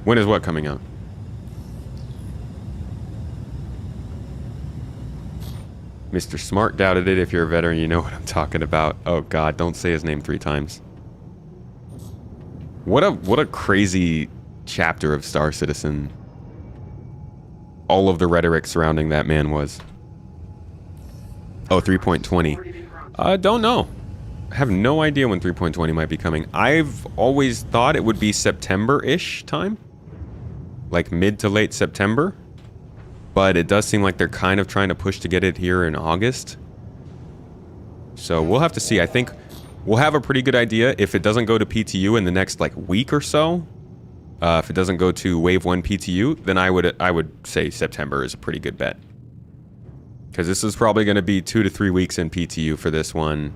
When is what coming out? Mr. Smart doubted it. If you're a veteran, you know what I'm talking about. Oh God, don't say his name 3 times. What a crazy chapter of Star Citizen all of the rhetoric surrounding that man was. Oh, 3.20. Don't know. I have no idea when 3.20 might be coming. I've always thought it would be September-ish time. Like mid to late September. But it does seem like they're kind of trying to push to get it here in August. So we'll have to see. I think we'll have a pretty good idea if it doesn't go to PTU in the next like week or so. If it doesn't go to Wave 1 PTU, then I would say September is a pretty good bet. Because this is probably going to be 2 to 3 weeks in PTU for this one.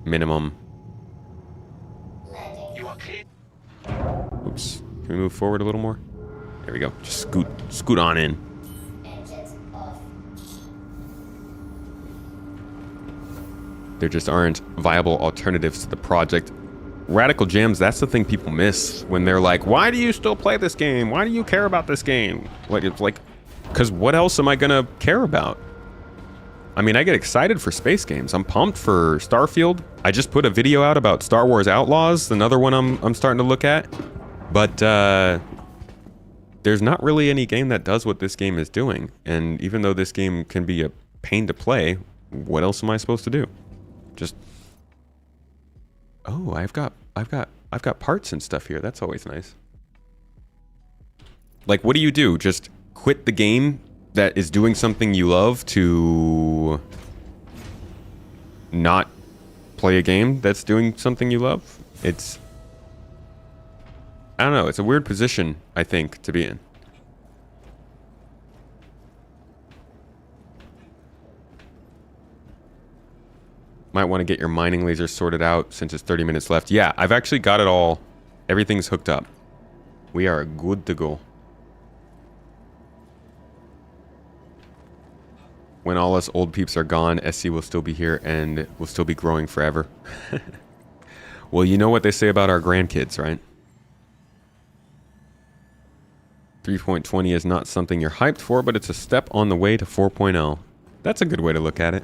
Minimum. You are clear. Oops. Can we move forward a little more? There we go. Just scoot on in. There just aren't viable alternatives to the project. Radical Gems, that's the thing people miss when they're like, why do you still play this game? Why do you care about this game? Like, it's like, because what else am I going to care about? I mean, I get excited for space games. I'm pumped for Starfield. I just put a video out about Star Wars Outlaws, another one I'm starting to look at. But there's not really any game that does what this game is doing. And even though this game can be a pain to play, what else am I supposed to do? Just... Oh, I've got parts and stuff here. That's always nice. Like, what do you do? Just quit the game that is doing something you love to not play a game that's doing something you love? It's... I don't know. It's a weird position, I think, to be in. Might want to get your mining laser sorted out since it's 30 minutes left. Yeah, I've actually got it all. Everything's hooked up. We are good to go. When all us old peeps are gone, SC will still be here and will still be growing forever. Well, you know what they say about our grandkids, right? 3.20 is not something you're hyped for, but it's a step on the way to 4.0. That's a good way to look at it.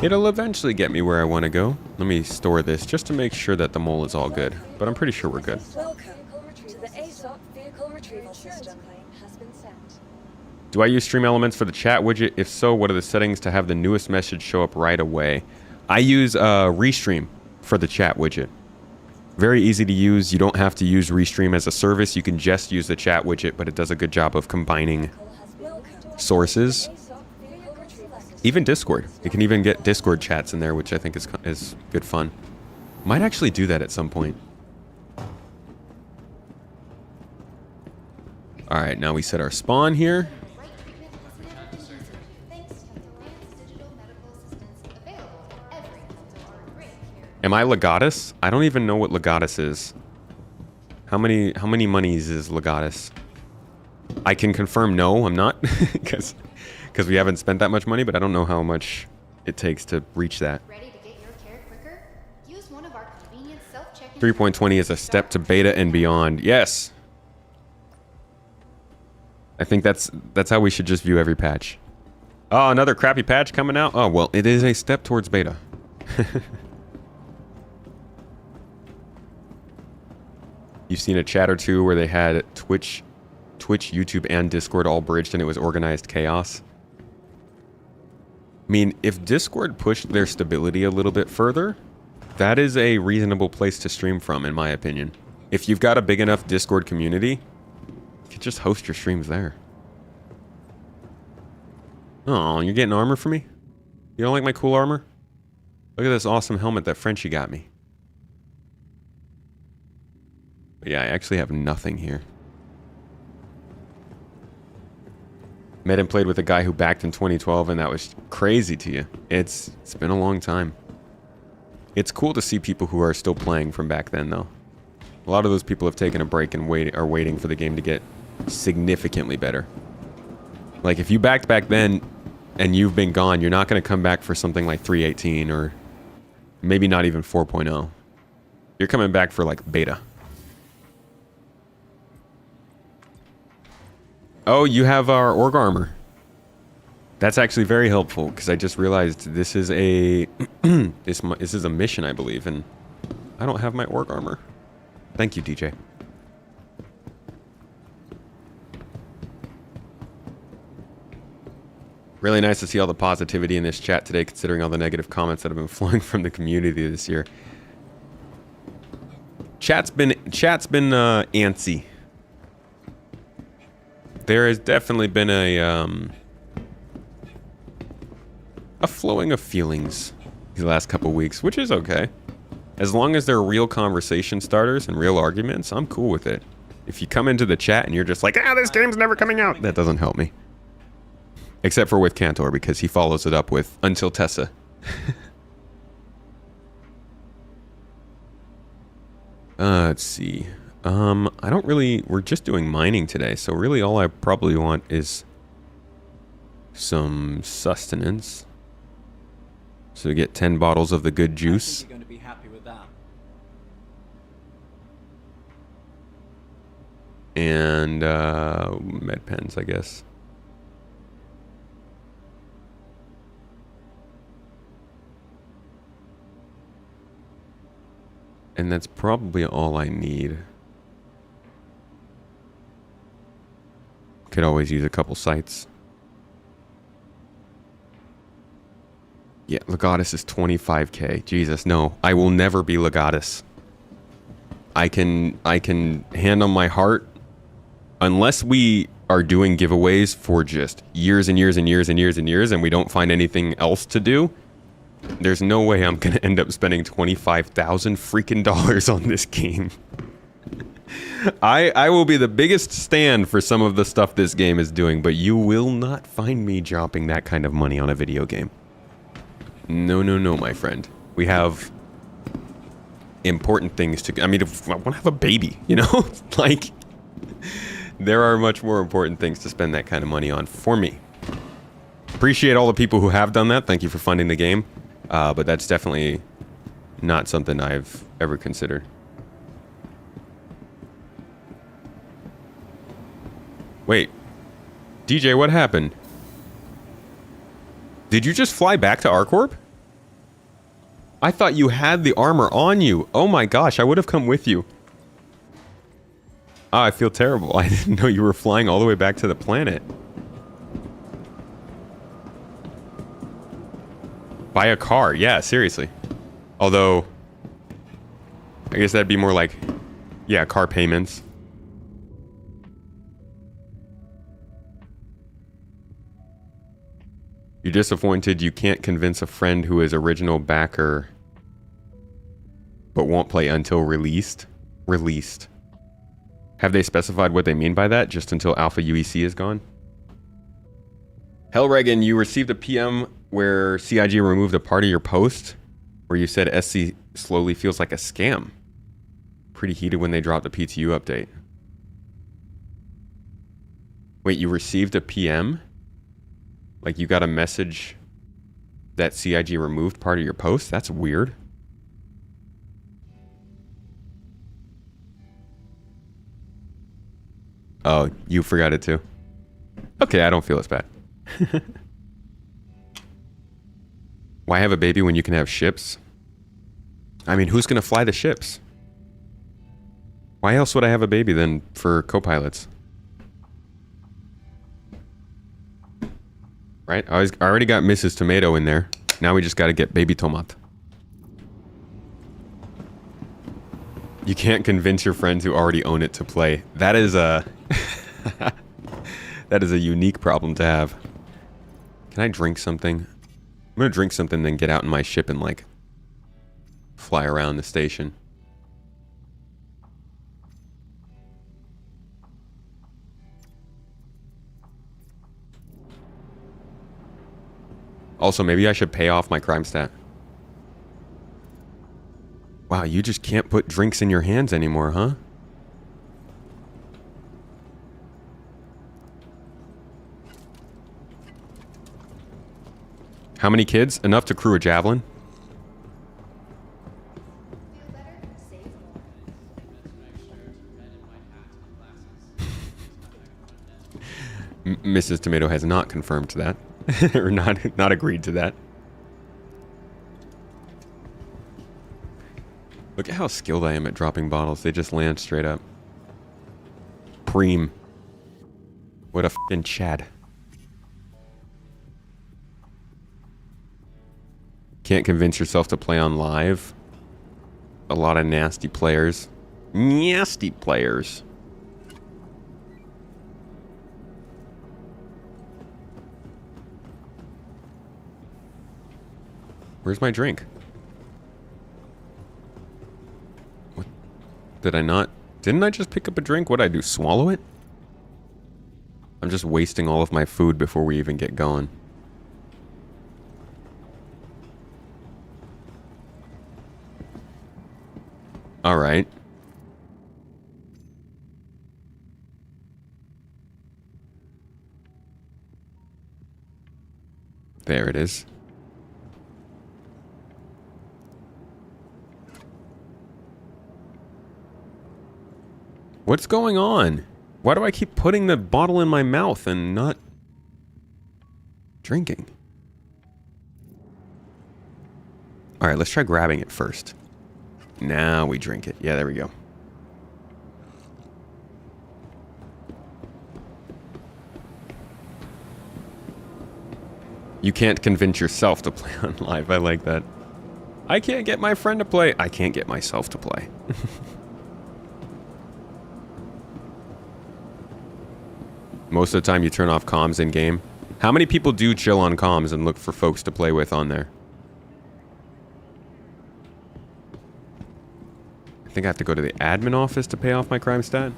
It'll eventually get me where I want to go. Let me store this just to make sure that the mole is all good. But I'm pretty sure we're good. Welcome to the ASOP vehicle retrieval system. Has been sent. Do I use Stream Elements for the chat widget? If so, what are the settings to have the newest message show up right away? I use Restream for the chat widget. Very easy to use. You don't have to use Restream as a service. You can just use the chat widget, but it does a good job of combining sources. Even Discord. You can even get Discord chats in there, which I think is good fun. Might actually do that at some point. Alright, now we set our spawn here. Am I Legatus? I don't even know what Legatus is. How many monies is Legatus? I can confirm no, I'm not. Because we haven't spent that much money, but I don't know how much it takes to reach that. 3.20 is a step to beta and beyond. Yes! I think that's how we should just view every patch. Oh, another crappy patch coming out? Oh, well, it is a step towards beta. You've seen a chat or two where they had Twitch, YouTube, and Discord all bridged and it was organized chaos. I mean, if Discord pushed their stability a little bit further, that is a reasonable place to stream from, in my opinion. If you've got a big enough Discord community, you could just host your streams there. Oh, you're getting armor for me? You don't like my cool armor? Look at this awesome helmet that Frenchie got me. But yeah, I actually have nothing here. Met and played with a guy who backed in 2012, and that was crazy to you. It's been a long time. It's cool to see people who are still playing from back then, though. A lot of those people have taken a break and are waiting for the game to get significantly better. Like, if you backed back then and you've been gone, you're not going to come back for something like 3.18 or maybe not even 4.0. You're coming back for, like, beta. Oh, you have our org armor. That's actually very helpful because I just realized this is a this is a mission, I believe, and I don't have my org armor. Thank you, DJ. Really nice to see all the positivity in this chat today, considering all the negative comments that have been flowing from the community this year. Chat's been antsy. There has definitely been a flowing of feelings these last couple weeks, which is okay. As long as they're real conversation starters and real arguments, I'm cool with it. If you come into the chat and you're just like, this game's never coming out, that doesn't help me. Except for with Cantor, because he follows it up with Until Tessa. Let's see. I don't really... We're just doing mining today, so really all I probably want is some sustenance. So we get 10 bottles of the good juice. I think you're going to be happy with that. And med pens, I guess. And that's probably all I need. Could always use a couple sites. Yeah, Legatus is 25k. Jesus, no. I will never be Legatus. I can hand on my heart, unless we are doing giveaways for just years and years and years and years and years and we don't find anything else to do, There's no way I'm gonna end up spending 25,000 freaking dollars on this game. I will be the biggest stand for some of the stuff this game is doing, but you will not find me dropping that kind of money on a video game. No, no, no, my friend. We have important things to... I mean, if I want to have a baby, you know? Like, there are much more important things to spend that kind of money on for me. Appreciate all the people who have done that. Thank you for funding the game. But that's definitely not something I've ever considered. Wait. DJ, what happened? Did you just fly back to ArcCorp? I thought you had the armor on you. Oh my gosh, I would have come with you. I feel terrible. I didn't know you were flying all the way back to the planet. Buy a car. Yeah, seriously. Although, I guess that'd be more like, yeah, car payments. You're disappointed you can't convince a friend who is original backer but won't play until released? Released. Have they specified what they mean by that? Just until Alpha UEC is gone? Hellregan, you received a PM where CIG removed a part of your post where you said SC slowly feels like a scam. Pretty heated when they dropped the PTU update. Wait, you received a PM? Like you got a message that CIG removed part of your post? That's weird. Oh, you forgot it too? Okay, I don't feel as bad. Why have a baby when you can have ships? I mean, who's gonna fly the ships? Why else would I have a baby than for co-pilots? Right? I already got Mrs. Tomato in there. Now we just gotta get Baby Tomat. You can't convince your friends who already own it to play. That is a... that is a unique problem to have. Can I drink something? I'm gonna drink something, then get out in my ship and, like, fly around the station. Also, maybe I should pay off my crime stat. Wow, you just can't put drinks in your hands anymore, huh? How many kids? Enough to crew a javelin? Mrs. Tomato has not confirmed to that. Or not agreed to that. Look at how skilled I am at dropping bottles. They just land straight up. Preem. What a f***ing Chad. Can't convince yourself to play on live. A lot of nasty players. Nasty players. Where's my drink? What? Did I not? Didn't I just pick up a drink? What'd I do? Swallow it? I'm just wasting all of my food before we even get going. Alright. There it is. What's going on? Why do I keep putting the bottle in my mouth and not drinking? Alright, let's try grabbing it first. Now we drink it. Yeah, there we go. You can't convince yourself to play on live. I like that. I can't get my friend to play. I can't get myself to play. Most of the time you turn off comms in game. How many people do chill on comms and look for folks to play with on there? I think I have to go to the admin office to pay off my crime stat.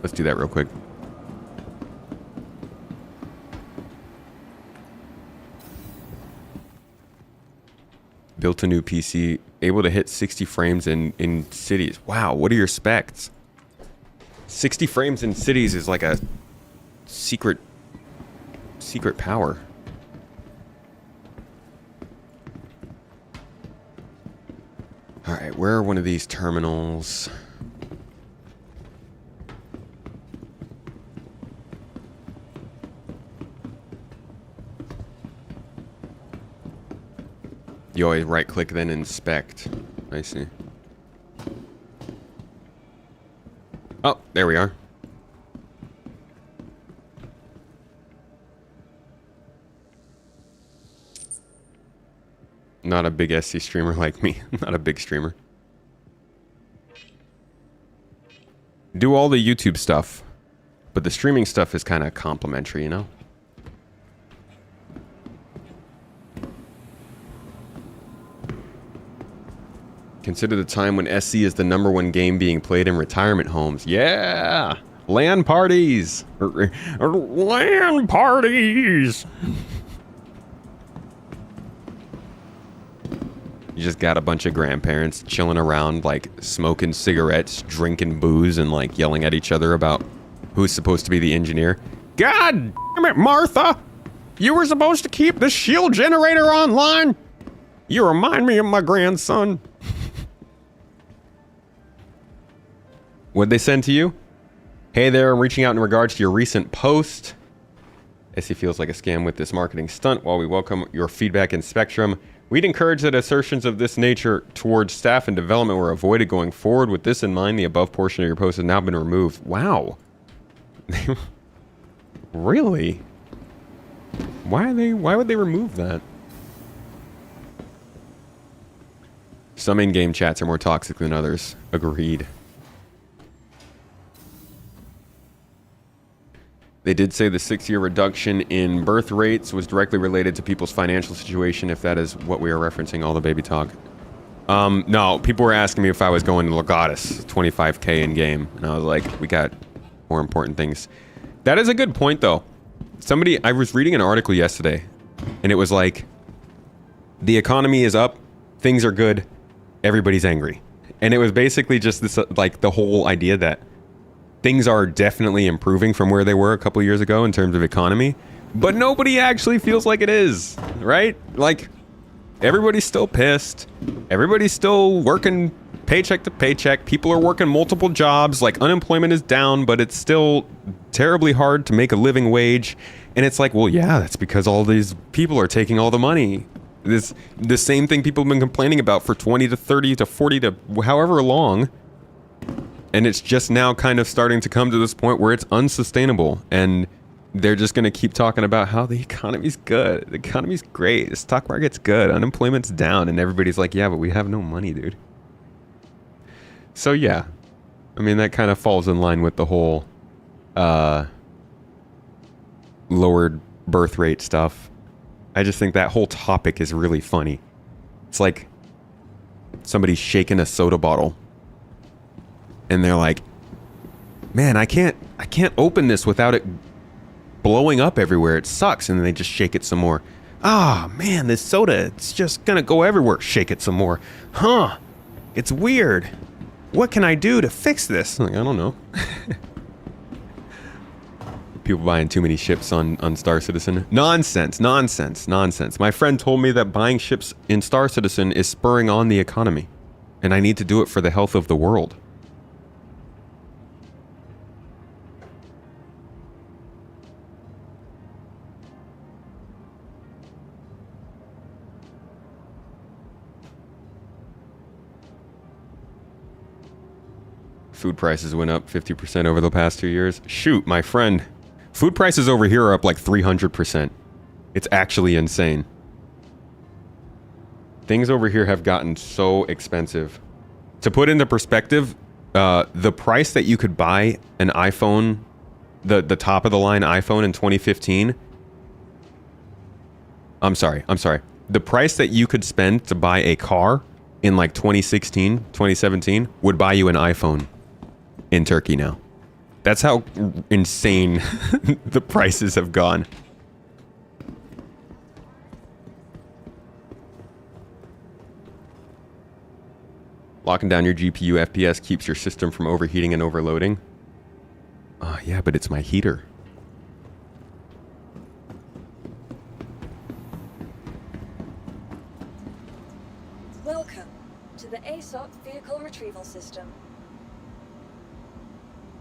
Let's do that real quick. Built a new PC, able to hit 60 frames in cities. Wow, what are your specs? 60 frames in cities is like a secret power. All right, where are one of these terminals? You always right click then inspect. I see. Oh, there we are. Not a big SC streamer like me. Not a big streamer. Do all the YouTube stuff, but the streaming stuff is kind of complimentary, you know? Consider the time when SC is the #1 game being played in retirement homes. Yeah! LAN parties! LAN parties! You just got a bunch of grandparents chilling around, like, smoking cigarettes, drinking booze, and, like, yelling at each other about who's supposed to be the engineer. God damn it, Martha! You were supposed to keep the shield generator online! You remind me of my grandson. What'd they send to you? Hey there, I'm reaching out in regards to your recent post. SC feels like a scam with this marketing stunt. While we welcome your feedback in Spectrum, we'd encourage that assertions of this nature towards staff and development were avoided going forward. With this in mind, the above portion of your post has now been removed. Wow. Really? Why would they remove that? Some in-game chats are more toxic than others. Agreed. They did say the 6-year reduction in birth rates was directly related to people's financial situation, if that is what we are referencing, all the baby talk. No, people were asking me if I was going to Legatus, 25k in game, and I was like, we got more important things. That is a good point, though. I was reading an article yesterday, and it was like, the economy is up, things are good, everybody's angry. And it was basically just this, like, the whole idea that things are definitely improving from where they were a couple years ago in terms of economy, but nobody actually feels like it is, right? Like, everybody's still pissed. Everybody's still working paycheck to paycheck. People are working multiple jobs. Like, unemployment is down, but it's still terribly hard to make a living wage. And it's like, well, yeah, that's because all these people are taking all the money. The same thing people have been complaining about for 20 to 30 to 40 to however long. And it's just now kind of starting to come to this point where it's unsustainable. And they're just going to keep talking about how the economy's good. The economy's great. The stock market's good. Unemployment's down. And everybody's like, yeah, but we have no money, dude. So, yeah. I mean, that kind of falls in line with the whole lowered birth rate stuff. I just think that whole topic is really funny. It's like somebody shaking a soda bottle. And they're like, man, I can't open this without it blowing up everywhere. It sucks. And then they just shake it some more. Ah, man, this soda, it's just gonna go everywhere. Shake it some more. Huh, it's weird. What can I do to fix this? Like, I don't know. People buying too many ships on Star Citizen. Nonsense. My friend told me that buying ships in Star Citizen is spurring on the economy. And I need to do it for the health of the world. Food prices went up 50% over the past 2 years. Shoot, my friend. Food prices over here are up like 300%. It's actually insane. Things over here have gotten so expensive. To put into perspective, the price that you could buy an iPhone, the top of the line iPhone in 2015. I'm sorry. The price that you could spend to buy a car in like 2016, 2017 would buy you an iPhone in Turkey now. That's how insane the prices have gone. Locking down your GPU FPS keeps your system from overheating and overloading. Yeah, but it's my heater. Welcome to the ASOC Vehicle Retrieval System.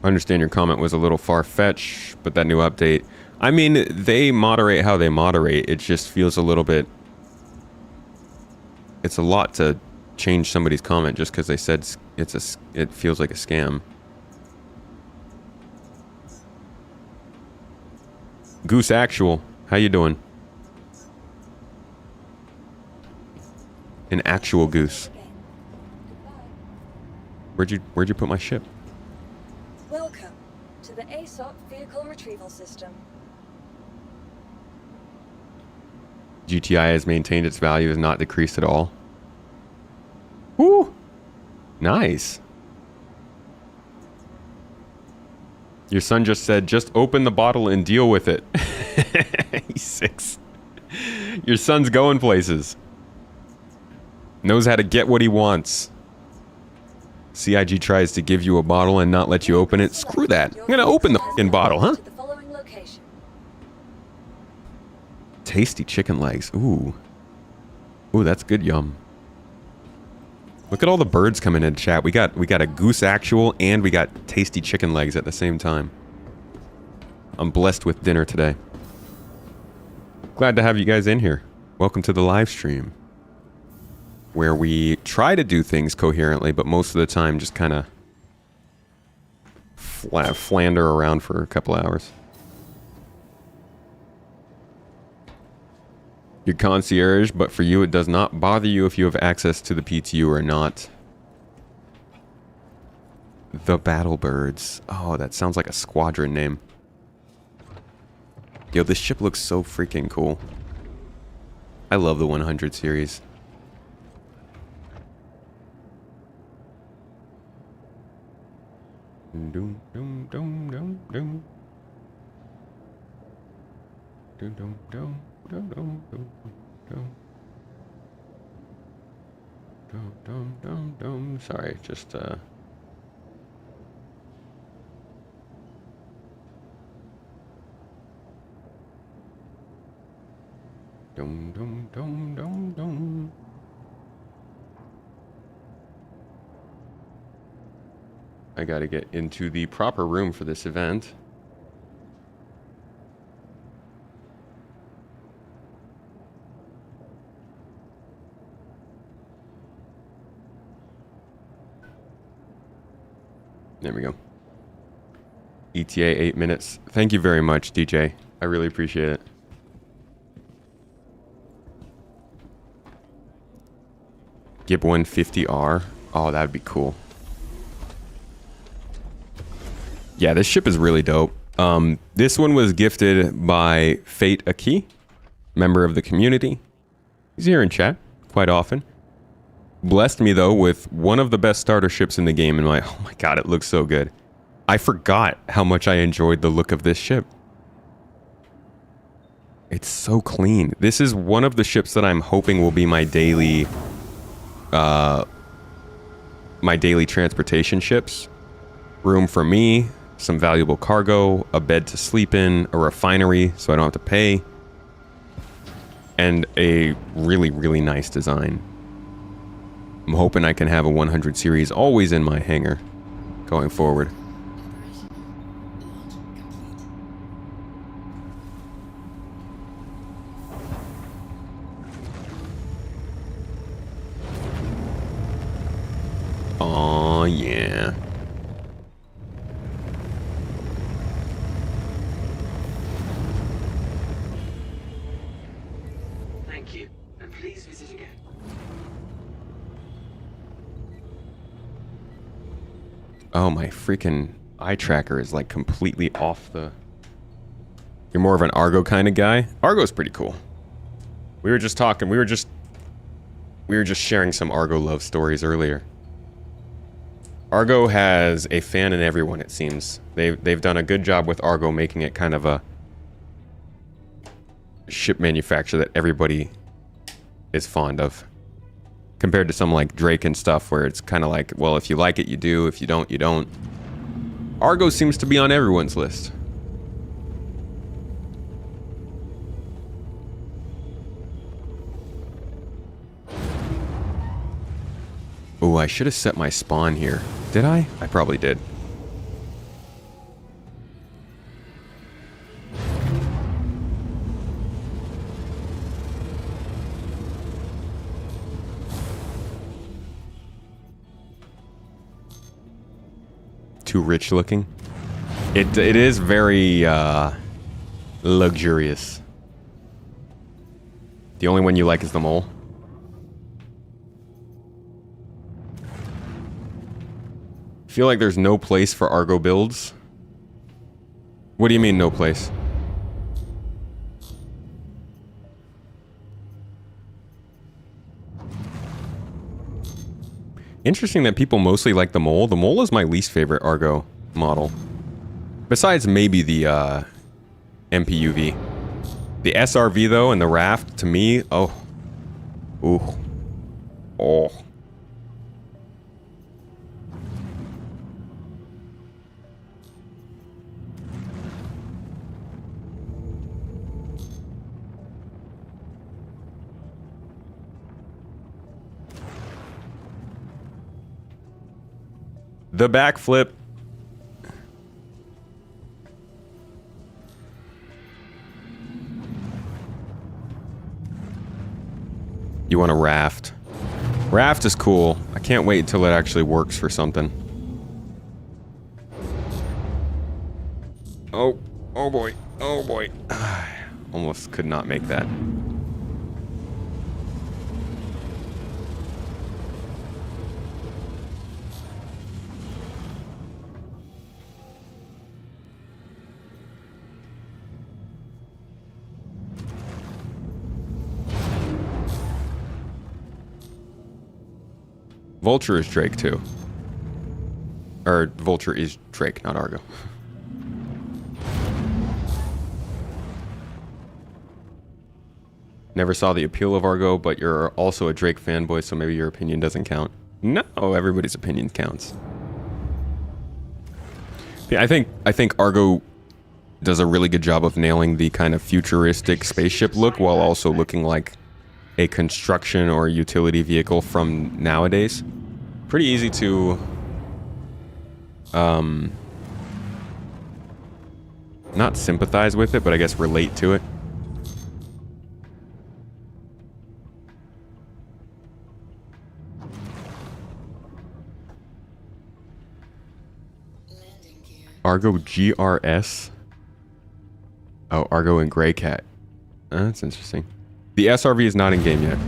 I understand your comment was a little far-fetched, but that new update... I mean, they moderate how they moderate. It just feels a little bit... It's a lot to change somebody's comment just because they said it feels like a scam. Goose Actual, how you doing? An actual goose. Where'd you put my ship? Welcome to the ASOC Vehicle Retrieval System. GTI has maintained its value, has not decreased at all. Woo! Nice. Your son just said, just open the bottle and deal with it. He's 6. Your son's going places. Knows how to get what he wants. CIG tries to give you a bottle and not let you open it. Screw that. I'm gonna open the f***ing bottle, huh? To the following location. Tasty chicken legs. Ooh. Ooh, that's good yum. Look at all the birds coming in chat. We got a Goose Actual and we got tasty chicken legs at the same time. I'm blessed with dinner today. Glad to have you guys in here. Welcome to the live stream, where we try to do things coherently, but most of the time just kind of flander around for a couple hours. Your concierge, but for you it does not bother you if you have access to the PTU or not. The Battlebirds. Oh, that sounds like a squadron name. Yo, this ship looks so freaking cool. I love the 100 series. Doom, doom, doom, doom, doom. Doom, doom, doom. Dum dum dum dum dum dum dum dum. Sorry, just dum dum dum dum dum. I gotta get into the proper room for this event. There we go. ETA 8 minutes. Thank you very much, DJ. I really appreciate it. Gib 150R. Oh, that'd be cool. Yeah, this ship is really dope. This one was gifted by Fate Aki, member of the community. He's here in chat quite often. Blessed me though with one of the best starter ships in the game, and oh my god, it looks so good. I forgot how much I enjoyed the look of this ship. It's so clean. This is one of the ships that I'm hoping will be my daily transportation ships. Room for me, some valuable cargo, a bed to sleep in, a refinery so I don't have to pay, and a really, really nice design. I'm hoping I can have a 100 series always in my hangar going forward. Aw, yeah. Thank you, and please visit again. Oh, my freaking eye tracker is like completely off the... You're more of an Argo kind of guy? Argo's pretty cool. We were just talking, We were just sharing some Argo love stories earlier. Argo has a fan in everyone, it seems. They've done a good job with Argo, making it kind of a ship manufacturer that everybody is fond of. Compared to some like Drake and stuff, where it's kind of like, well, if you like it, you do. If you don't, you don't. Argo seems to be on everyone's list. Oh, I should have set my spawn here. Did I? I probably did. Too rich looking. It is very luxurious. The only one you like is the mole. I feel like there's no place for Argo builds. What do you mean no place? Interesting that people mostly like the mole. The mole is my least favorite Argo model. Besides maybe the MPUV. The SRV though and the Raft, to me, oh. Ooh. Oh. The backflip. You want a Raft. Raft is cool. I can't wait until it actually works for something. Oh, oh boy, oh boy. Almost could not make that. Vulture is Drake too. Or Vulture is Drake, not Argo. Never saw the appeal of Argo, but you're also a Drake fanboy, so maybe your opinion doesn't count. No, everybody's opinion counts. Yeah, I think Argo does a really good job of nailing the kind of futuristic spaceship look while also looking like a construction or utility vehicle from nowadays. Pretty easy to not sympathize with it, but I guess relate to it. Argo GRS? Oh, Argo and Grey Cat. That's interesting. The SRV is not in game yet.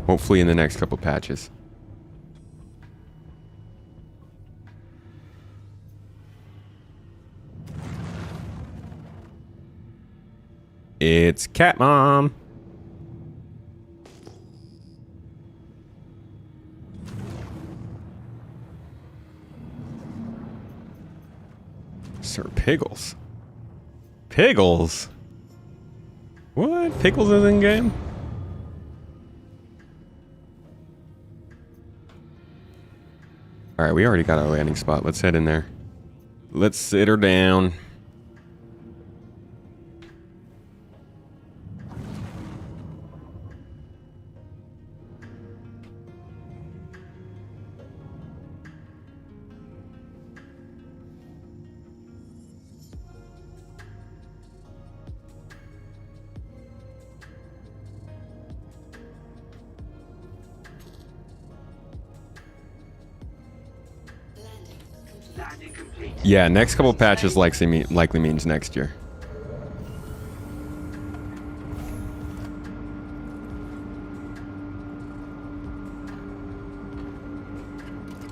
Hopefully in the next couple patches. It's Cat Mom. Sir Piggles. Piggles? What? Pickles is in game? Alright, we already got our landing spot. Let's head in there. Let's sit her down. Yeah, next couple patches likely means next year.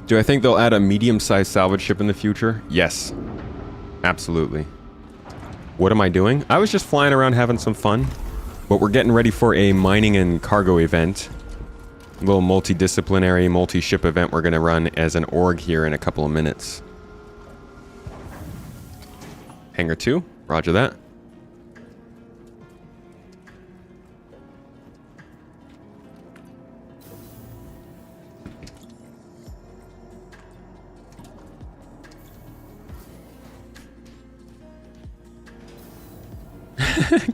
Do I think they'll add a medium-sized salvage ship in the future? Yes. Absolutely. What am I doing? I was just flying around having some fun. But we're getting ready for a mining and cargo event little multidisciplinary, multi-ship event we're going to run as an org here in a couple of minutes. Hangar 2, roger that.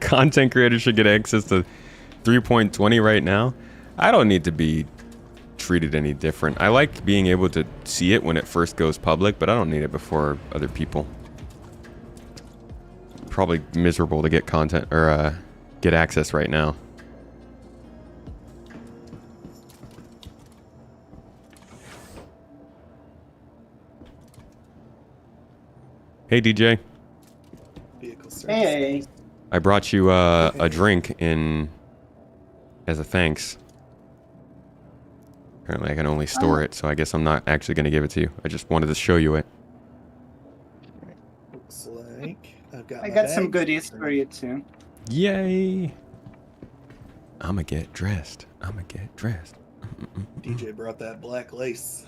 Content creators should get access to 3.20 right now. I don't need to be treated any different. I like being able to see it when it first goes public, but I don't need it before other people. Probably miserable to get content or get access right now. Hey DJ, Vehicle service. Hey, I brought you a drink in as a thanks. Apparently I can only store it, so I guess I'm not actually going to give it to you. I just wanted to show you it. Looks like I've got. I my got some bags. goodies for you too. Yay! I'ma get dressed. DJ brought that black lace.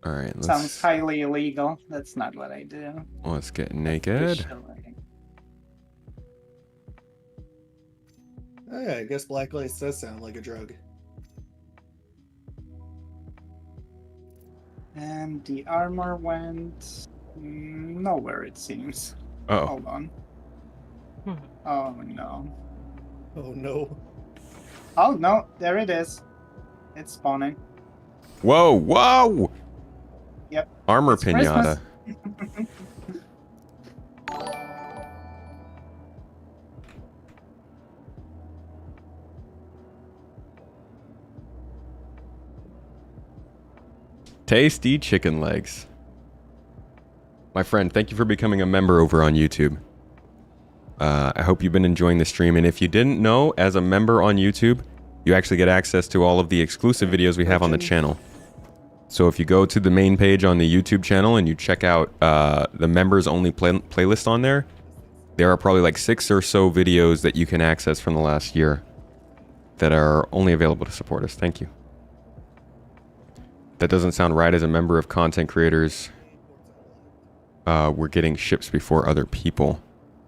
All right, Sounds highly illegal. That's not what I do. let's get naked. Officially. Oh, yeah, I guess black lace does sound like a drug. And the armor went nowhere, it seems. Oh, Hold on. Oh no. Oh no. Oh no, there it is. It's spawning. whoa! Yep. Armor It's pinata. Christmas. Tasty chicken legs. My friend, thank you for becoming a member over on YouTube. I hope you've been enjoying the stream, and if you didn't know, as a member on YouTube, you actually get access to all of the exclusive videos we have on the channel. So if you go to the main page on the YouTube channel and you check out the members only playlist on there, there are probably like 6 or so videos that you can access from the last year that are only available to support us. Thank you. That doesn't sound right. As a member of content creators, we're getting ships before other people.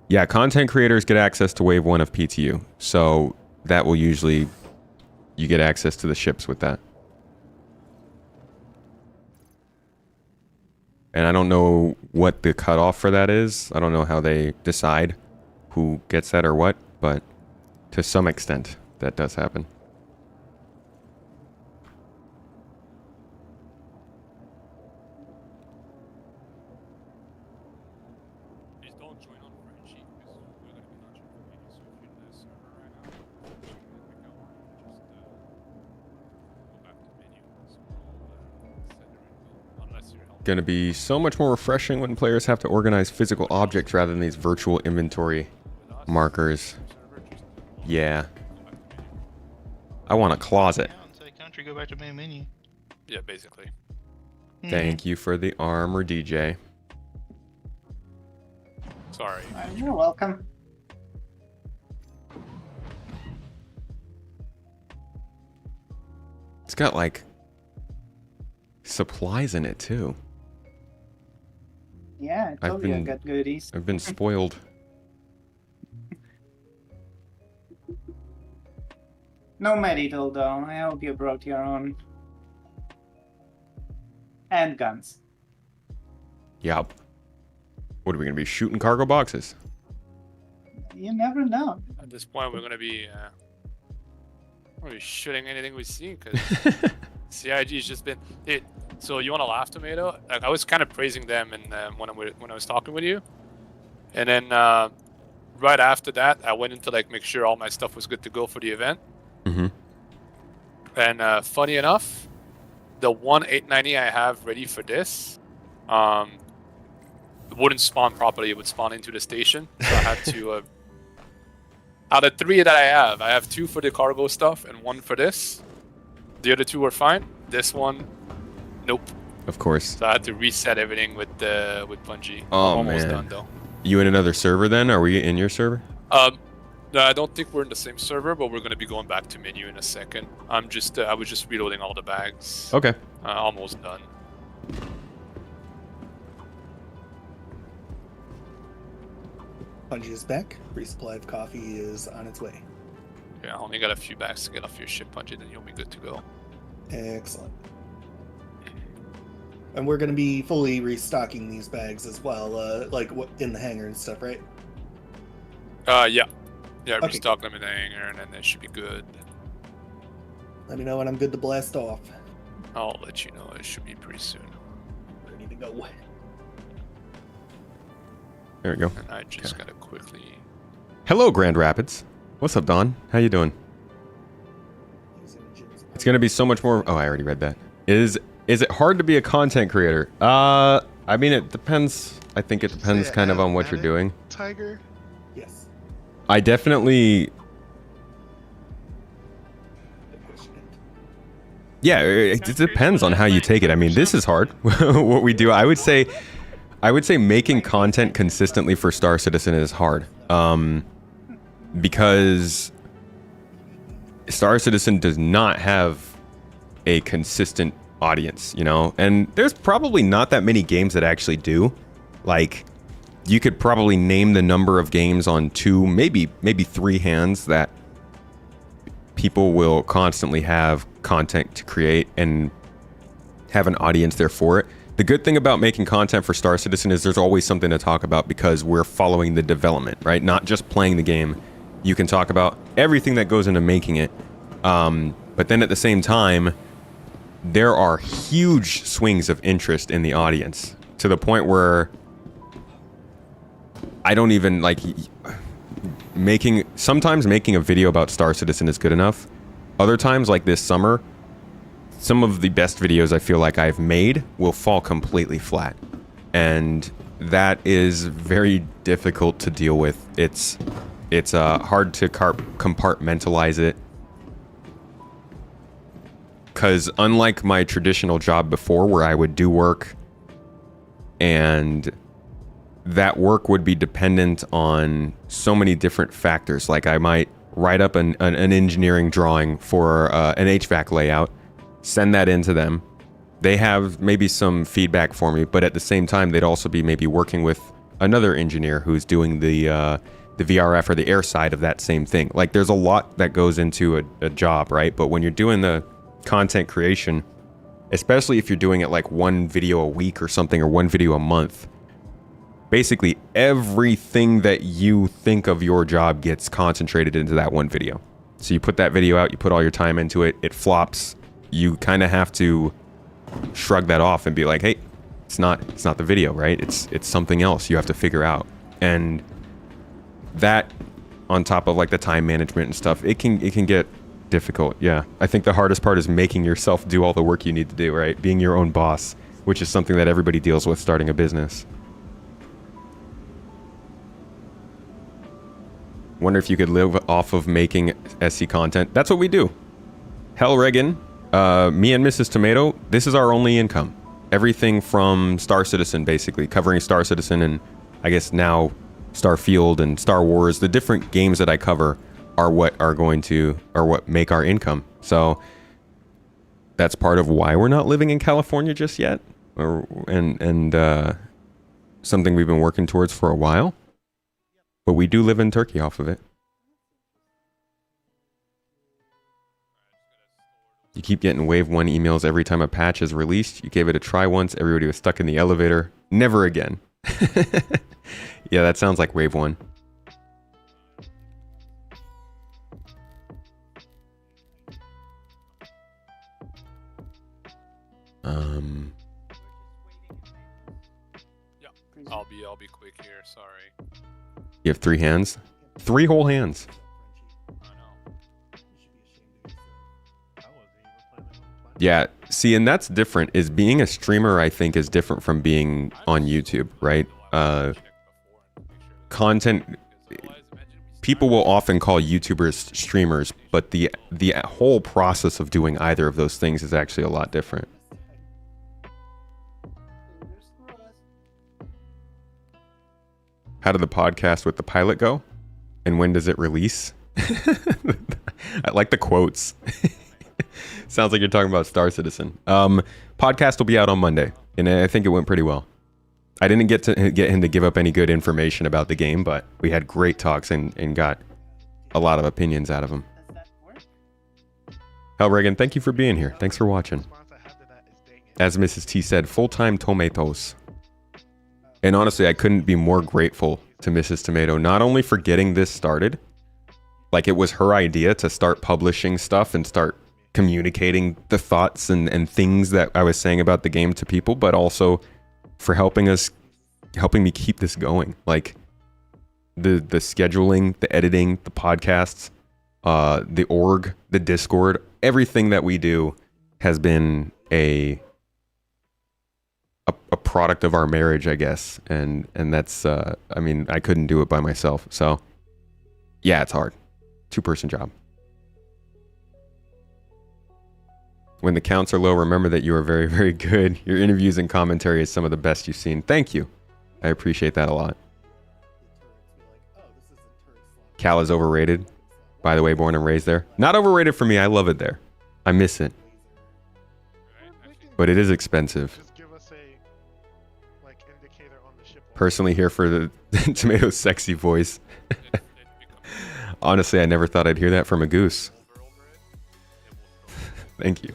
Yeah, content creators get access to wave 1 of PTU. So that will usually, you get access to the ships with that. And I don't know what the cutoff for that is. I don't know how they decide who gets that or what, but to some extent, that does happen. Please don't join on Frenchie because we're gonna be launching for video. So if you're in the server right now, you can pick up just go back to menu. So set it right unless you're helping. Gonna be so much more refreshing when players have to organize physical objects rather than these virtual inventory With us, markers. server, just Yeah, go back to menu. I want a closet. Down, say country, go back to main menu. Yeah, basically. Thank you for the armor, DJ. Sorry. You're welcome. It's got like supplies in it too. Yeah, I I've told you I been- got goodies. I've been spoiled. No medical though. I hope you brought your own. And guns. Yup. What are we gonna be shooting cargo boxes? You never know. At this point, we're gonna be shooting anything we see because CIG's just been. It, so you want to laugh, Tomato? Like I was kind of praising them, and when I was talking with you, and then right after that, I went into like make sure all my stuff was good to go for the event. Mm-hmm. And funny enough, the 1890 I have ready for this, wouldn't spawn properly. It would spawn into the station, so I had to. Out of 3 that I have 2 for the cargo stuff and 1 for this. The other 2 were fine. This one, nope. Of course. So I had to reset everything with Bungie. Oh, I'm almost man. done though. You in another server then? Are we in your server? No, I don't think we're in the same server, but we're going to be going back to menu in a second. I was just reloading all the bags. Okay. Almost done. Punji is back. Resupply of coffee is on its way. Yeah, I only got a few bags to get off your ship, Punchy, then you'll be good to go. Excellent. And we're going to be fully restocking these bags as well, like what in the hangar and stuff, right? Yeah. Yeah, Okay. restock them in the hangar, and then they should be good. Let me know when I'm good to blast off. I'll let you know. It should be pretty soon. Ready to go. There we go. And I just gotta quickly... Hello, Grand Rapids. What's up, Don? How you doing? It's gonna be so much more. Oh, I already read that. Is it hard to be a content creator? I mean, it depends. I think it depends kind of on what you're doing. Tiger? Yes. I definitely. Yeah, it depends on how you take it. I mean, this is hard. What we do, I would say making content consistently for Star Citizen is hard. Because Star Citizen does not have a consistent audience, you know? And there's probably not that many games that actually do. Like, you could probably name the number of games on 2, maybe 3 hands that people will constantly have content to create and have an audience there for it. The good thing about making content for Star Citizen is there's always something to talk about because we're following the development, right? Not just playing the game. You can talk about everything that goes into making it. But then at the same time, there are huge swings of interest in the audience to the point where I don't even like sometimes making a video about Star Citizen is good enough. Other times, like this summer, some of the best videos I feel like I've made will fall completely flat. And that is very difficult to deal with. It's hard to compartmentalize it. Because unlike my traditional job before where I would do work and that work would be dependent on so many different factors. Like I might write up an engineering drawing for an HVAC layout, send that into them. They have maybe some feedback for me, but at the same time, they'd also be maybe working with another engineer who's doing the VRF or the air side of that same thing. Like there's a lot that goes into a job, right? But when you're doing the content creation, especially if you're doing it like one video a week or something, or one video a month, basically everything that you think of your job gets concentrated into that one video. So you put that video out, you put all your time into it, it flops. You kind of have to shrug that off and be like, hey, it's not the video, right? It's something else you have to figure out. And that on top of like the time management and stuff, it can get difficult. Yeah. I think the hardest part is making yourself do all the work you need to do, right? Being your own boss, which is something that everybody deals with starting a business. Wonder if you could live off of making SC content. That's what we do. Hell, Reagan, me and Mrs. Tomato, this is our only income. Everything from Star Citizen, basically, covering Star Citizen and I guess now Starfield and Star Wars. The different games that I cover are what make our income. So that's part of why we're not living in California just yet, and something we've been working towards for a while. But we do live in Turkey off of it. You keep getting Wave 1 emails every time a patch is released. You gave it a try once. Everybody was stuck in the elevator. Never again. Yeah, that sounds like Wave 1. Yeah, I'll be quick here. Sorry. You have 3 hands? 3 whole hands. I know. Yeah, see, and that's different. Is being a streamer, I think, is different from being on YouTube, right? Content, people will often call YouTubers streamers, but the whole process of doing either of those things is actually a lot different. How did the podcast with the pilot go? And when does it release? I like the quotes. Sounds like you're talking about Star Citizen. Podcast will be out on Monday, and I think it went pretty well. I didn't get him to give up any good information about the game, but we had great talks and got a lot of opinions out of him. Does that work? Hellregan, thank you for being here. Thanks for watching. As Mrs. T said, full-time tomatoes. And honestly, I couldn't be more grateful to Mrs. Tomato, not only for getting this started, like it was her idea to start publishing stuff and start communicating the thoughts and things that I was saying about the game to people, but also for helping me keep this going. Like the scheduling, the editing, the podcasts, the org, the Discord, everything that we do has been a product of our marriage, I guess. And that's, I mean, I couldn't do it by myself. So yeah, it's hard. 2-person job. When the counts are low, remember that you are very, very good. Your interviews and commentary is some of the best you've seen. Thank you. I appreciate that a lot. Cal is overrated. By the way, born and raised there. Not overrated for me. I love it there. I miss it. But it is expensive. Personally here for the Tomato's sexy voice. Honestly, I never thought I'd hear that from a goose. Thank you.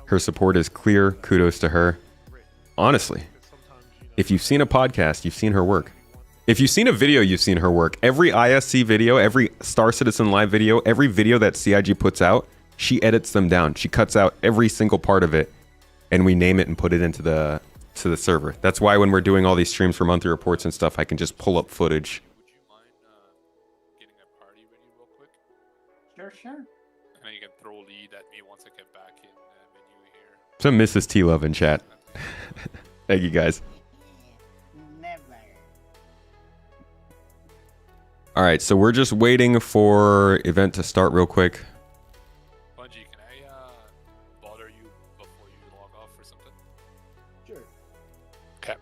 Her support is clear. Kudos to her. Honestly, if you've seen a podcast, you've seen her work. If you've seen a video, you've seen her work. Every ISC video, every Star Citizen Live video, every video that CIG puts out, she edits them down. She cuts out every single part of it, and we name it and put it into the server. That's why when we're doing all these streams for monthly reports and stuff, I can just pull up footage. Would you mind getting a party ready real quick? Sure. And then you can throw lead at me once I get back in menu here. Some Mrs. T Love in chat. Thank you guys. Never. All right, so we're just waiting for event to start real quick. Bungie, can I bother you before you log off or something? Sure. Okay.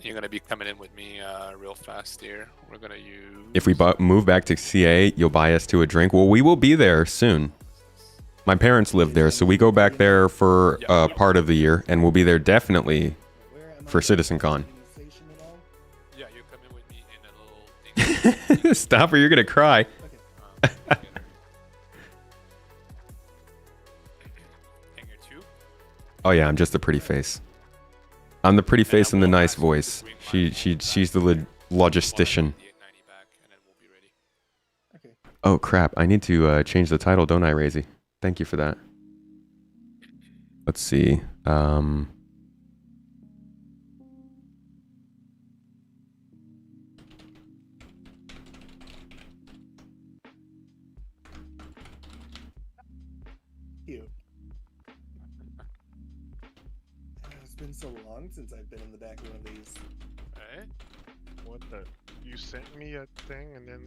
You're gonna be coming in with me real fast here. We're gonna use. If we move back to CA, you'll buy us to a drink. Well, we will be there soon. My parents live there, so we go back there for part of the year, and we'll be there definitely for CitizenCon. Yeah, you come in with me in a little thing. Stop or you're gonna cry. Hangar 2. Oh yeah, I'm just a pretty face. I'm the pretty face and the nice voice. She's the logistician. Okay. Oh crap! I need to change the title, don't I, Razy? Thank you for that. Let's see. Cute. It's been so long since I've been in the back of one of these. Alright. What the? You sent me a thing and then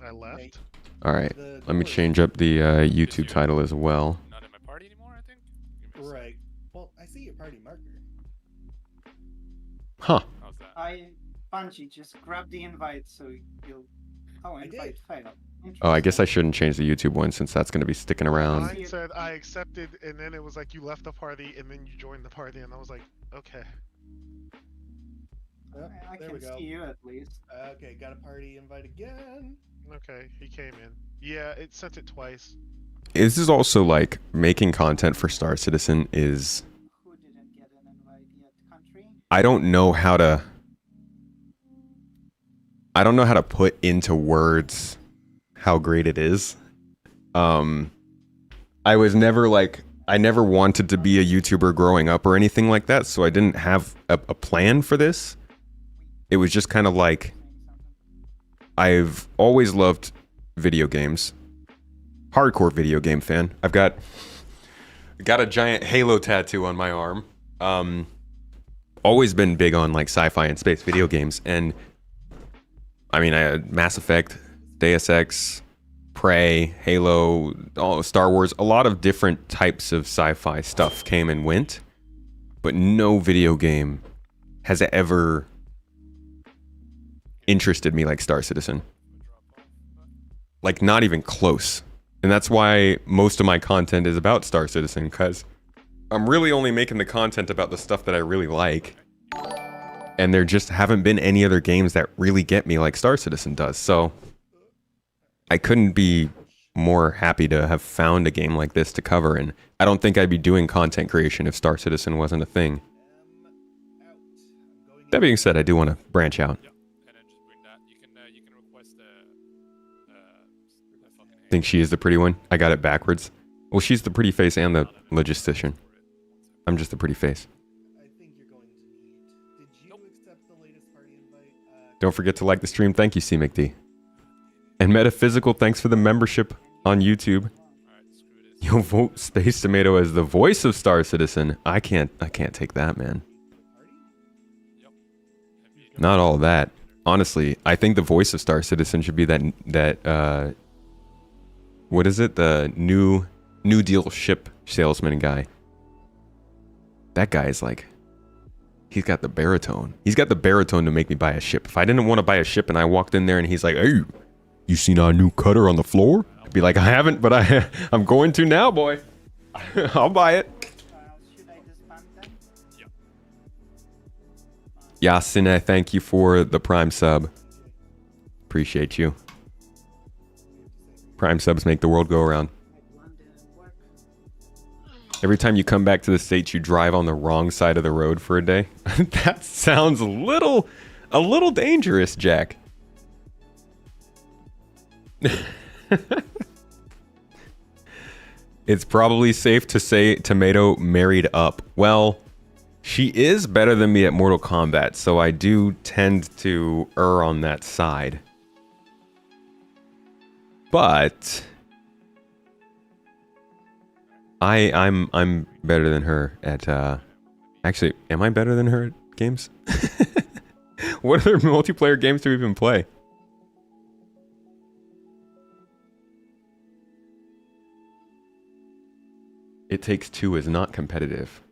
I left? Right. All right. The Let me doors- change up the YouTube title as well. Not in my party anymore, I think. Give me a sec. Right. Well, I see your party marker. Huh. How's that? Bungie, just grab the invite so you'll. Oh, I invite did. failed. Oh, I guess I shouldn't change the YouTube one since that's going to be sticking around. Mine said I accepted, and then it was like you left the party, and then you joined the party, and I was like, okay. Yep, I there can we go. see you at least. Okay, got a party invite again. Okay, he came in. Yeah, it sent it twice. This is also like making content for Star Citizen is. Who didn't get an invite yet? Country? I don't know how to put into words how great it is. I was never I never wanted to be a YouTuber growing up or anything like that, so I didn't have a plan for this. It was just kind of like, I've always loved video games. Hardcore video game fan. I've got a giant Halo tattoo on my arm. Always been big on like sci-fi and space video games, and I mean, I had Mass Effect, Deus Ex, Prey, Halo, all Star Wars. A lot of different types of sci-fi stuff came and went, but no video game has ever interested me like Star Citizen. Like, not even close. And that's why most of my content is about Star Citizen, because I'm really only making the content about the stuff that I really like. And there just haven't been any other games that really get me like Star Citizen does. So I couldn't be more happy to have found a game like this to cover. And I don't think I'd be doing content creation if Star Citizen wasn't a thing. That being said, I do want to branch out. And then just bring that. You can request the fucking I think she is the pretty one. I got it backwards. Well, she's the pretty face and the logistician. I'm just the pretty face. I think you're going to need. Did you accept the latest party invite? Don't forget to like the stream. Thank you, CMcD. And Metaphysical, thanks for the membership on YouTube. You'll vote Space Tomato as the voice of Star Citizen. I can't take that, man. Not all that. Honestly, I think the voice of Star Citizen should be that what is it? The New Deal ship salesman guy. That guy is like, he's got the baritone. He's got the baritone to make me buy a ship. If I didn't want to buy a ship and I walked in there and he's like, hey, you seen our new cutter on the floor? I'd be like, I haven't, but I'm going to now, boy. I'll buy it. Should I disband them? Yasin, I thank you for the Prime sub. Appreciate you. Prime subs make the world go around. Every time you come back to the States, you drive on the wrong side of the road for a day. That sounds a little dangerous, Jack. It's probably safe to say Tomato married up. Well, she is better than me at Mortal Kombat, so I do tend to err on that side. But I'm better than her at actually, am I better than her at games? What other multiplayer games do we even play? It Takes Two is not competitive.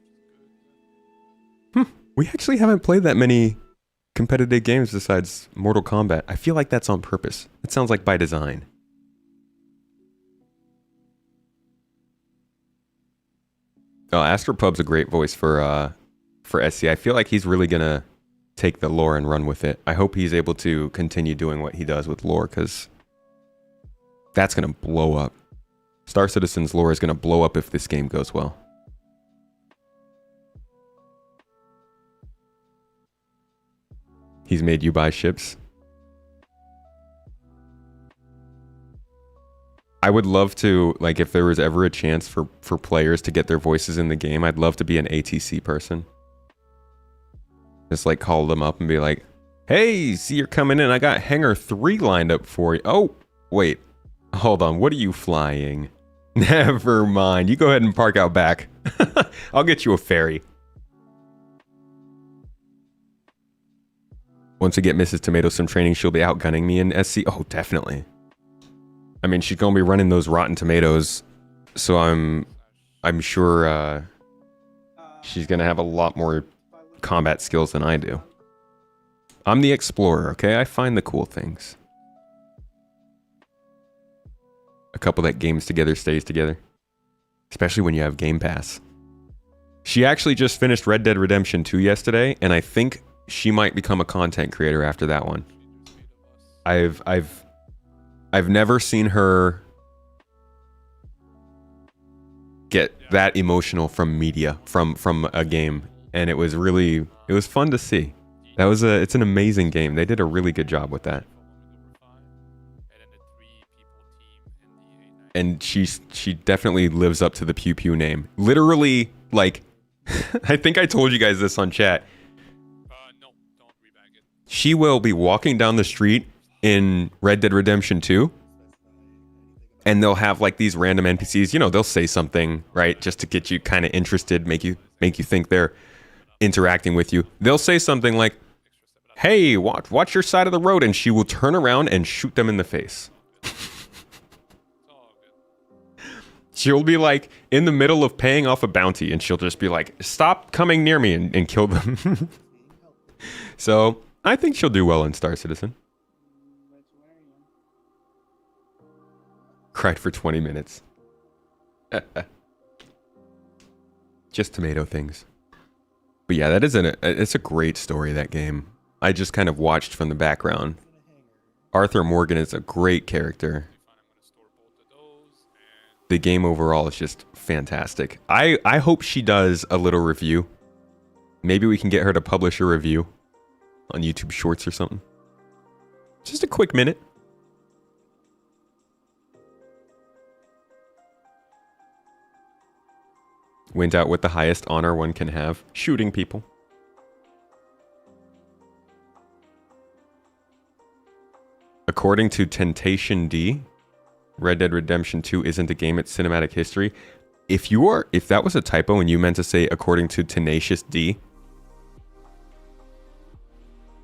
We actually haven't played that many competitive games besides Mortal Kombat. I feel like that's on purpose. It sounds like by design. Oh, Astropub's a great voice for SC. I feel like he's really gonna take the lore and run with it. I hope he's able to continue doing what he does with lore, because that's gonna blow up. Star Citizen's lore is gonna blow up if this game goes well. He's made you buy ships. I would love to, like, if there was ever a chance for players to get their voices in the game, I'd love to be an ATC person. Just, like, call them up and be like, hey, see you're coming in. I got Hangar 3 lined up for you. Oh, wait. Hold on. What are you flying? Never mind. You go ahead and park out back. I'll get you a ferry. Once we get Mrs. Tomato some training, she'll be outgunning me in SC. Oh, definitely. I mean, she's gonna be running those Rotten Tomatoes, so I'm sure she's gonna have a lot more combat skills than I do. I'm the explorer, okay? I find the cool things. A couple that games together stays together, especially when you have Game Pass. She actually just finished Red Dead Redemption 2 yesterday, and I think she might become a content creator after that one. I've never seen her get that emotional from media, from a game, and it was fun to see. It's an amazing game. They did a really good job with that. And she definitely lives up to the Pew Pew name. Literally, like, I think I told you guys this on chat. No, don't rebag it. She will be walking down the street in Red Dead Redemption 2, and they'll have like these random NPCs, you know, they'll say something, right, just to get you kind of interested, make you think they're interacting with you. They'll say something like, hey, watch your side of the road, and she will turn around and shoot them in the face. She'll be like in the middle of paying off a bounty, and she'll just be like, stop coming near me, and kill them. So I think she'll do well in Star Citizen. Cried for 20 minutes. Just tomato things. But yeah, it's a great story, that game. I just kind of watched from the background. Arthur Morgan is a great character. The game overall is just fantastic. I hope she does a little review. Maybe we can get her to publish a review on YouTube Shorts or something. Just a quick minute. Went out with the highest honor one can have, shooting people. According to Temptation D, Red Dead Redemption 2 isn't a game, it's cinematic history. If that was a typo and you meant to say according to Tenacious D,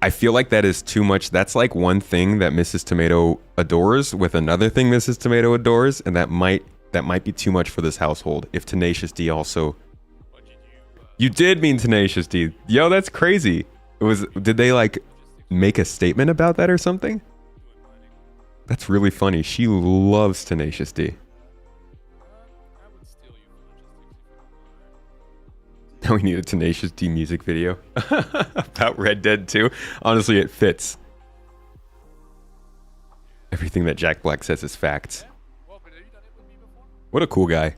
I feel like that is too much. That's like one thing that Mrs. Tomato adores with another thing Mrs. Tomato adores, and that might be too much for this household. If Tenacious D also... You did mean Tenacious D. Yo, that's crazy. Did they like make a statement about that or something? That's really funny. She loves Tenacious D. Now we need a Tenacious D music video about Red Dead 2. Honestly, it fits. Everything that Jack Black says is facts. What a cool guy.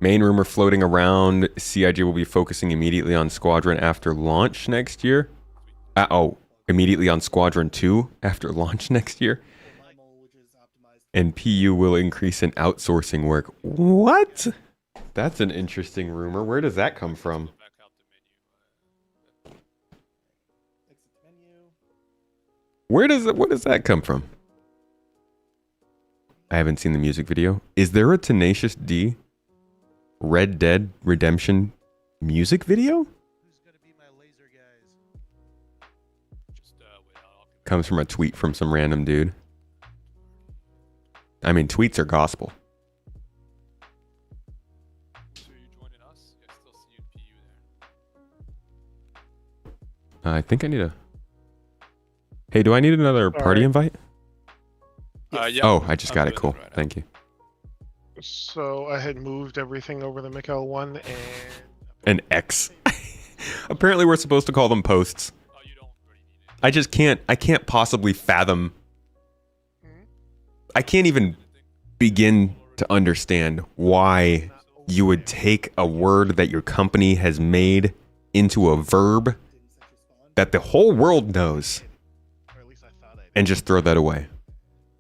Main rumor floating around, CIG will be focusing immediately on Squadron after launch next year. Immediately on Squadron 2 after launch next year. And PU will increase in outsourcing work. What? That's an interesting rumor. Where does that come from? Where does that come from? I haven't seen the music video. Is there a Tenacious D Red Dead Redemption music video? Comes from a tweet from some random dude. I mean, tweets are gospel. I think I need a... Hey, do I need another party invite? Yeah. Oh, I just got it. Cool. Right. Thank you. So I had moved everything over to Mikkel 1 and... An X. Apparently we're supposed to call them posts. I just can't... I can't possibly fathom... I can't even begin to understand why you would take a word that your company has made into a verb that the whole world knows and just throw that away.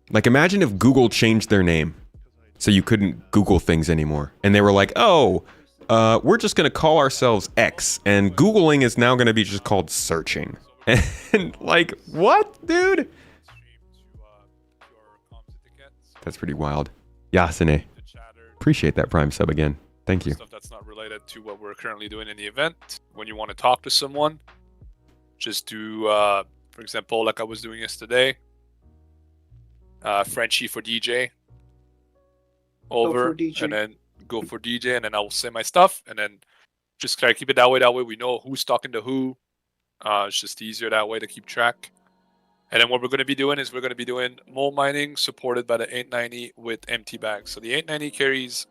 Like, imagine if Google changed their name so you couldn't Google things anymore. And they were like, we're just going to call ourselves X, and Googling is now going to be just called searching. And like, what, dude? That's pretty wild. Yasune. Appreciate that Prime sub again. Thank you. Stuff that's not related to what we're currently doing in the event. When you want to talk to someone, just do, for example, like I was doing yesterday, Frenchie for DJ. Over, DJ. And then go for DJ, and then I will say my stuff, and then just try to keep it that way. That way we know who's talking to who. It's just easier that way to keep track. And then what we're going to be doing is we're going to be doing mole mining supported by the 890 with empty bags. So the 890 carries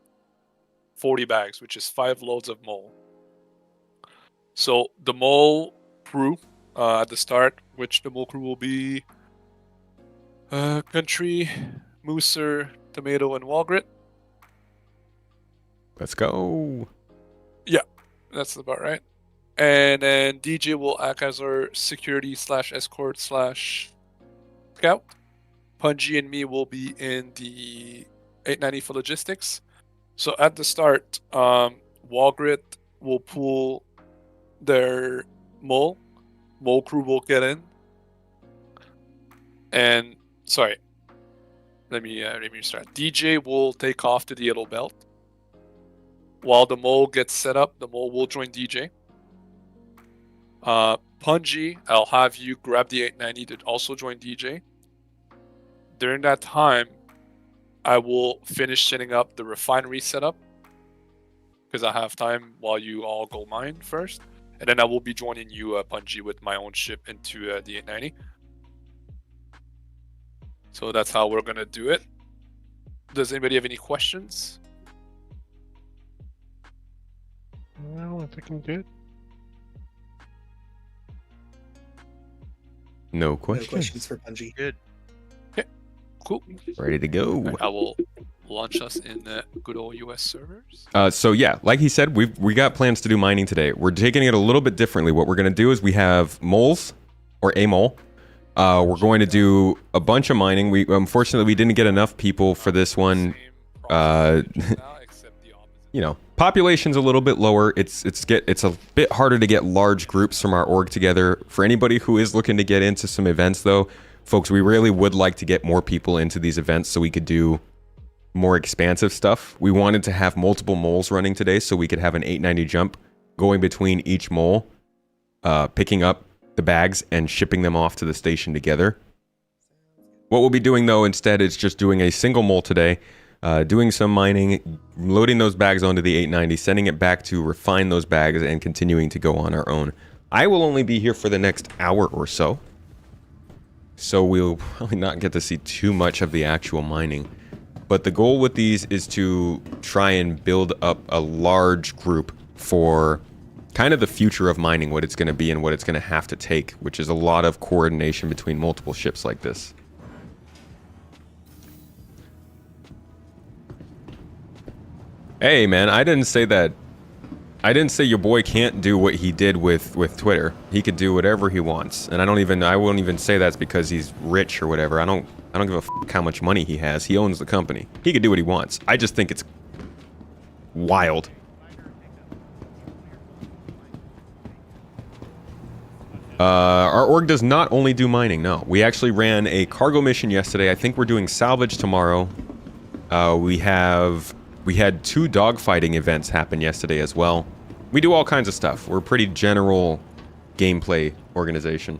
40 bags, which is 5 loads of mole. So the mole crew at the start, which the mole crew will be Country, Mooser, Tomato, and Walgrit. Let's go. Yeah, that's about right. And then DJ will act as our security / escort / scout. Punji and me will be in the 890 for logistics. So at the start, Walgrit will pull their mole. Mole crew will get in. And sorry, let me start. DJ will take off to the yellow belt. While the mole gets set up, the mole will join DJ. Punji, I'll have you grab the 890 to also join DJ. During that time, I will finish setting up the refinery setup because I have time while you all go mine first, and then I will be joining you, Punji, with my own ship into the 890. So that's how we're gonna do it. Does anybody have any questions? Well, I think I'm good. No No questions. questions for Bungie. Good. Cool. Ready to go. I will launch us in the good old US servers. So yeah, like he said, we got plans to do mining today. We're taking it a little bit differently. What we're going to do is we have moles, or a mole. We're going to do a bunch of mining. We unfortunately we didn't get enough people for this one. Same process now, except the opposite. You know, population's a little bit lower. It's a bit harder to get large groups from our org together. For anybody who is looking to get into some events, though, folks, we really would like to get more people into these events so we could do more expansive stuff. We wanted to have multiple moles running today so we could have an 890 jump going between each mole, picking up the bags and shipping them off to the station together. What we'll be doing, though, instead is just doing a single mole today, doing some mining, loading those bags onto the 890, sending it back to refine those bags, and continuing to go on our own. I will only be here for the next hour or so, so we'll probably not get to see too much of the actual mining. But the goal with these is to try and build up a large group for kind of the future of mining, what it's going to be and what it's going to have to take, which is a lot of coordination between multiple ships like this. Hey, man, I didn't say that. I didn't say your boy can't do what he did with Twitter. He could do whatever he wants, and I won't even say that's because he's rich or whatever. I don't give a f how much money he has. He owns the company. He could do what he wants. I just think it's wild. Our org does not only do mining, no. We actually ran a cargo mission yesterday. I think we're doing salvage tomorrow. We had 2 dogfighting events happen yesterday as well. We do all kinds of stuff. We're a pretty general gameplay organization.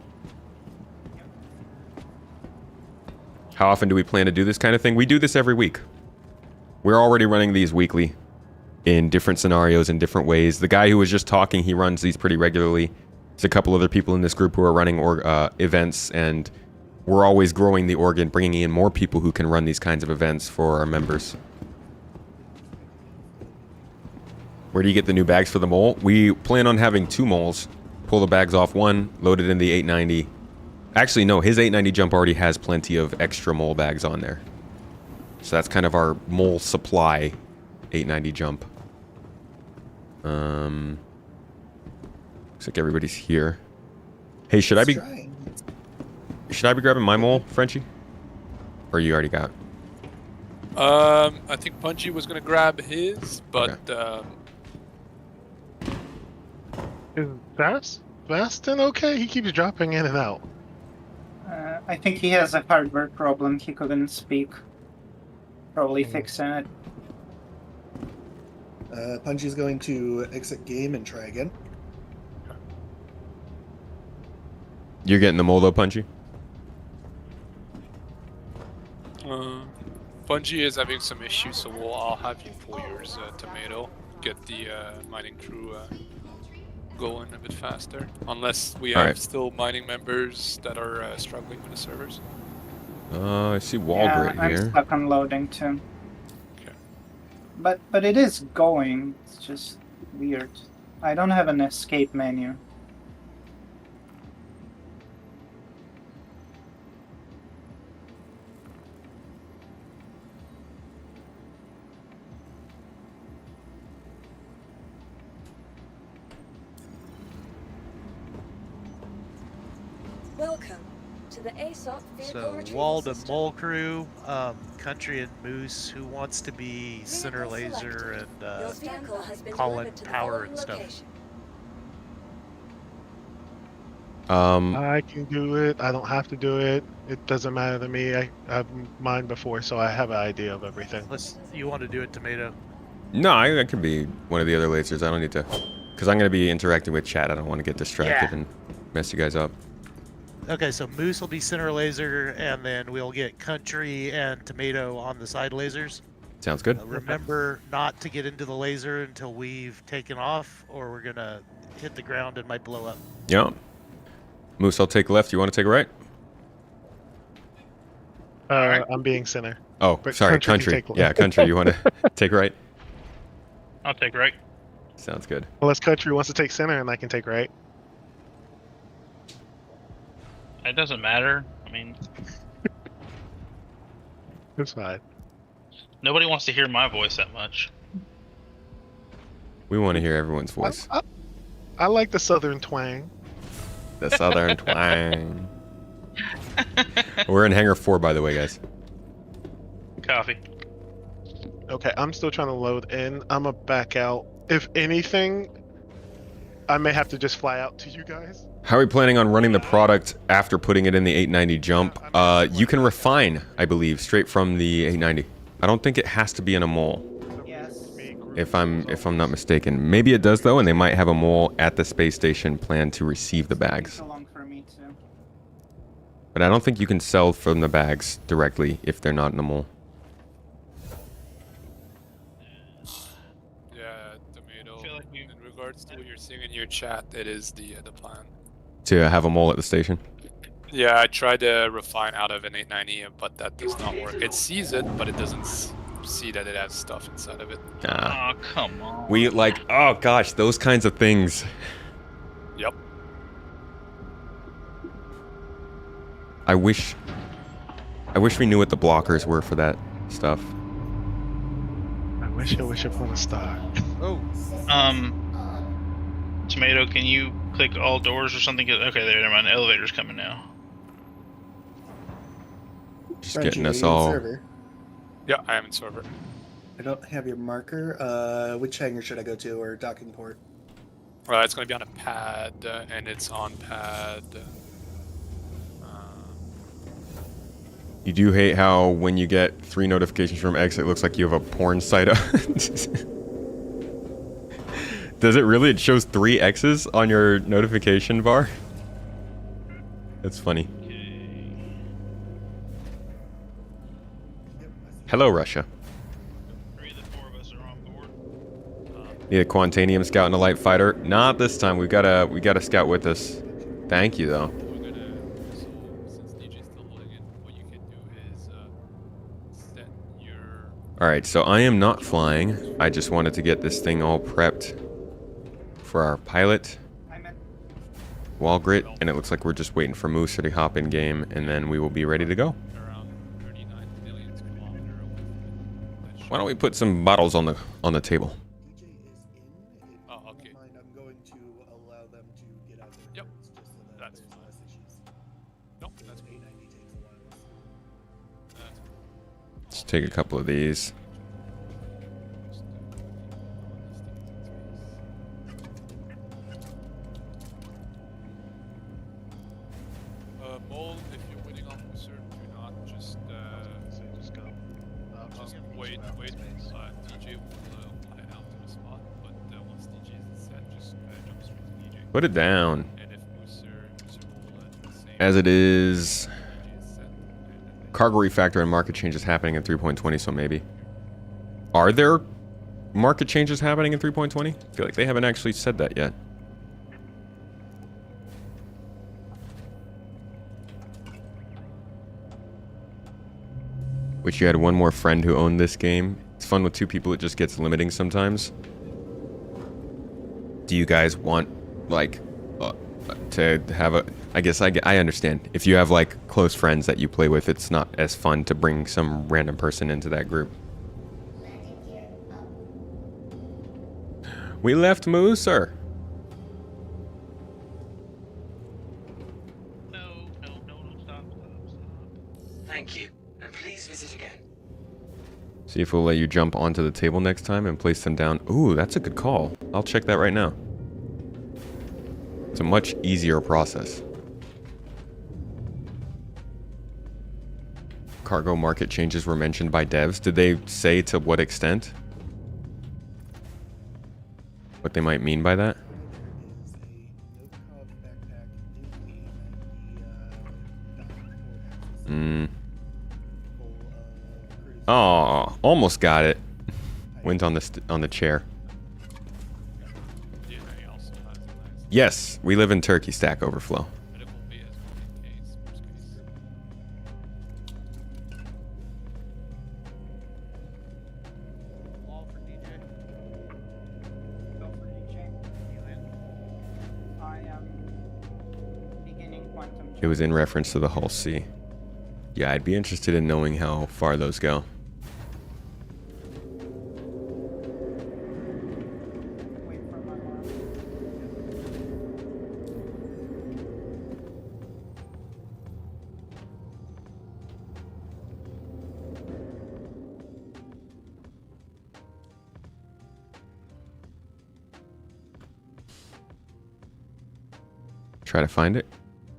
How often do we plan to do this kind of thing? We do this every week. We're already running these weekly in different scenarios in different ways. The guy who was just talking, he runs these pretty regularly. There's a couple other people in this group who are running events, and we're always growing the org and bringing in more people who can run these kinds of events for our members. Where do you get the new bags for the mole? We plan on having 2 moles. Pull the bags off one, load it in the 890. Actually, no, his 890 jump already has plenty of extra mole bags on there. So that's kind of our mole supply 890 jump. Looks like everybody's here. Hey, should I be grabbing my mole, Frenchie? Or you already got? I think Punchy was gonna grab his, but Is Bastin okay? He keeps dropping in and out. I think he has a hardware problem. He couldn't speak. Probably fixing it. Punchy's going to exit game and try again. You're getting the mole though, Punchy? Bungie is having some issues, so I'll have you pull yours, Tomato. Get the mining crew going a bit faster. Unless we have still mining members that are struggling with the servers. I see Walgrit yeah, I'm here. stuck on loading too. Okay. But it is going. It's just weird. I don't have an escape menu. Welcome to the ASOP vehicle So retrieval Wald and system. Mole Crew, Country and Moose, who wants to be Center Vehicle Laser selected. and Your vehicle has been Colin delivered to the Power following and stuff. location. I can do it. I don't have to do it. It doesn't matter to me. I've mined before, so I have an idea of everything. You want to do it, Tomato? No, I could be one of the other lasers. I don't need to, because I'm going to be interacting with chat. I don't want to get distracted and mess you guys up. Okay, so Moose will be Center Laser, and then we'll get Country and Tomato on the side lasers. Sounds good. Remember not to get into the laser until we've taken off, or we're gonna hit the ground and might blow up. Yeah. Moose, I'll take left. You want to take right? Alright. I'm being center. Oh, But sorry, country country. can take Yeah, country. You want to take right? I'll take right. Sounds good. Unless country wants to take center, and I can take right. It doesn't matter. I mean, It's fine. nobody wants to hear my voice that much. We want to hear everyone's voice. I like the southern twang. The southern twang. We're in hangar 4, by the way, guys. Coffee. Okay, I'm still trying to load in. I'm gonna back out. If anything, I may have to just fly out to you guys. How are we planning on running the product after putting it in the 890 jump? You can refine, I believe, straight from the 890. I don't think it has to be in a mole, Yes. if I'm not mistaken. Maybe it does though, and they might have a mole at the space station planned to receive the bags. So long for me too. But I don't think you can sell from the bags directly if they're not in a mole. Yeah, Tomato. I feel like we- In regards to what you're seeing in your chat, it is the plan. To have a mole at the station. Yeah, I tried to refine out of an 890, but that does not work. It sees it, but it doesn't see that it has stuff inside of it. Ah. Oh, come on. We like, oh gosh, those kinds of things. Yep. I wish we knew what the blockers were for that stuff. I wish upon a star. Oh, Tomato, can you click all doors or something? Okay, there, never mind. The elevator's coming now. Just Frenchie, getting are us you in all. server? Yeah, I am in server. I don't have your marker. Which hangar should I go to, or docking port? It's going to be on a pad, and it's on pad. You do hate how when you get 3 notifications from X, it looks like you have a porn site up. Does it really? It shows 3 X's on your notification bar? That's funny. Hello, Russia. 3 of the 4 of us are on board. Need a Quantanium scout and a light fighter? Not this time. We got a scout with us. Thank you, though. We're gonna, so since DJ's still loading in, what you can do is set your. All right, so I am not flying. I just wanted to get this thing all prepped for our pilot, I'm at Walgrit, and it looks like we're just waiting for Mooser to hop in game, and then we will be ready to go. Around 39 million kilometer away. Why don't we put some bottles on the table? DJ is in. If Oh, you okay. don't mind, I'm going to allow them to get out their Yep. hands just so that That's there's fine. less issues. Nope, that's cool. 890 takes a while. That's cool. Let's take a couple of these. Mole, if you're waiting on Mooser, do not just So just go. wait. DJ will fly out to the spot, but once DJ is set, just jump straight to DJ. Put it down. And if Mooser will do the same. As it is, DJ is set, and then cargo refactor and market changes happening in 3.20, so maybe. Are there market changes happening in 3.20? I feel like they haven't actually said that yet. Wish you had one more friend who owned this game. It's fun with 2 people, it just gets limiting sometimes. Do you guys want, like, to have a... I guess I understand. If you have, like, close friends that you play with, it's not as fun to bring some random person into that group. We left Mooser. No, stop. Thank you, and please visit again. See if we'll let you jump onto the table next time and place them down. Ooh, that's a good call. I'll check that right now. It's a much easier process. Cargo market changes were mentioned by devs. Did they say to what extent? What they might mean by that? Is a no-cog backpack in the docking port access full of cruise. Oh, almost got it. Went on the chair. DNA also has a nice Yes, we live in Turkey, Stack Overflow. medical bay as well in case, worst case. quantum. It was in reference to the Hull C. Yeah, I'd be interested in knowing how far those go. Wait for my alarm. Try to find it.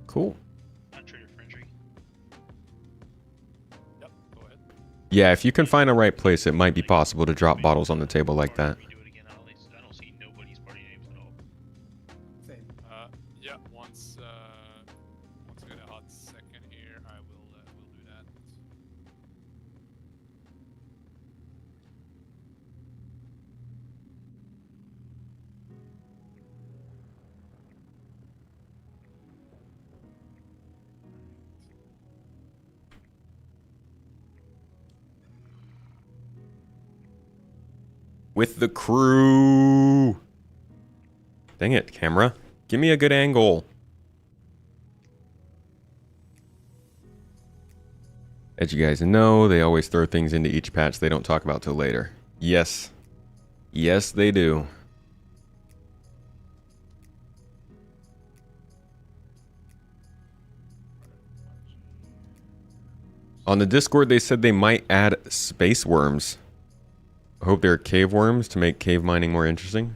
Cool. Not trigger frenzy. Yep, go ahead. Yeah, if you can find a right place, it might be possible to drop bottles on the table like that. Redo it again. I don't see nobody's party names at all. Same. Yeah, once I get a hot second here, I will we'll do that. With the crew. Dang it, camera. Give me a good angle. As you guys know, they always throw things into each patch they don't talk about till later. Yes. Yes, they do. On the Discord, they said they might add space worms. I hope they're cave worms to make cave mining more interesting.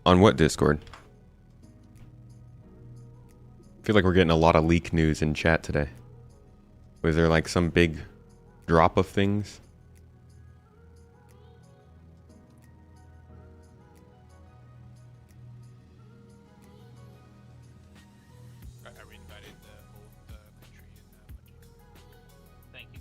On what Discord? I feel like we're getting a lot of leak news in chat today. Was there like some big drop of things? I reinvited the old country and Thank you.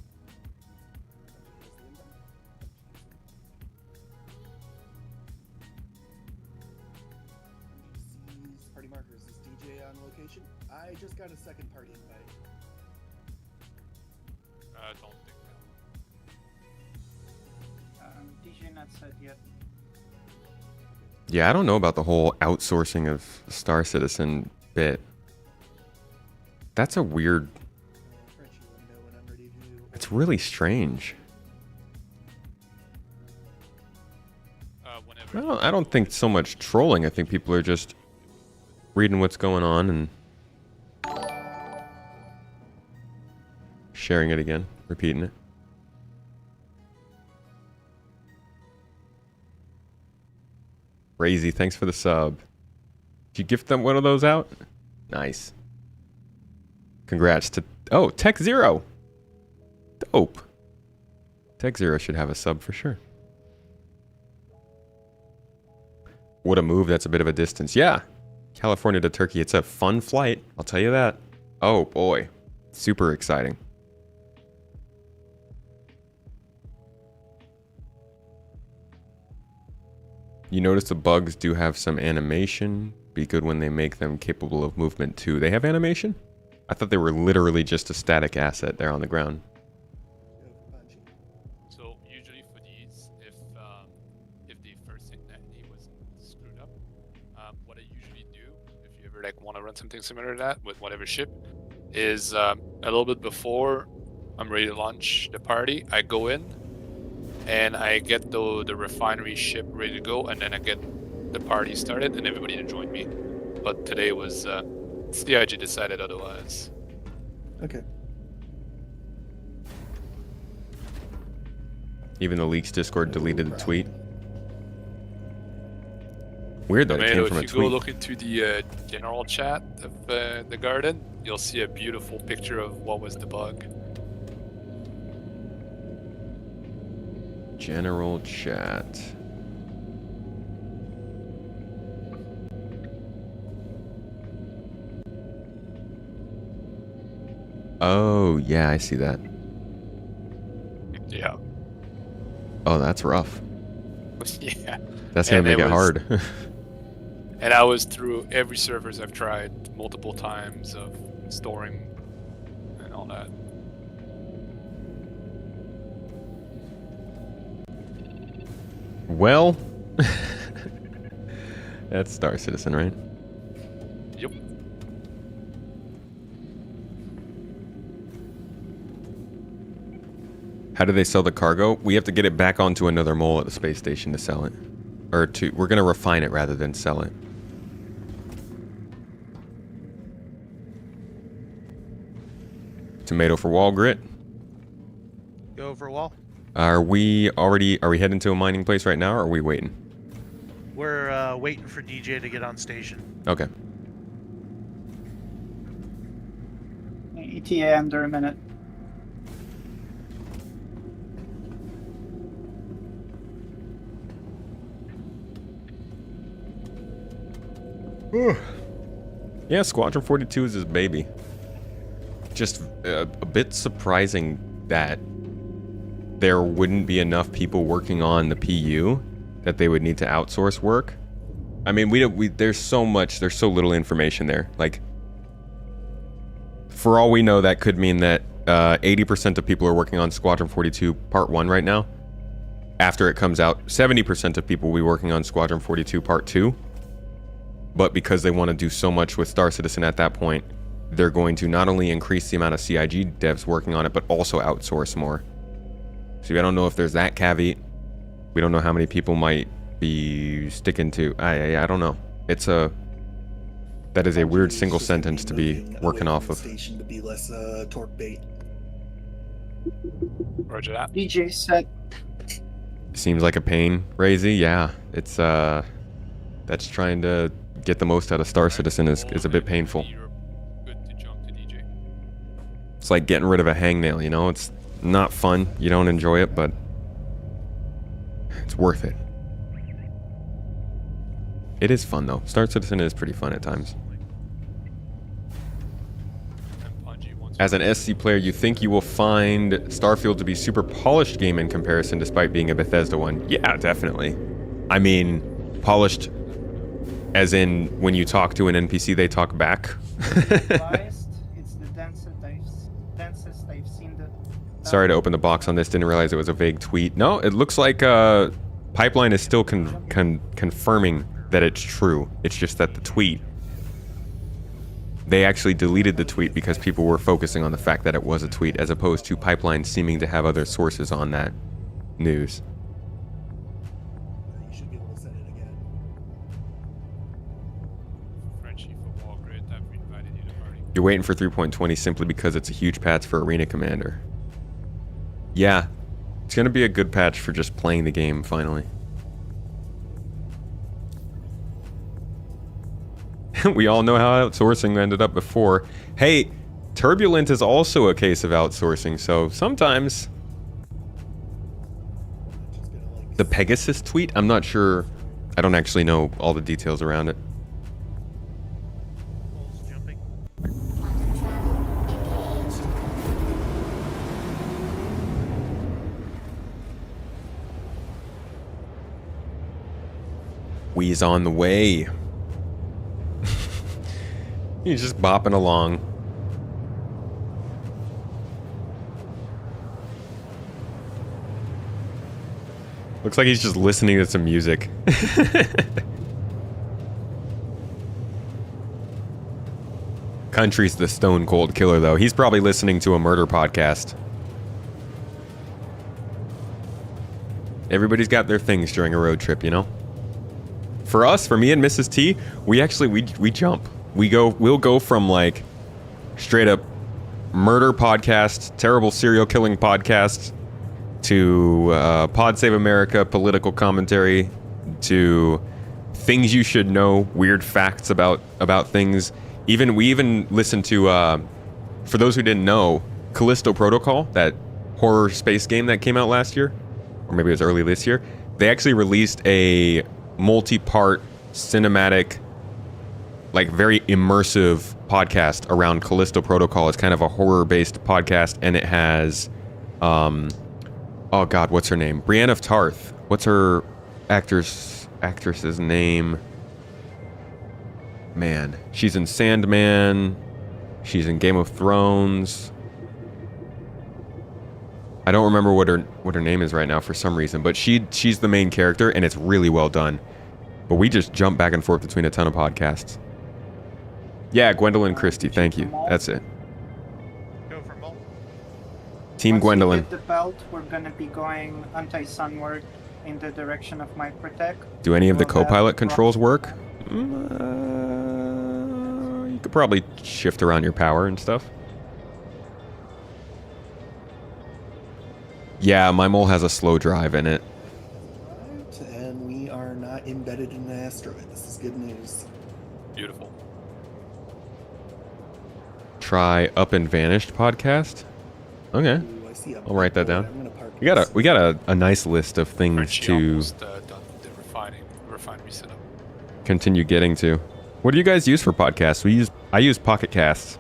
GC's party markers. Is DJ on location? I just got a second party invite. I don't think DJ not set yet. Yeah, I don't know about the whole outsourcing of Star Citizen bit. That's a weird... Frenchie, let me know when I'm ready to... It's really strange. whenever. I don't think so much trolling. I think people are just reading what's going on and sharing it again, repeating it. Crazy, thanks for the sub. Did you gift them one of those out? Nice. Congrats to... Oh, Tech Zero! Dope. Tech Zero should have a sub for sure. What a move, that's a bit of a distance. Yeah, California to Turkey, it's a fun flight, I'll tell you that. Oh boy, super exciting. You notice the bugs do have some animation. Be good when they make them capable of movement too. They have animation? I thought they were literally just a static asset there on the ground. So usually for these, if the first thing that he was screwed up, what I usually do, if you ever like want to run something similar to that with whatever ship, is a little bit before I'm ready to launch the party, I go in and I get the refinery ship ready to go, and then I get the party started and everybody to join me. But today was CIG decided otherwise. Okay. Even the Leaks Discord deleted the tweet. Weird though, it came from a if you go tweet. look into the general chat of the garden, you'll see a beautiful picture of what was the bug. General chat. Oh, yeah, I see that. Yeah. Oh, that's rough. Yeah. That's gonna And make it was- hard. And I was through every servers I've tried multiple times of storing and all that. Well, that's Star Citizen, right? Yep. How do they sell the cargo? We have to get it back onto another mole at the space station to sell it. Or we're gonna refine it rather than sell it. Tomato for wall grit. Go for a wall. Are we heading to a mining place right now, or are we waiting? We're waiting for DJ to get on station. Okay. ETA under a minute. Yeah, Squadron 42 is his baby. Just a bit surprising that there wouldn't be enough people working on the PU that they would need to outsource work. I mean, there's so little information there. Like, for all we know, that could mean that 80% of people are working on Squadron 42 Part 1 right now. After it comes out, 70% of people will be working on Squadron 42 Part 2. But because they want to do so much with Star Citizen at that point, they're going to not only increase the amount of CIG devs working on it, but also outsource more. So I don't know if there's that caveat. We don't know how many people might be sticking to. I don't know. That is a weird single sentence to be working off of. Station to be less torque bait. Roger that. DJ said. Seems like a pain, Razy. Yeah, it's that's trying to get the most out of Star Citizen is a bit painful. Good to jump to DJ. It's like getting rid of a hangnail, you know? It's not fun. You don't enjoy it, but it's worth it. It is fun, though. Star Citizen is pretty fun at times. As an SC player, you think you will find Starfield to be super polished game in comparison despite being a Bethesda one? Yeah, definitely. I mean, polished as in when you talk to an NPC, they talk back. It's the densest I've seen. Sorry to open the box on this. Didn't realize it was a vague tweet. No, it looks like Pipeline is still confirming that it's true. It's just that the tweet, they actually deleted the tweet because people were focusing on the fact that it was a tweet as opposed to Pipeline seeming to have other sources on that news. You should be able to set it again. Frenchie for wall grid, I've invited you to party. You're waiting for 3.20 simply because it's a huge patch for Arena Commander. Yeah, it's going to be a good patch for just playing the game finally. We all know how outsourcing ended up before. Hey, Turbulent is also a case of outsourcing, so sometimes the Pegasus tweet, I'm not sure. I don't actually know all the details around it. We's on the way. He's just bopping along. Looks like he's just listening to some music. Country's the stone cold killer, though. He's probably listening to a murder podcast. Everybody's got their things during a road trip, you know? For us, for me and Mrs. T, we jump. We'll go from like straight up murder podcast, terrible serial killing podcast, to Pod Save America political commentary, to things you should know, weird facts about things. We even listened to, for those who didn't know, Callisto Protocol, that horror space game that came out last year, or maybe it was early this year. They actually released a multi-part cinematic, like very immersive podcast around Callisto Protocol. It's kind of a horror-based podcast, and it has, oh god, what's her name? Brienne of Tarth. What's her actress's name? Man, she's in Sandman. She's in Game of Thrones. I don't remember what her name is right now for some reason, but she's the main character, and it's really well done. But we just jump back and forth between a ton of podcasts. Yeah, Gwendolyn Christie, thank you. That's it. Go for Mole. Team Once Gwendolyn. we get the belt, we're gonna be going anti-sunward in the direction of Mike Protect. Do any of the We'll have co-pilot controls rock- work? You could probably shift around your power and stuff. Yeah, my mole has a slow drive in it. Right, and we are not embedded in an asteroid. This is good news. Beautiful. Try Up and Vanished podcast. Okay, Ooh, I see a I'll write that down. I'm gonna park we got this. a nice list of things Frenchie to almost done the refinery setup. continue getting to. What do you guys use for podcasts? I use Pocket Casts.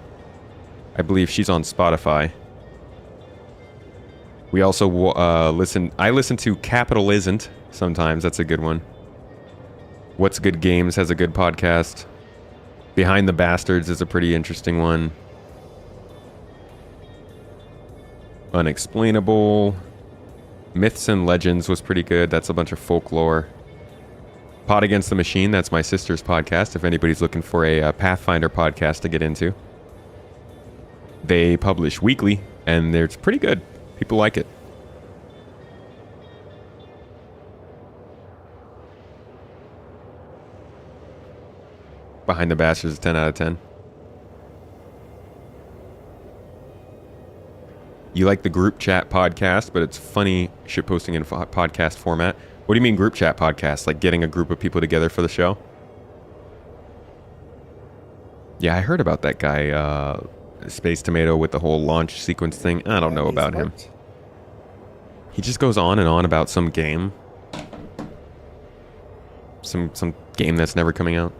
I believe she's on Spotify. We also listen. I listen to Capital Isn't sometimes. That's a good one. What's Good Games has a good podcast. Behind the Bastards is a pretty interesting one. Unexplainable. Myths and Legends was pretty good. That's a bunch of folklore. Pod Against the Machine, that's my sister's podcast, if anybody's looking for a Pathfinder podcast to get into. They publish weekly, and it's pretty good. People like it. Behind the Bastards is 10 out of 10. You like the group chat podcast, but it's funny shitposting in podcast format. What do you mean group chat podcast? Like getting a group of people together for the show? Yeah, I heard about that guy, Space Tomato, with the whole launch sequence thing. I don't know about him. He just goes on and on about some game. Some game that's never coming out.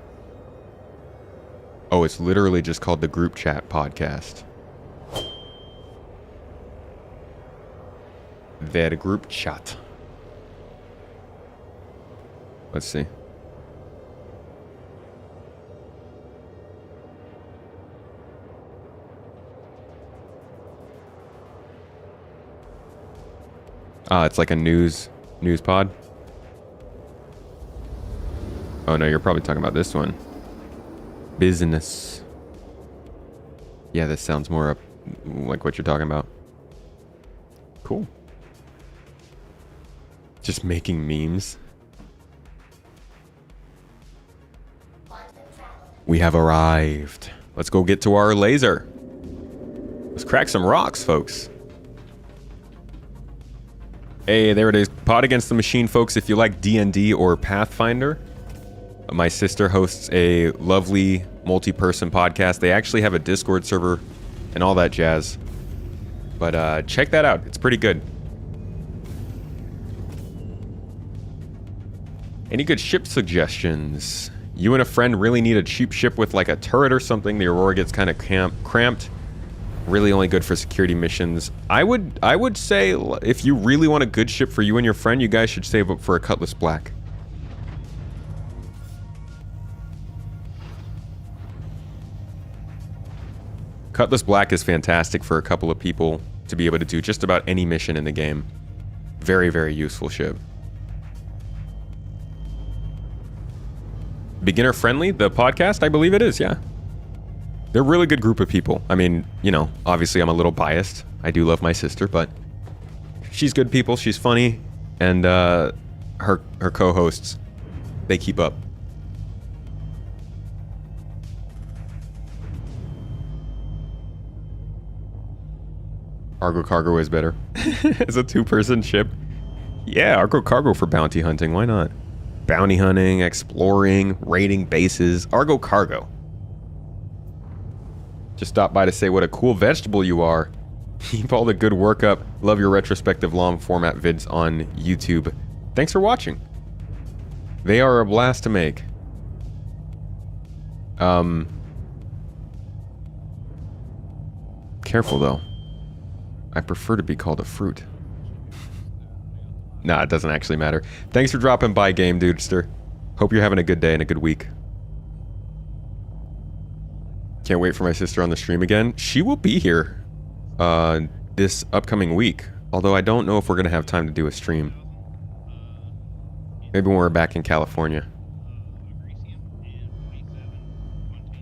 Oh, it's literally just called the Group Chat Podcast. Der Group Chat. Let's see. It's like a news pod. Oh no, you're probably talking about this one. Business. Yeah, this sounds more like what you're talking about. Cool. Just making memes. We have arrived. Let's go get to our laser. Let's crack some rocks, folks. Hey, there it is. Pod Against the Machine, folks. If you like D&D or Pathfinder, my sister hosts a lovely multi-person podcast. They actually have a Discord server and all that jazz. But check that out. It's pretty good. Any good ship suggestions? You and a friend really need a cheap ship with like a turret or something. The Aurora gets kind of cramped. Really only good for security missions. I would say if you really want a good ship for you and your friend, you guys should save up for a Cutlass Black. Cutlass Black is fantastic for a couple of people to be able to do just about any mission in the game. Very, very useful ship. Beginner friendly, the podcast, I believe it is, yeah. They're a really good group of people. I mean, you know, obviously I'm a little biased. I do love my sister, but she's good people, she's funny, and her co-hosts, they keep up. Argo Cargo is better. It's a two-person ship. Yeah, Argo Cargo for bounty hunting, why not? Bounty hunting, exploring, raiding bases. Argo Cargo. Just stop by to say what a cool vegetable you are. Keep all the good work up. Love your retrospective long format vids on YouTube. Thanks for watching. They are a blast to make. Careful though. I prefer to be called a fruit. Nah, it doesn't actually matter. Thanks for dropping by, Game Dudester. Hope you're having a good day and a good week. Can't wait for my sister on the stream again. She will be here this upcoming week. Although I don't know if we're going to have time to do a stream. Maybe when we're back in California.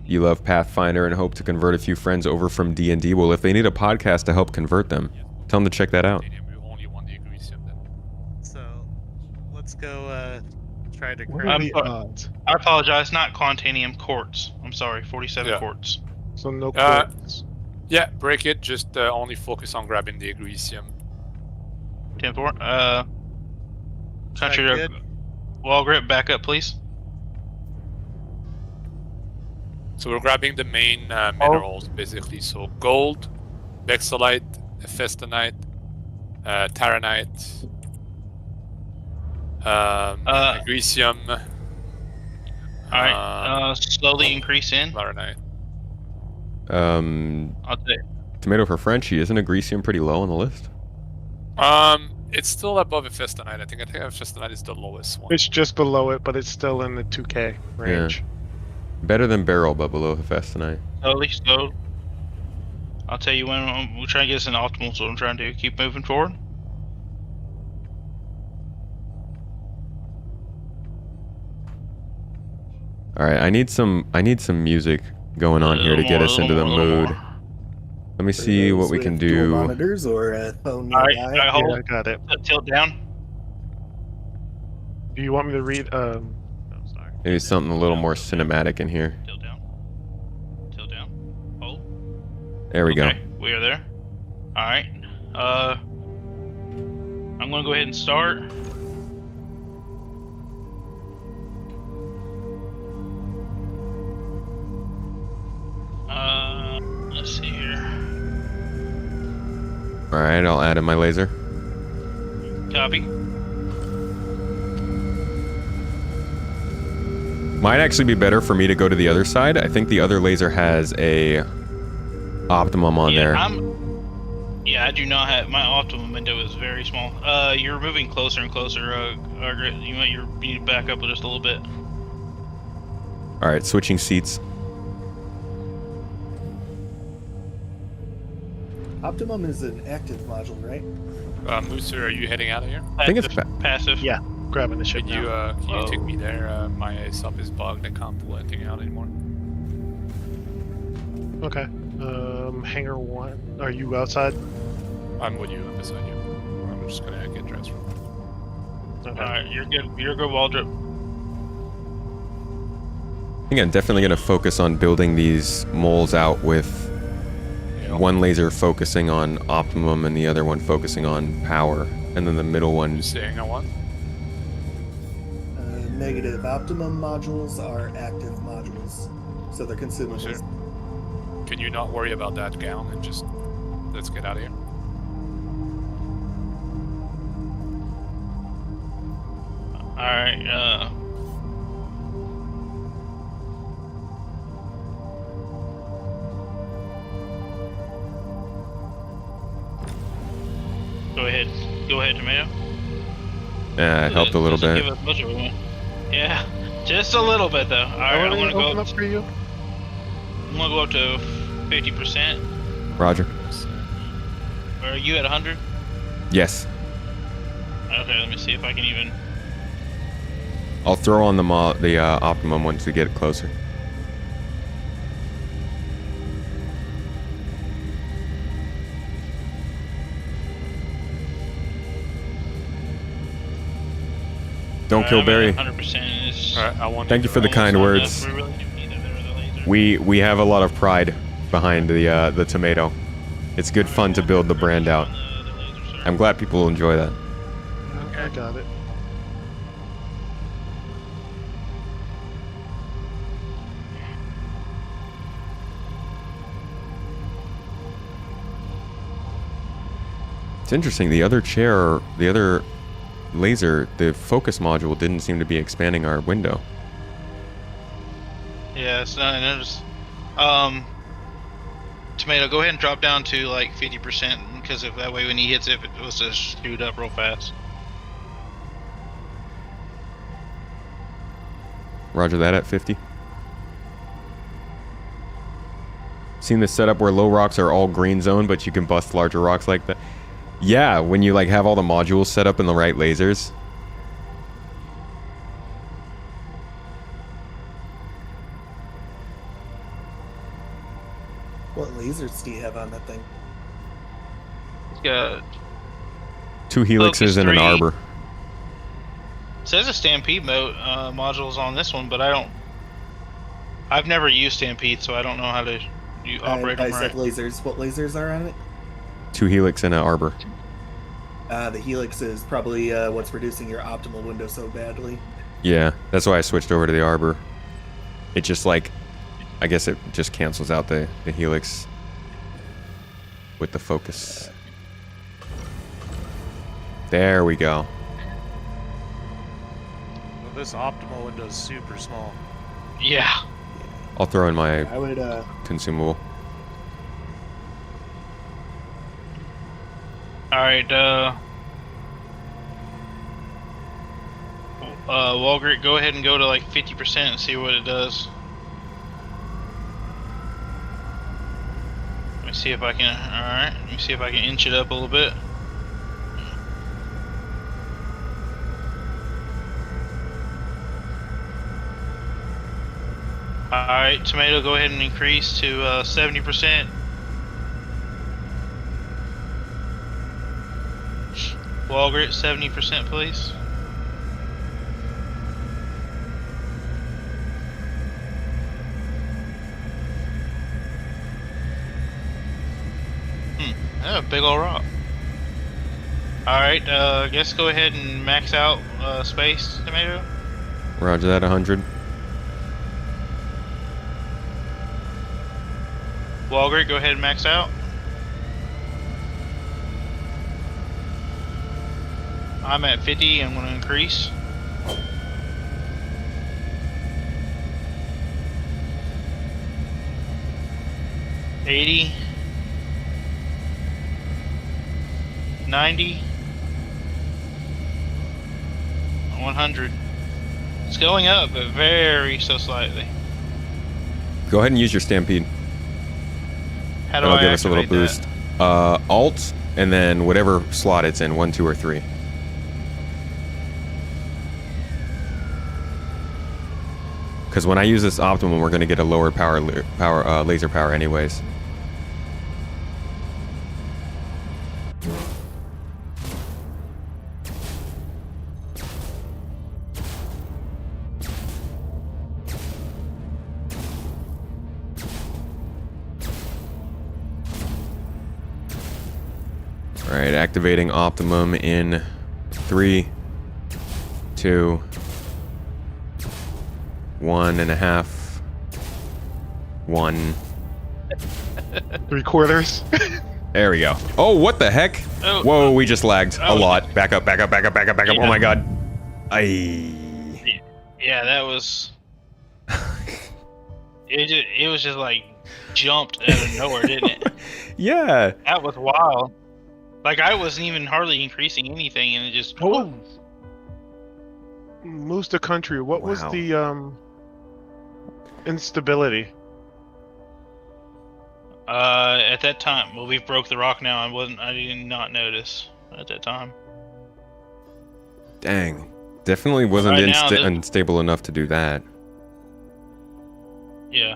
You love Pathfinder and hope to convert a few friends over from D&D. Well, if they need a podcast to help convert them, Tell them to check that out. Quantanium, we only want the Agricium then. So let's go try to What craft. are the odds? I apologize, not Quantanium, quartz. I'm sorry, 47 Yeah. quartz. So no Uh, quartz. Yeah, break it. Just only focus on grabbing the Agricium. 10-4. Country good? wall grip, back up, please. So we're grabbing the main minerals, basically. So gold, Bexolite, Festonite, Taranite, Agricium, All right, slowly increase in. Laranite. I'll take. Tomato for Frenchie, isn't Agricium pretty low on the list? It's still above Festonite. I think Festonite is the lowest one. It's just below it, but it's still in the 2K range. Better than Beryl, but below Hephaestonite. Slowly. I'll tell you when we'll try and get us an optimal. So I'm trying to keep moving forward. All right, I need some music going on here to get us into the mood. Let me see what we can Dual do. monitors or a phone All right, nearby? I hold. Yeah, I got it. Tilt down. Do you want me to read? Oh, sorry. Maybe something a little more cinematic in here. Tilt down. Tilt down. Hold. There we go. Okay, we are there. All right. I'm gonna go ahead and start. Let's see here. All right, I'll add in my laser. Copy. Might actually be better for me to go to the other side. I think the other laser has a optimum on there. Yeah, I do not have my optimum window is very small. You're moving closer and closer. Argret, you need to back up just a little bit. All right, switching seats. Optimum is an active module, right? Mooser, are you heading out of here? I think it's passive. Yeah, grabbing the ship Can you now. can you take me there? My sub is bugged. I can't pull anything out anymore. Okay. Hangar 1. Are you outside? I'm with you. I'm beside you. I'm just gonna get dressed. Okay. All right, you're good. You're good, Waldrop. I think I'm definitely going to focus on building these moles out with one laser focusing on optimum and the other one focusing on power, and then the middle one. You saying I want? Negative. Optimum modules are active modules, so they're consumables. Sure. Can you not worry about that gown and just let's get out of here? All right. Go ahead. Go ahead, Tomato. Yeah, it helped a little Doesn't bit. give us much of a win. Yeah, just a little bit though. All right, I'm gonna open go. up for you. I'm gonna go up to 50%. Roger. Are you at 100? Yes. Okay, let me see if I can even. I'll throw on the optimum once we get closer. Don't kill Barry. 100% is. All right, I want. Thank you for the kind words. We really do need that other laser. We have a lot of pride behind the tomato. It's good fun to build the brand out. I'm glad people will enjoy that. I got it. It's interesting. The other chair, the other laser, the focus module didn't seem to be expanding our window. Yeah, it's not. There's, Tomato, go ahead and drop down to like 50% because if that way when he hits it, it was to shoot up real fast. Roger that at 50. Seen this setup where low rocks are all green zone, but you can bust larger rocks like that? Yeah, when you like have all the modules set up in the right lasers. What lasers do you have on that thing? got 2 helixes Focus and an 3. arbor. says a Stampede modules on this one, but I've never used Stampede, so I don't know how to operate I them said right. lasers. What lasers are on it? 2 helix and an arbor. The helix is probably what's reducing your optimal window so badly. Yeah, that's why I switched over to the arbor. It just like, I guess it just cancels out the helix with the focus. There we go. Well, this optimal window is super small. Yeah. I'll throw in my I would consumable. Alright, Walgrit, go ahead and go to like 50% and see what it does. Let me see if I can, alright, let me see if I can inch it up a little bit. Alright, Tomato, go ahead and increase to 70%. Walgrit, 70%, please. Oh, big ol' rock. Alright, guess go ahead and max out space, Tomato. Roger that, 100. Walgrit, go ahead and max out. I'm at 50, I'm gonna increase. $80, 90, 100. It's going up, but very so slightly. Go ahead and use your stampede. How do That'll I give us a little activate boost. Alt, and then whatever slot it's in, 1, 2, or 3. Because when I use this optimum, we're going to get a lower laser power anyways. Alright, activating optimum in 3, 2, 1.5, 1. 3/4. There we go. Oh, what the heck? Oh, Whoa, we just lagged a oh. lot. Back up, back up, back up, back up, back up. Yeah. Oh my god. Aye. Yeah, that was. It was just like jumped out of nowhere, didn't it? Yeah. That was wild. Like I wasn't even hardly increasing anything, and it just. Oh. Moves to country. What was Wow. the instability? At that time, well, we've broke the rock now. I did not notice at that time. Dang. Definitely wasn't Right now, unstable enough to do that. Yeah.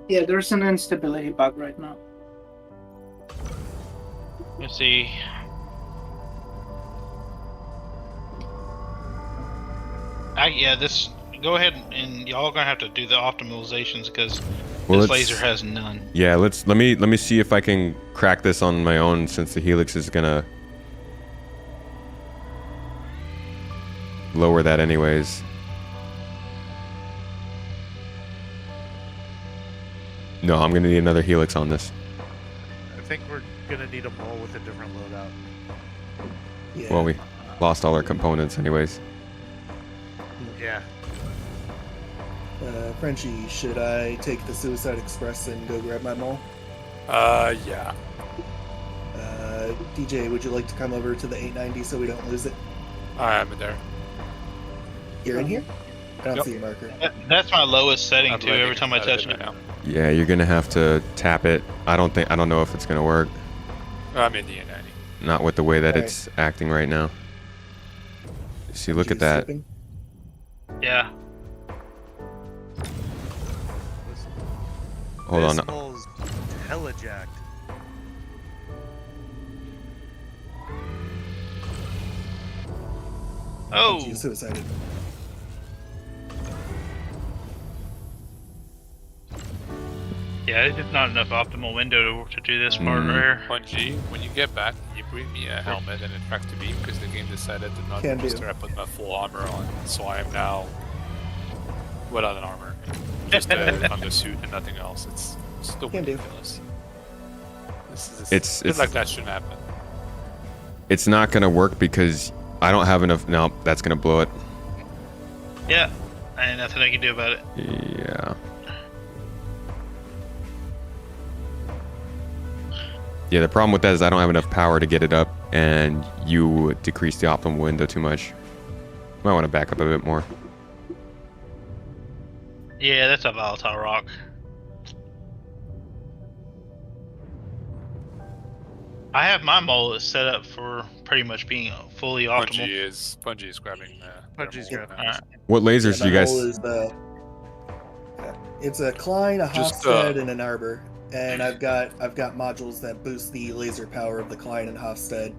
Yeah, there's an instability bug right now. Let's see. This. Go ahead and y'all gonna have to do the optimizations because this laser has none. Yeah, let me see if I can crack this on my own since the helix is gonna lower that anyways. No, I'm gonna need another helix on this. I think we're gonna need them all with a different loadout. Yeah. Well, we lost all our components anyways. Yeah. Frenchie, should I take the Suicide Express and go grab my mall? Yeah. DJ, would you like to come over to the 890 so we don't lose it? I'm in there. You're in here? I don't Yep. see your marker. That's my lowest setting I'm too. letting Every time I out of touch right it. now. Yeah, you're gonna have to tap it. I don't know if it's gonna work. I'm in the 890. Not with the way that Alright. it's acting right now. See, look You at that. skipping? Yeah. Hold on. This mole's hella jacked. Oh! You suicided. Yeah, it's just not enough optimal window to do this part right here. Bungie, when you get back, can you bring me a helmet and a tractor beam? Because the game decided to not booster. I put my full armor on, so I am now without an armor. Just a undersuit and nothing else. It's still ridiculous. It's like that shouldn't happen. It's not gonna work because I don't have enough. No, that's gonna blow it. Yeah, ain't nothing I can do about it. Yeah. Yeah, the problem with that is I don't have enough power to get it up, and you decrease the optimal window too much. Might want to back up a bit more. Yeah, that's a volatile rock. I have my mullet set up for pretty much being fully optimal. Bungie is grabbing. Bungie's grabbing. What lasers do you guys? It's a Klein, a Hofstad, and an Arbor. And I've got modules that boost the laser power of the Klein and Hofstad.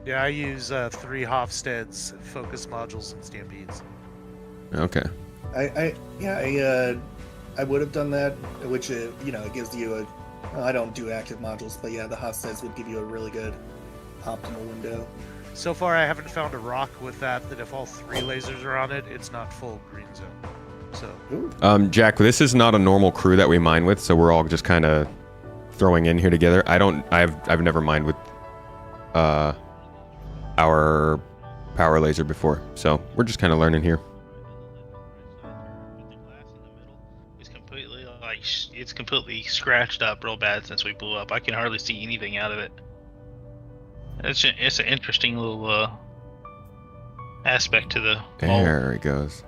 Yeah, I use 3 Hofstad's, focus modules, and Stampedes. Okay. I would have done that, which it gives you a. Well, I don't do active modules, but yeah, the Hofstads would give you a really good optimal window. So far, I haven't found a rock with that if all 3 lasers are on it, it's not full green zone. So. Jack, this is not a normal crew that we mine with, so we're all just kind of throwing in here together. I've never mined with our power laser before, so we're just kind of learning here. It's completely scratched up real bad since we blew up. I can hardly see anything out of it. It's an interesting little aspect to the. There it goes.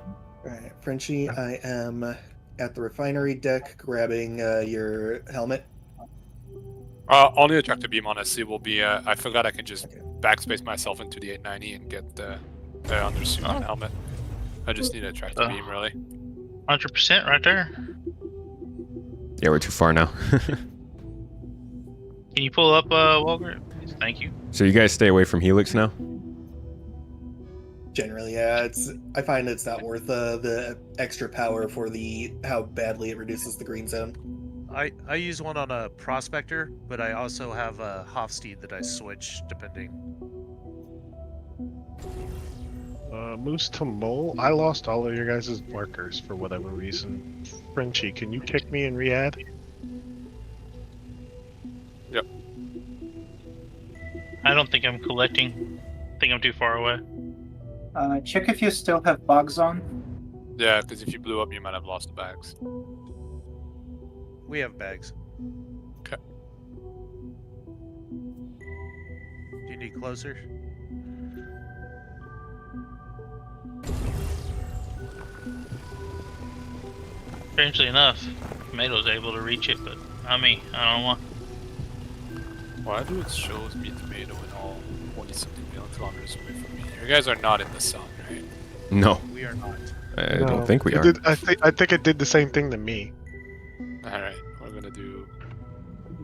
Alright, Frenchie, I am at the refinery deck grabbing your helmet. Only the tractor beam, honestly, will be. I forgot I can just backspace myself into the 890 and get the undersuit and helmet. I just need a tractor beam, really. 100% right there. Yeah, we're too far now. Can you pull up Walgert? Thank you. So you guys stay away from Helix now? Generally, yeah. I find it's not worth the extra power for how badly it reduces the green zone. I use one on a Prospector, but I also have a Hofstede that I switch depending. Moose to Mole, I lost all of your guys' markers for whatever reason. Frenchie, can you kick me and re-add? Yep. I don't think I'm collecting. I think I'm too far away. Check if you still have bugs on. Yeah, because if you blew up, you might have lost the bags. We have bags. Okay. Do you need closer? Strangely enough, Tomato's able to reach it, but not me. I don't want. Why do it shows me Tomato in all 40-something million kilometers away from me? You guys are not in the sun, right? No. We are not. I don't think we are. I think it did the same thing to me. Alright, we're gonna do...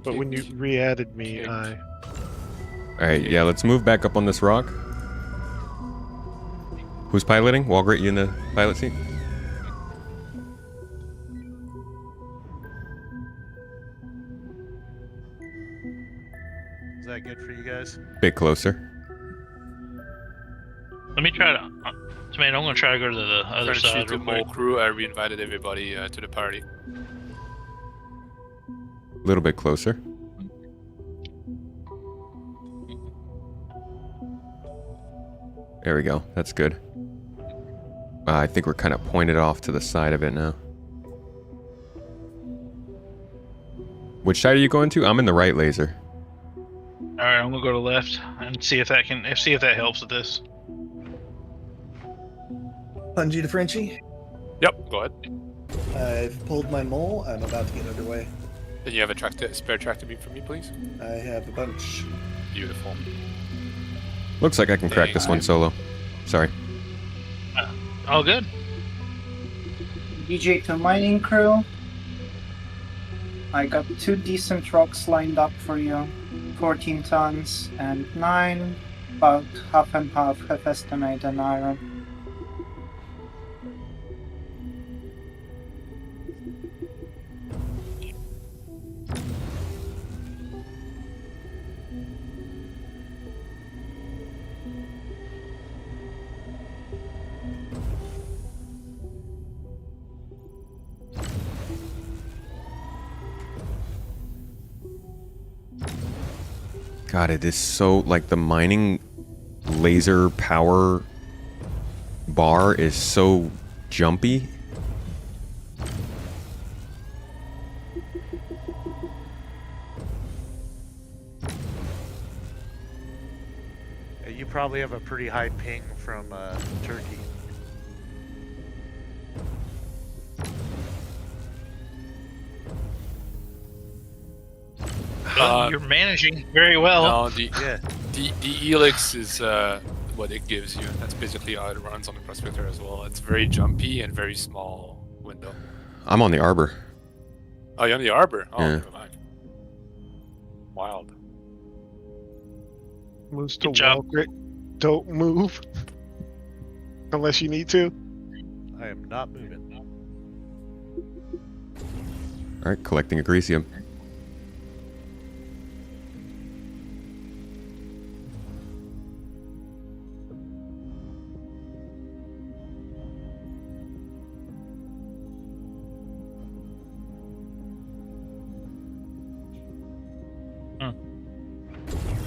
But when you re-added me, I... Alright, yeah, let's move back up on this rock. Who's piloting? Walgert, you in the pilot seat? Is that good for you guys? Bit closer. Let me try to. Tomato, I'm gonna try to go to the other side. The whole crew, I re-invited everybody to the party. A little bit closer. There we go. That's good. I think we're kind of pointed off to the side of it now. Which side are you going to? I'm in the right laser. All right, I'm gonna go to left and see if that helps with this. Bungie to Frenchie. Yep, go ahead. I've pulled my mole. I'm about to get underway. Then you have a spare tractor beam for me, please? I have a bunch. Beautiful. Looks like I can crack this one solo. Sorry. All good. DJ to mining crew. I got 2 decent rocks lined up for you. 14 tons and 9. about half and half Hephaestonite and iron. God, it is so, like, the mining laser power bar is so jumpy. You probably have a pretty high ping from Turkey. You're managing very well. No, the Helix is what it gives you. That's basically how it runs on the Prospector as well. It's very jumpy and very small window. I'm on the Arbor. Oh, you're on the Arbor? Oh, Yeah. never mind. Wild. Moves to Good job. wall grit. Don't move. Unless you need to. I am not moving. All right, collecting Agresium.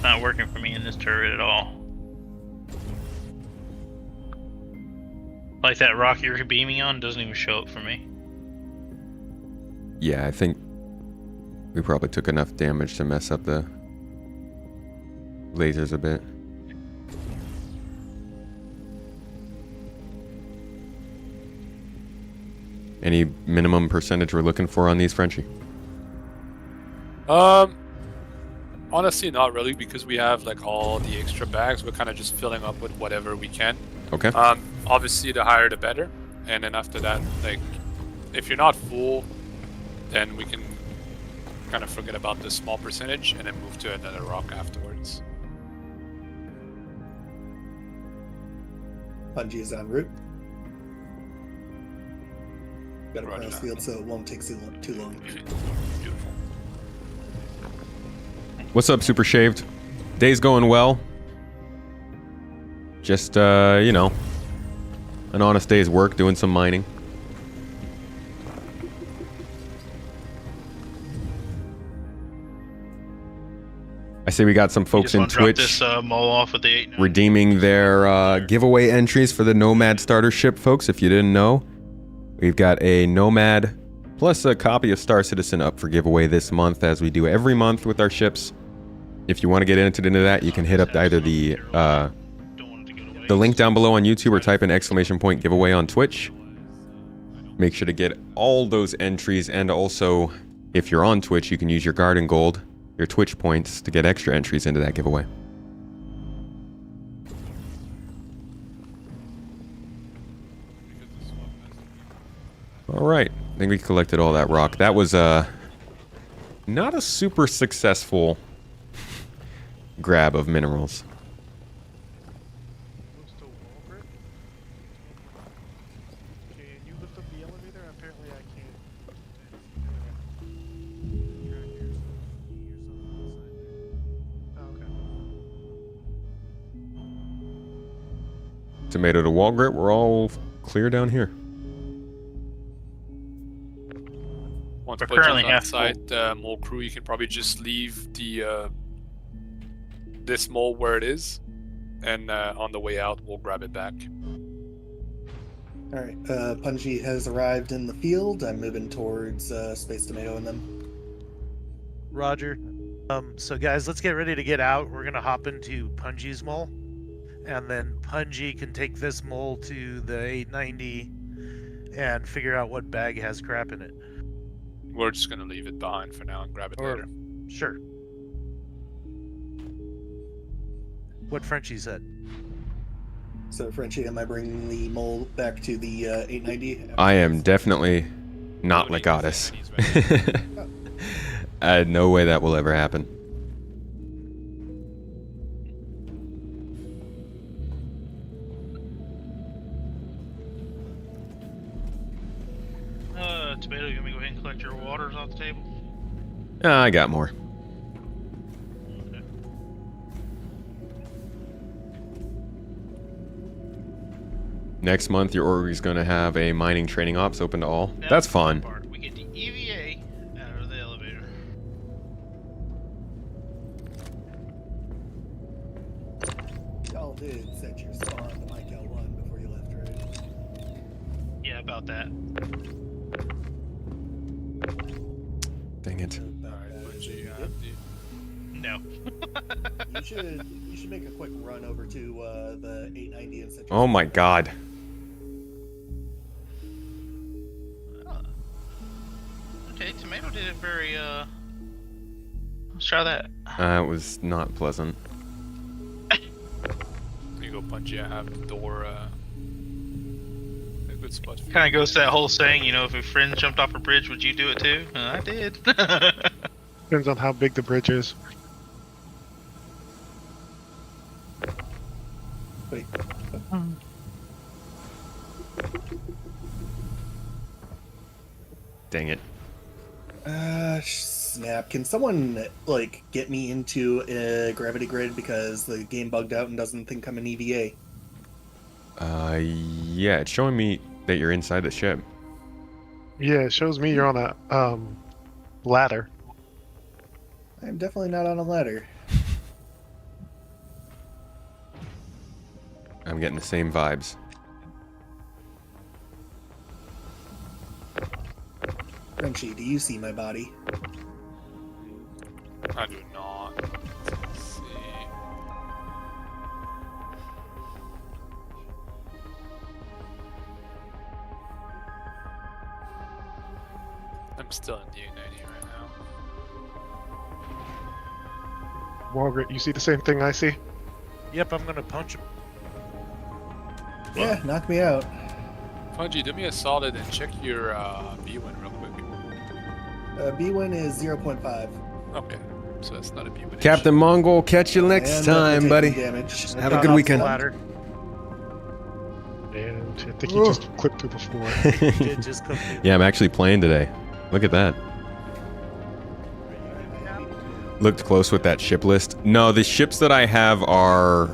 Not working for me in this turret at all. Like that rock you're beaming on doesn't even show up for me. Yeah, I think we probably took enough damage to mess up the lasers a bit. Any minimum percentage we're looking for on these, Frenchie? Honestly, not really, because we have like all the extra bags. We're kind of just filling up with whatever we can. Okay. Obviously, the higher the better. And then after that, like, if you're not full, then we can kind of forget about the small percentage and then move to another rock afterwards. Punji is en route. Got a Roger cross that. field, so it won't take too long. Beautiful. What's up, Super Shaved? Day's going well. Just, you know, an honest day's work doing some mining. I see we got some folks in Just want to drop Twitch this mole off with the 8. redeeming their giveaway entries for the Nomad starter ship, folks. If you didn't know, we've got a Nomad plus a copy of Star Citizen up for giveaway this month, as we do every month with our ships. If you want to get into that, you can hit up either the link down below on YouTube or type in ! giveaway on Twitch. Make sure to get all those entries, and also, if you're on Twitch, you can use your Garden Gold, your Twitch points, to get extra entries into that giveaway. All right, I think we collected all that rock. That was not a super successful grab of minerals. Moves to wall grit. Can you lift up the elevator? Apparently I can't. Tomato to wall grit, we're all clear down here. Once We're Pudgeon's currently on half site, mole crew, you can probably just leave the this mole where it is, and on the way out, we'll grab it back. All right, Punji has arrived in the field. I'm moving towards Space Tomato and them. Roger. So guys, let's get ready to get out. We're gonna hop into Punji's mole, and then Punji can take this mole to the 890 and figure out what bag has crap in it. We're just gonna leave it behind for now and grab it Or- later. Sure. What Frenchie said. So, Frenchie, am I bringing the mole back to the 890? I am definitely not Legatus. No way that will ever happen. I got more. Okay. Next month, your org is going to have a mining training ops open to all. That's the fun. part. We get the EVA out of the elevator. Y'all did set your spawn to Mike L1 before you left, right? Yeah, about that. Dang it. Alright, Bungie, you have the... No. You should make a quick run over to the 890 and set your Oh my god. Okay, Tomato did it very, let's try that. It was not pleasant. You go, Bungie, I have the door, a good spot for you. Kind of goes to that whole saying, you know, if a friend jumped off a bridge, would you do it too? I did. Depends on how big the bridge is. Wait. Dang it. Snap. Can someone, like, get me into a gravity grid because the game bugged out and doesn't think I'm an EVA? Yeah, it's showing me that you're inside the ship. Yeah, it shows me you're on a ladder. I'm definitely not on a ladder. I'm getting the same vibes. Frenchie, do you see my body? I do not. Let's see. I'm still in D90 right now. Walgret, you see the same thing I see? Yep, I'm gonna punch him. Yeah, knock me out. Bungie, do me a solid and check your B-win real quick. B-win is 0.5. Okay, so that's not a B-win. Captain Mongol, catch you next And time, buddy. Damage. Have a Got good off the weekend. ladder. And I think he just clipped through the floor. Did just come through. Yeah, I'm actually playing today. Look at that. Looked close with that ship list. No, the ships that I have are,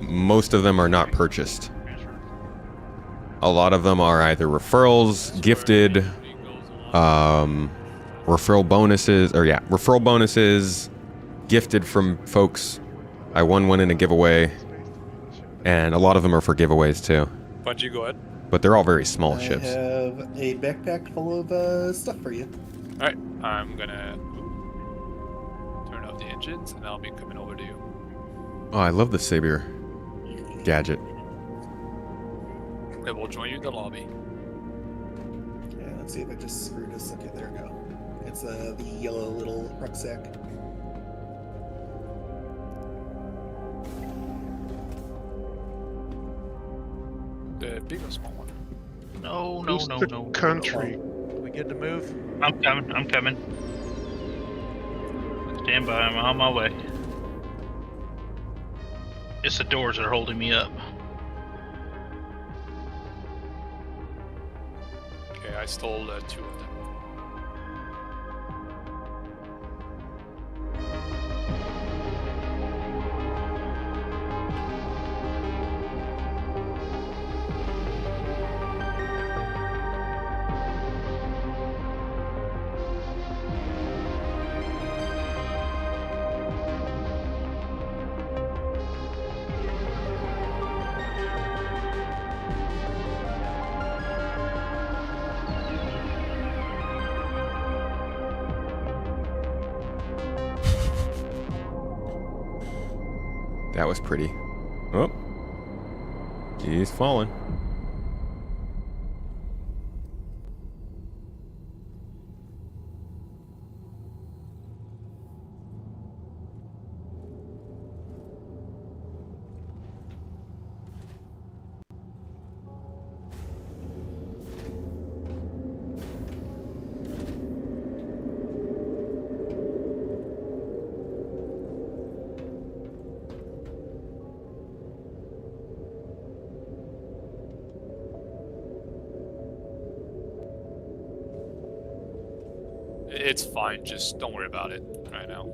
most of them are not purchased. A lot of them are either referrals, gifted, referral bonuses, gifted from folks. I won one in a giveaway, and a lot of them are for giveaways too. Bungie, go ahead. But they're all very small I ships. have a backpack full of stuff for you. Alright, I'm gonna turn off the engines and I'll be coming over to you. Oh, I love the Saber gadget. I will join you in the lobby. Yeah, let's see if I just screwed this. Okay, there we go. It's the yellow little rucksack. The big or small one? No. Who's the country? We good to move? I'm coming. Stand by, I'm on my way. It's the doors that are holding me up. Okay, I stole 2 of them. That was pretty. Oh. He's falling. It's fine. Just don't worry about it right now.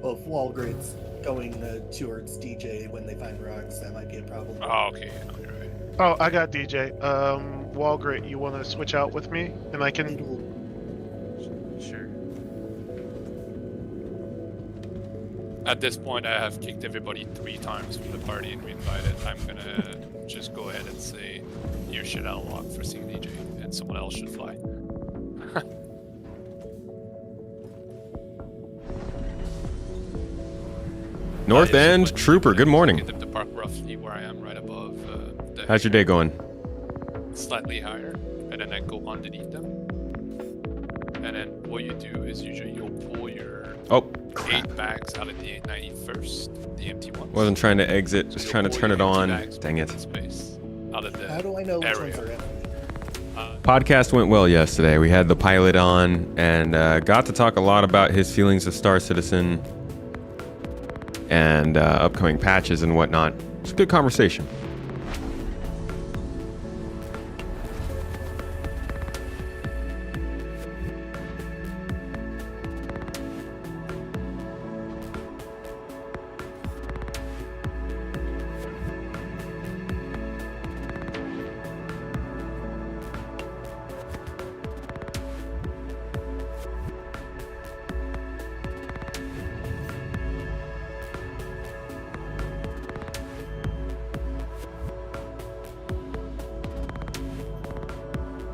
Well, if Walgrid's going towards DJ when they find rocks, that might be a problem. Oh, okay. No, you're right. Oh, I got DJ. Walgrit, you want to switch out with me, and I can. Sure. At this point, I have kicked everybody 3 times from the party and reinvited. I'm gonna just go ahead and say you should outlock for seeing DJ, and someone else should fly. North End Trooper, good morning. Get them to park roughly where I am, right above the. How's your day going? Slightly higher, and then I go underneath them. And then what you do is usually you'll pull your Oh, crap. 8 bags out of the 890 first, the empty ones. Wasn't trying to exit, So just you'll trying to pull turn your it empty on. bags Dang from it. the space out of the How do I know which area. ones are empty? Podcast went well yesterday. We had the pilot on and got to talk a lot about his feelings of Star Citizen and upcoming patches and whatnot. It's a good conversation.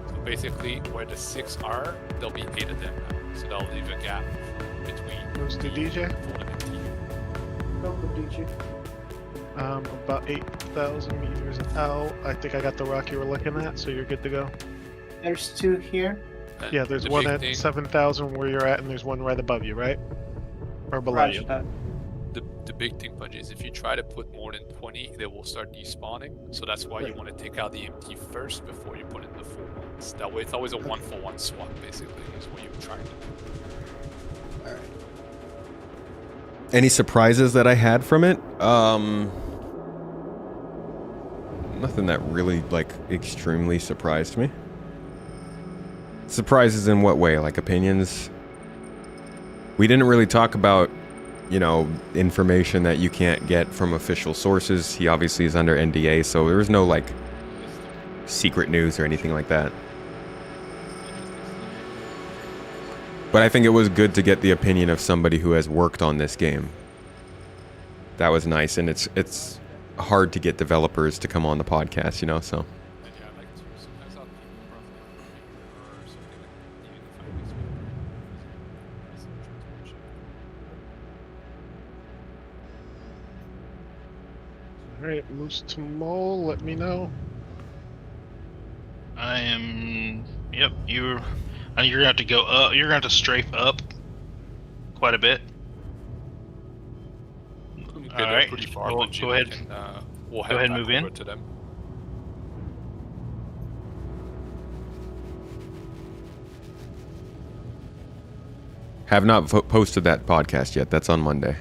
So basically, where the 6 are, there'll be 8 of them now. So that'll leave a gap between Goes to DJ. full and empty. About 8,000 meters out. I think I got the rock you were looking at, so you're good to go. There's 2 here. And Yeah, there's the one big at thing- 7,000 where you're at, and there's one right above you, right? Or below Roger you. that. The big thing, Pudgy, is if you try to put more than 20, they will start despawning. So that's why you want to take out the empty first before you put in the full ones. That way, it's always a 1-for-1 swap, basically, is what you're trying to do. Alright. Any surprises that I had from it? Nothing that really, like, extremely surprised me. Surprises in what way? Like opinions? We didn't really talk about, you know, information that you can't get from official sources. He obviously is under NDA, so there was no, like, secret news or anything like that. But I think it was good to get the opinion of somebody who has worked on this game. That was nice, and it's hard to get developers to come on the podcast, you know, so. And yeah, I like to sometimes I'll keep roughly or something like even if I miss one. Alright, moves to Mole, let me know. I am. Yep, you're gonna have to go up. You're gonna have to strafe up quite a bit. Okay, they're Alright, pretty far. go Bungie, ahead. we can, we'll Go ahead and back move in. over to them. Have not posted that podcast yet. That's on Monday.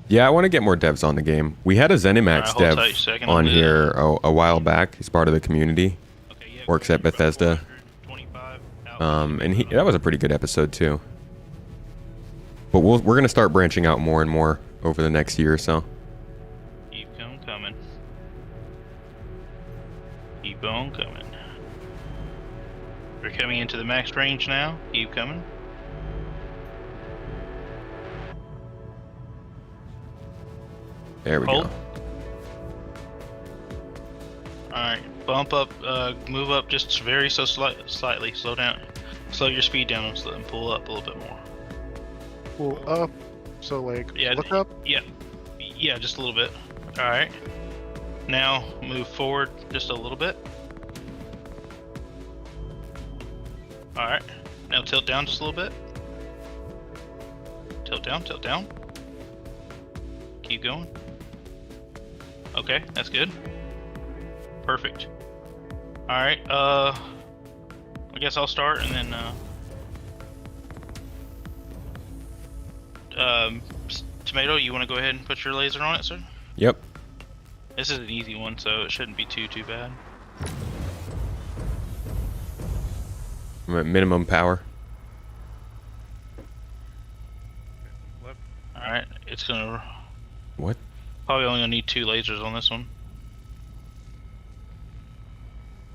Yeah, I want to get more devs on the game. We had a ZeniMax hold dev tight a second, on I'll do here a while back. He's part of the community. Okay, yeah, Works at Bethesda. 125 out. And that was a pretty good episode too. But we're gonna start branching out more and more over the next year or so. Keep on coming. Keep on coming. We're coming into the max range now. Keep coming. There we Hold. go. Alright, bump up, move up just very so slightly. Slow down. Slow your speed down and pull up a little bit more. Pull up, so like, Yeah, look up. Yeah, just a little bit. Alright. Now move forward just a little bit. Alright. Now tilt down just a little bit. Tilt down, tilt down. Keep going. Okay, that's good. Perfect. Alright, I guess I'll start and then Tomato, you want to go ahead and put your laser on it, sir? Yep. This is an easy one, so it shouldn't be too bad. I'm at minimum power. All right, it's gonna What? probably only gonna need 2 lasers on this one.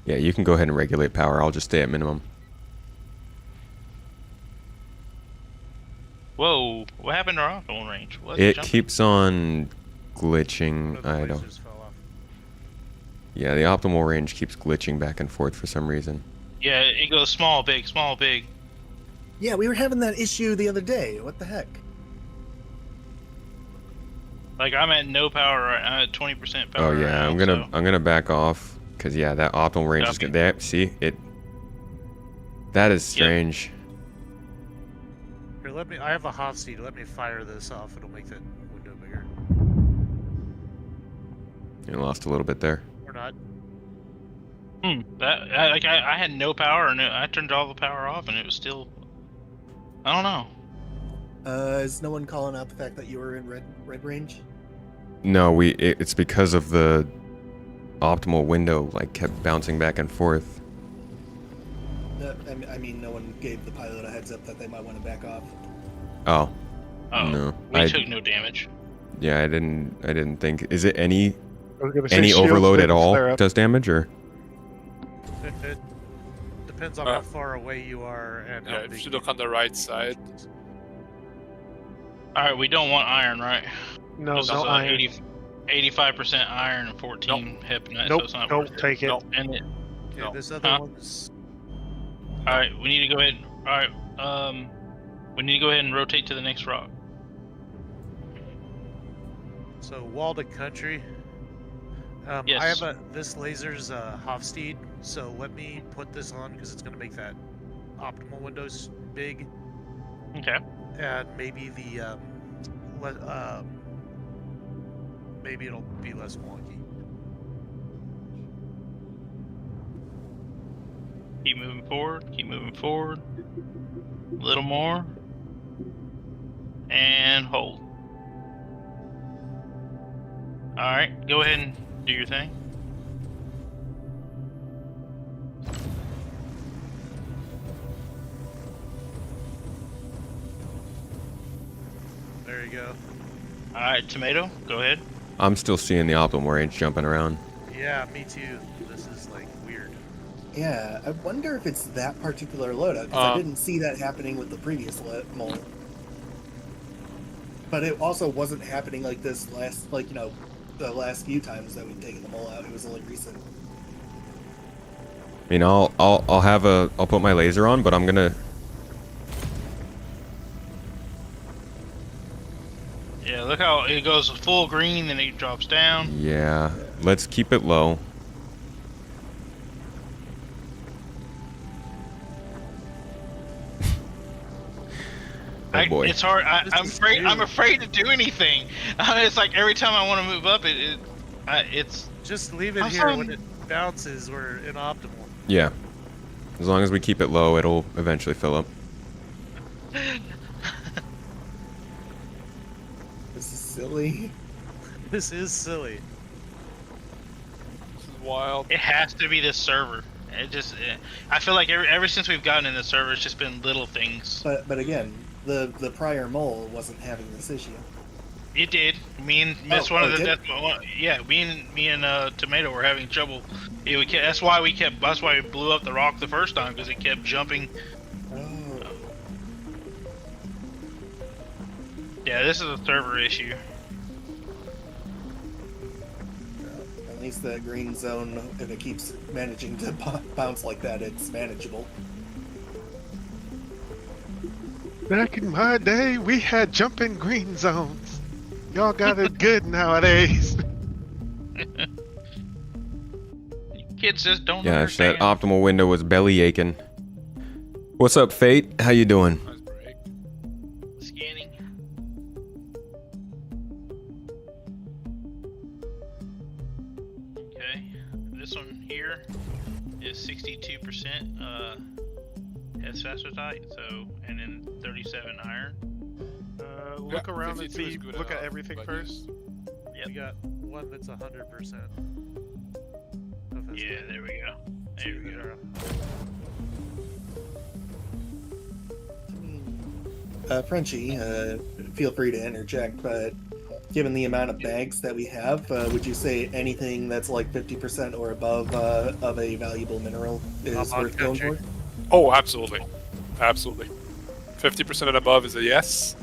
Yeah, you can go ahead and regulate power. I'll just stay at minimum. Whoa! What happened to our optimal range? What? It keeps on glitching. One of the I don't. lasers fell off. Yeah, the optimal range keeps glitching back and forth for some reason. Yeah, it goes small, big, small, big. Yeah, we were having that issue the other day. What the heck? Like I'm at no power. I'm at 20% power. Oh yeah, right I'm now, gonna so- I'm gonna back off because yeah, that optimal range is Okay. good. There, see it. That is strange. Here, let me. I have a Hofsteed. Let me fire this off. It'll make that window bigger. You lost a little bit there. Or not. I had no power, and I turned all the power off, and it was still. I don't know. Is no one calling out the fact that you were in red range? No, it's because of the optimal window like kept bouncing back and forth. I mean, no one gave the pilot a heads up that they might want to back off. Oh. Oh, No. we took no damage. Yeah, I didn't think. Is it any I was gonna say any shields overload at didn't all flare up. does damage or? It depends on how far away you are and how Yeah, big if you look on the right side. All right, we don't want iron, right? No, This no is, iron. 85% iron and 14 hypnite, so Nope, it's not don't worth it. take it. Nope. And it, Okay, No. this other Huh? one's. all right, we need to go ahead. All right, we need to go ahead and rotate to the next rock. So Walden Country. I Yes. have this laser's Hofsteed, so let me put this on because it's going to make that optimal windows big, Okay. and maybe the maybe it'll be less wonky. Keep moving forward. Keep moving forward. A little more. And hold. All right, go ahead and do your thing. There you go. All right, tomato, go ahead. I'm still seeing the optimal range jumping around. Yeah, me too. This is like weird. Yeah, I wonder if it's that particular loadout, because I didn't see that happening with the previous mole. But it also wasn't happening like this last, the last few times that we've taken the mole out. It was only recent. I mean, I'll put my laser on, but I'm gonna. Yeah, look how it goes full green, then it drops down. Yeah, let's keep it low. Oh boy. It's hard. This I'm is afraid. new. I'm afraid to do anything. It's like every time I want to move up, it's. Just leave it How here come- when it bounces. We're inoptimal. Yeah. As long as we keep it low, it'll eventually fill up. This is silly. This is silly. This is wild. It has to be this server. I feel like ever since we've gotten in the server, it's just been little things. But again, the prior mole wasn't having this issue. It did. Me and that's Oh, one of it the. did? Yeah, me and Tomato were having trouble. That's why we blew up the rock the first time, because it kept jumping. Oh. Yeah, this is a server issue. At least the green zone, if it keeps managing to bounce like that, it's manageable. Back in my day, we had jumping green zones. Y'all got it good nowadays. Kids just don't Gosh, that understand. optimal window was belly aching. What's up, Fate? How you doing? Nice break. Scanning. Okay, this one here is 62% hepatite, so, and then 37 iron. Look Yeah, around and 52 is see. good Look at enough, everything but first. We got one that's 100%. Yeah, there we go. There we go. Frenchie, feel free to interject, but given the amount of bags that we have, would you say anything that's like 50% or above of a valuable mineral is worth going for? Oh, absolutely. Absolutely. 50% and above is a yes.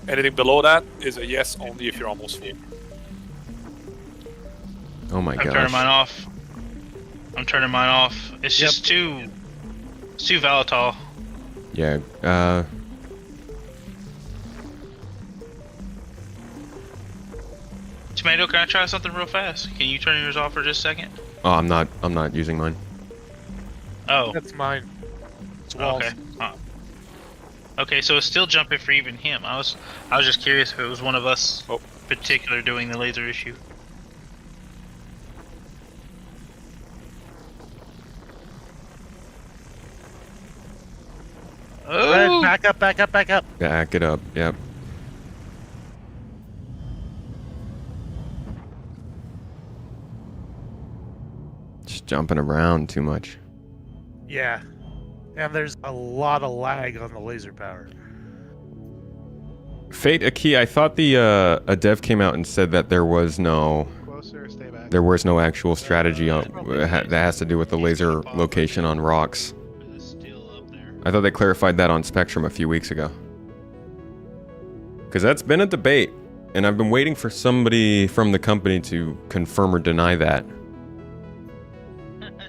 Anything below that is a yes only if you're almost full. Oh my gosh. I'm turning mine off. It's just too volatile. Yeah. Tomato, can I try something real fast? Can you turn yours off for just a second? Oh, I'm not using mine. Oh. That's mine. It's walls. Okay. Okay, so it's still jumping for even him. I was just curious if it was one of us particular doing the laser issue. Go ahead, back up. Back it up. Yep. Just jumping around too much. Yeah. And there's a lot of lag on the laser power. Fate Aki, I thought a dev came out and said that there was no actual strategy that has to do with the laser location on rocks. I thought they clarified that on Spectrum a few weeks ago. Because that's been a debate, and I've been waiting for somebody from the company to confirm or deny that.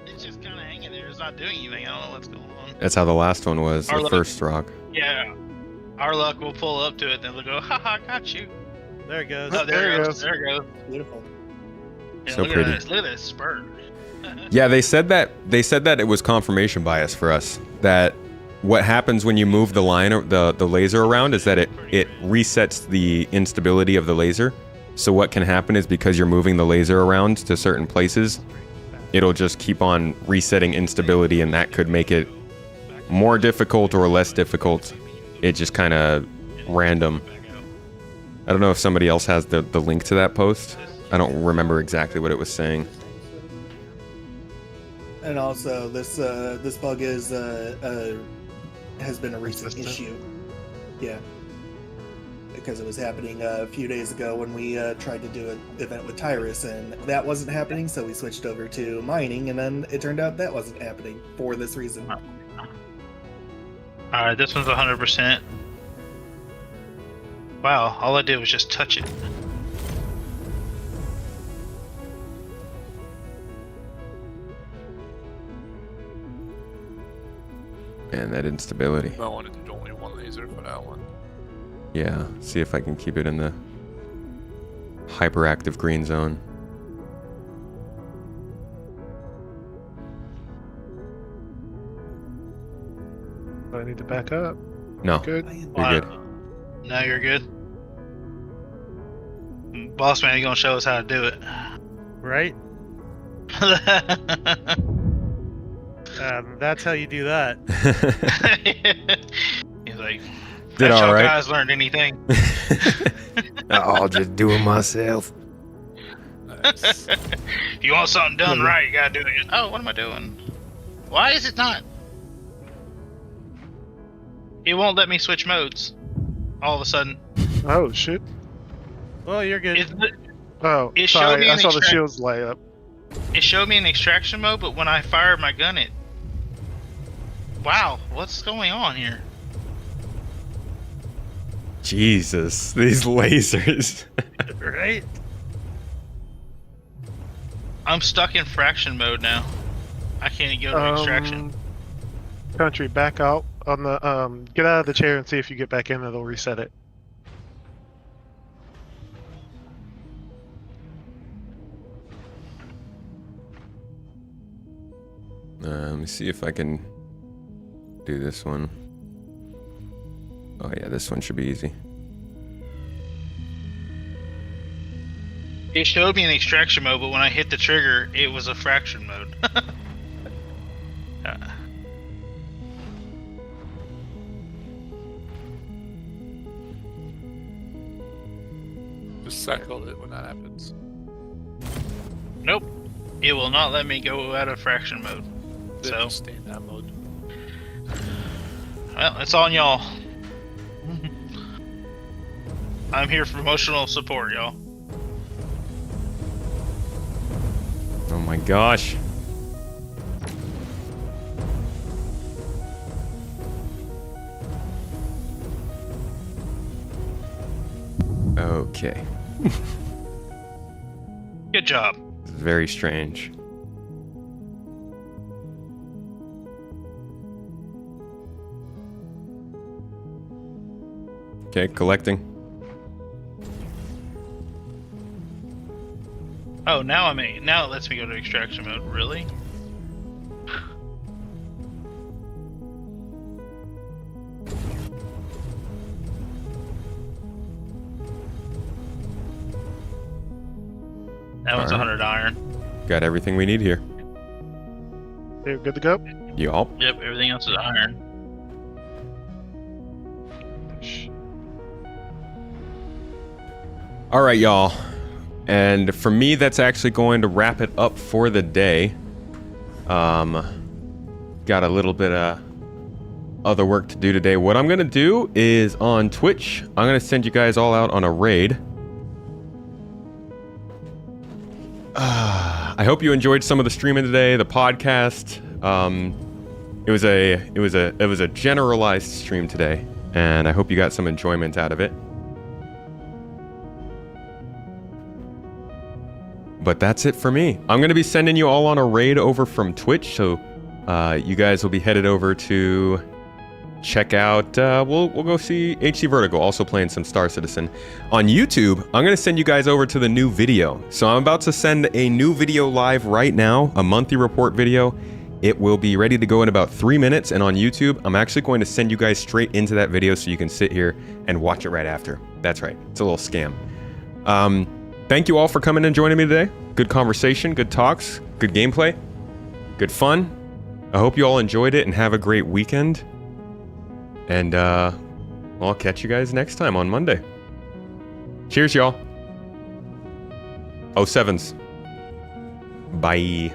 It's just kind of hanging there. It's not doing anything. I don't know what's going on. That's how the last one was, the first rock. Yeah. Our luck will pull up to it, then they'll go, haha, got you. There it goes. Oh, there it goes. There it goes. Beautiful. Yeah, So look pretty. At look at this spurt. Yeah, they said that it was confirmation bias for us. That what happens when you move the line or the laser around is that it resets the instability of the laser. So what can happen is because you're moving the laser around to certain places, it'll just keep on resetting instability, and that could make it more difficult or less difficult. It just kind of random. I don't know if somebody else has the link to that post. I don't remember exactly what it was saying. And also, this bug is has been a recent issue. Yeah, because it was happening a few days ago when we tried to do an event with Tyrus, and that wasn't happening. So we switched over to mining, and then it turned out that wasn't happening for this reason. Alright, this one's 100%. Wow, all I did was just touch it. And that instability. I wanted to do only one laser for that one. Yeah, see if I can keep it in the hyperactive green zone. Do I need to back up? No, Good. you're good. No, you're good. Boss man, you gonna show us how to do it. Right? That's how you do that. He's like, Did "Have all you right." guys learned anything?" I'll just do it myself. Nice. If you want something done right, you gotta do it. Oh, what am I doing? Why is it not? It won't let me switch modes. All of a sudden. Oh shit. Well, you're good. Oh, It showed sorry. me I an saw the extract- shields light up. It showed me an extraction mode, but when I fired my gun, it... Wow, what's going on here? Jesus, these lasers. Right? I'm stuck in fraction mode now. I can't go to extraction. Country, back out on the get out of the chair and see if you get back in. It'll reset it. Let me see if I can do this one. Oh yeah, this one should be easy. It showed me an extraction mode, but when I hit the trigger, it was a fraction mode. Just cycle it when that happens. Nope. It will not let me go out of fraction mode. Then So, just stay in that mode. well, it's on y'all. I'm here for emotional support, y'all. Oh my gosh. Okay. Good job. This is very strange. Okay, collecting. Oh, now now it lets me go to extraction mode. Really? That one's All right. 100 iron. Got everything we need here. You're good to go? Yup. Yep, everything else is iron. All right, y'all. And for me, that's actually going to wrap it up for the day. Got a little bit of other work to do today. What I'm going to do is on Twitch, I'm going to send you guys all out on a raid. I hope you enjoyed some of the streaming today, the podcast. It was a generalized stream today, and I hope you got some enjoyment out of it. But that's it for me. I'm going to be sending you all on a raid over from Twitch, so you guys will be headed over to check out, we'll go see HC Vertigo, also playing some Star Citizen. On YouTube, I'm going to send you guys over to the new video. So I'm about to send a new video live right now, a monthly report video. It will be ready to go in about 3 minutes, and on YouTube, I'm actually going to send you guys straight into that video so you can sit here and watch it right after. That's right, it's a little scam. Thank you all for coming and joining me today. Good conversation, good talks, good gameplay, good fun. I hope you all enjoyed it and have a great weekend. And I'll catch you guys next time on Monday. Cheers, y'all. 07s. Bye.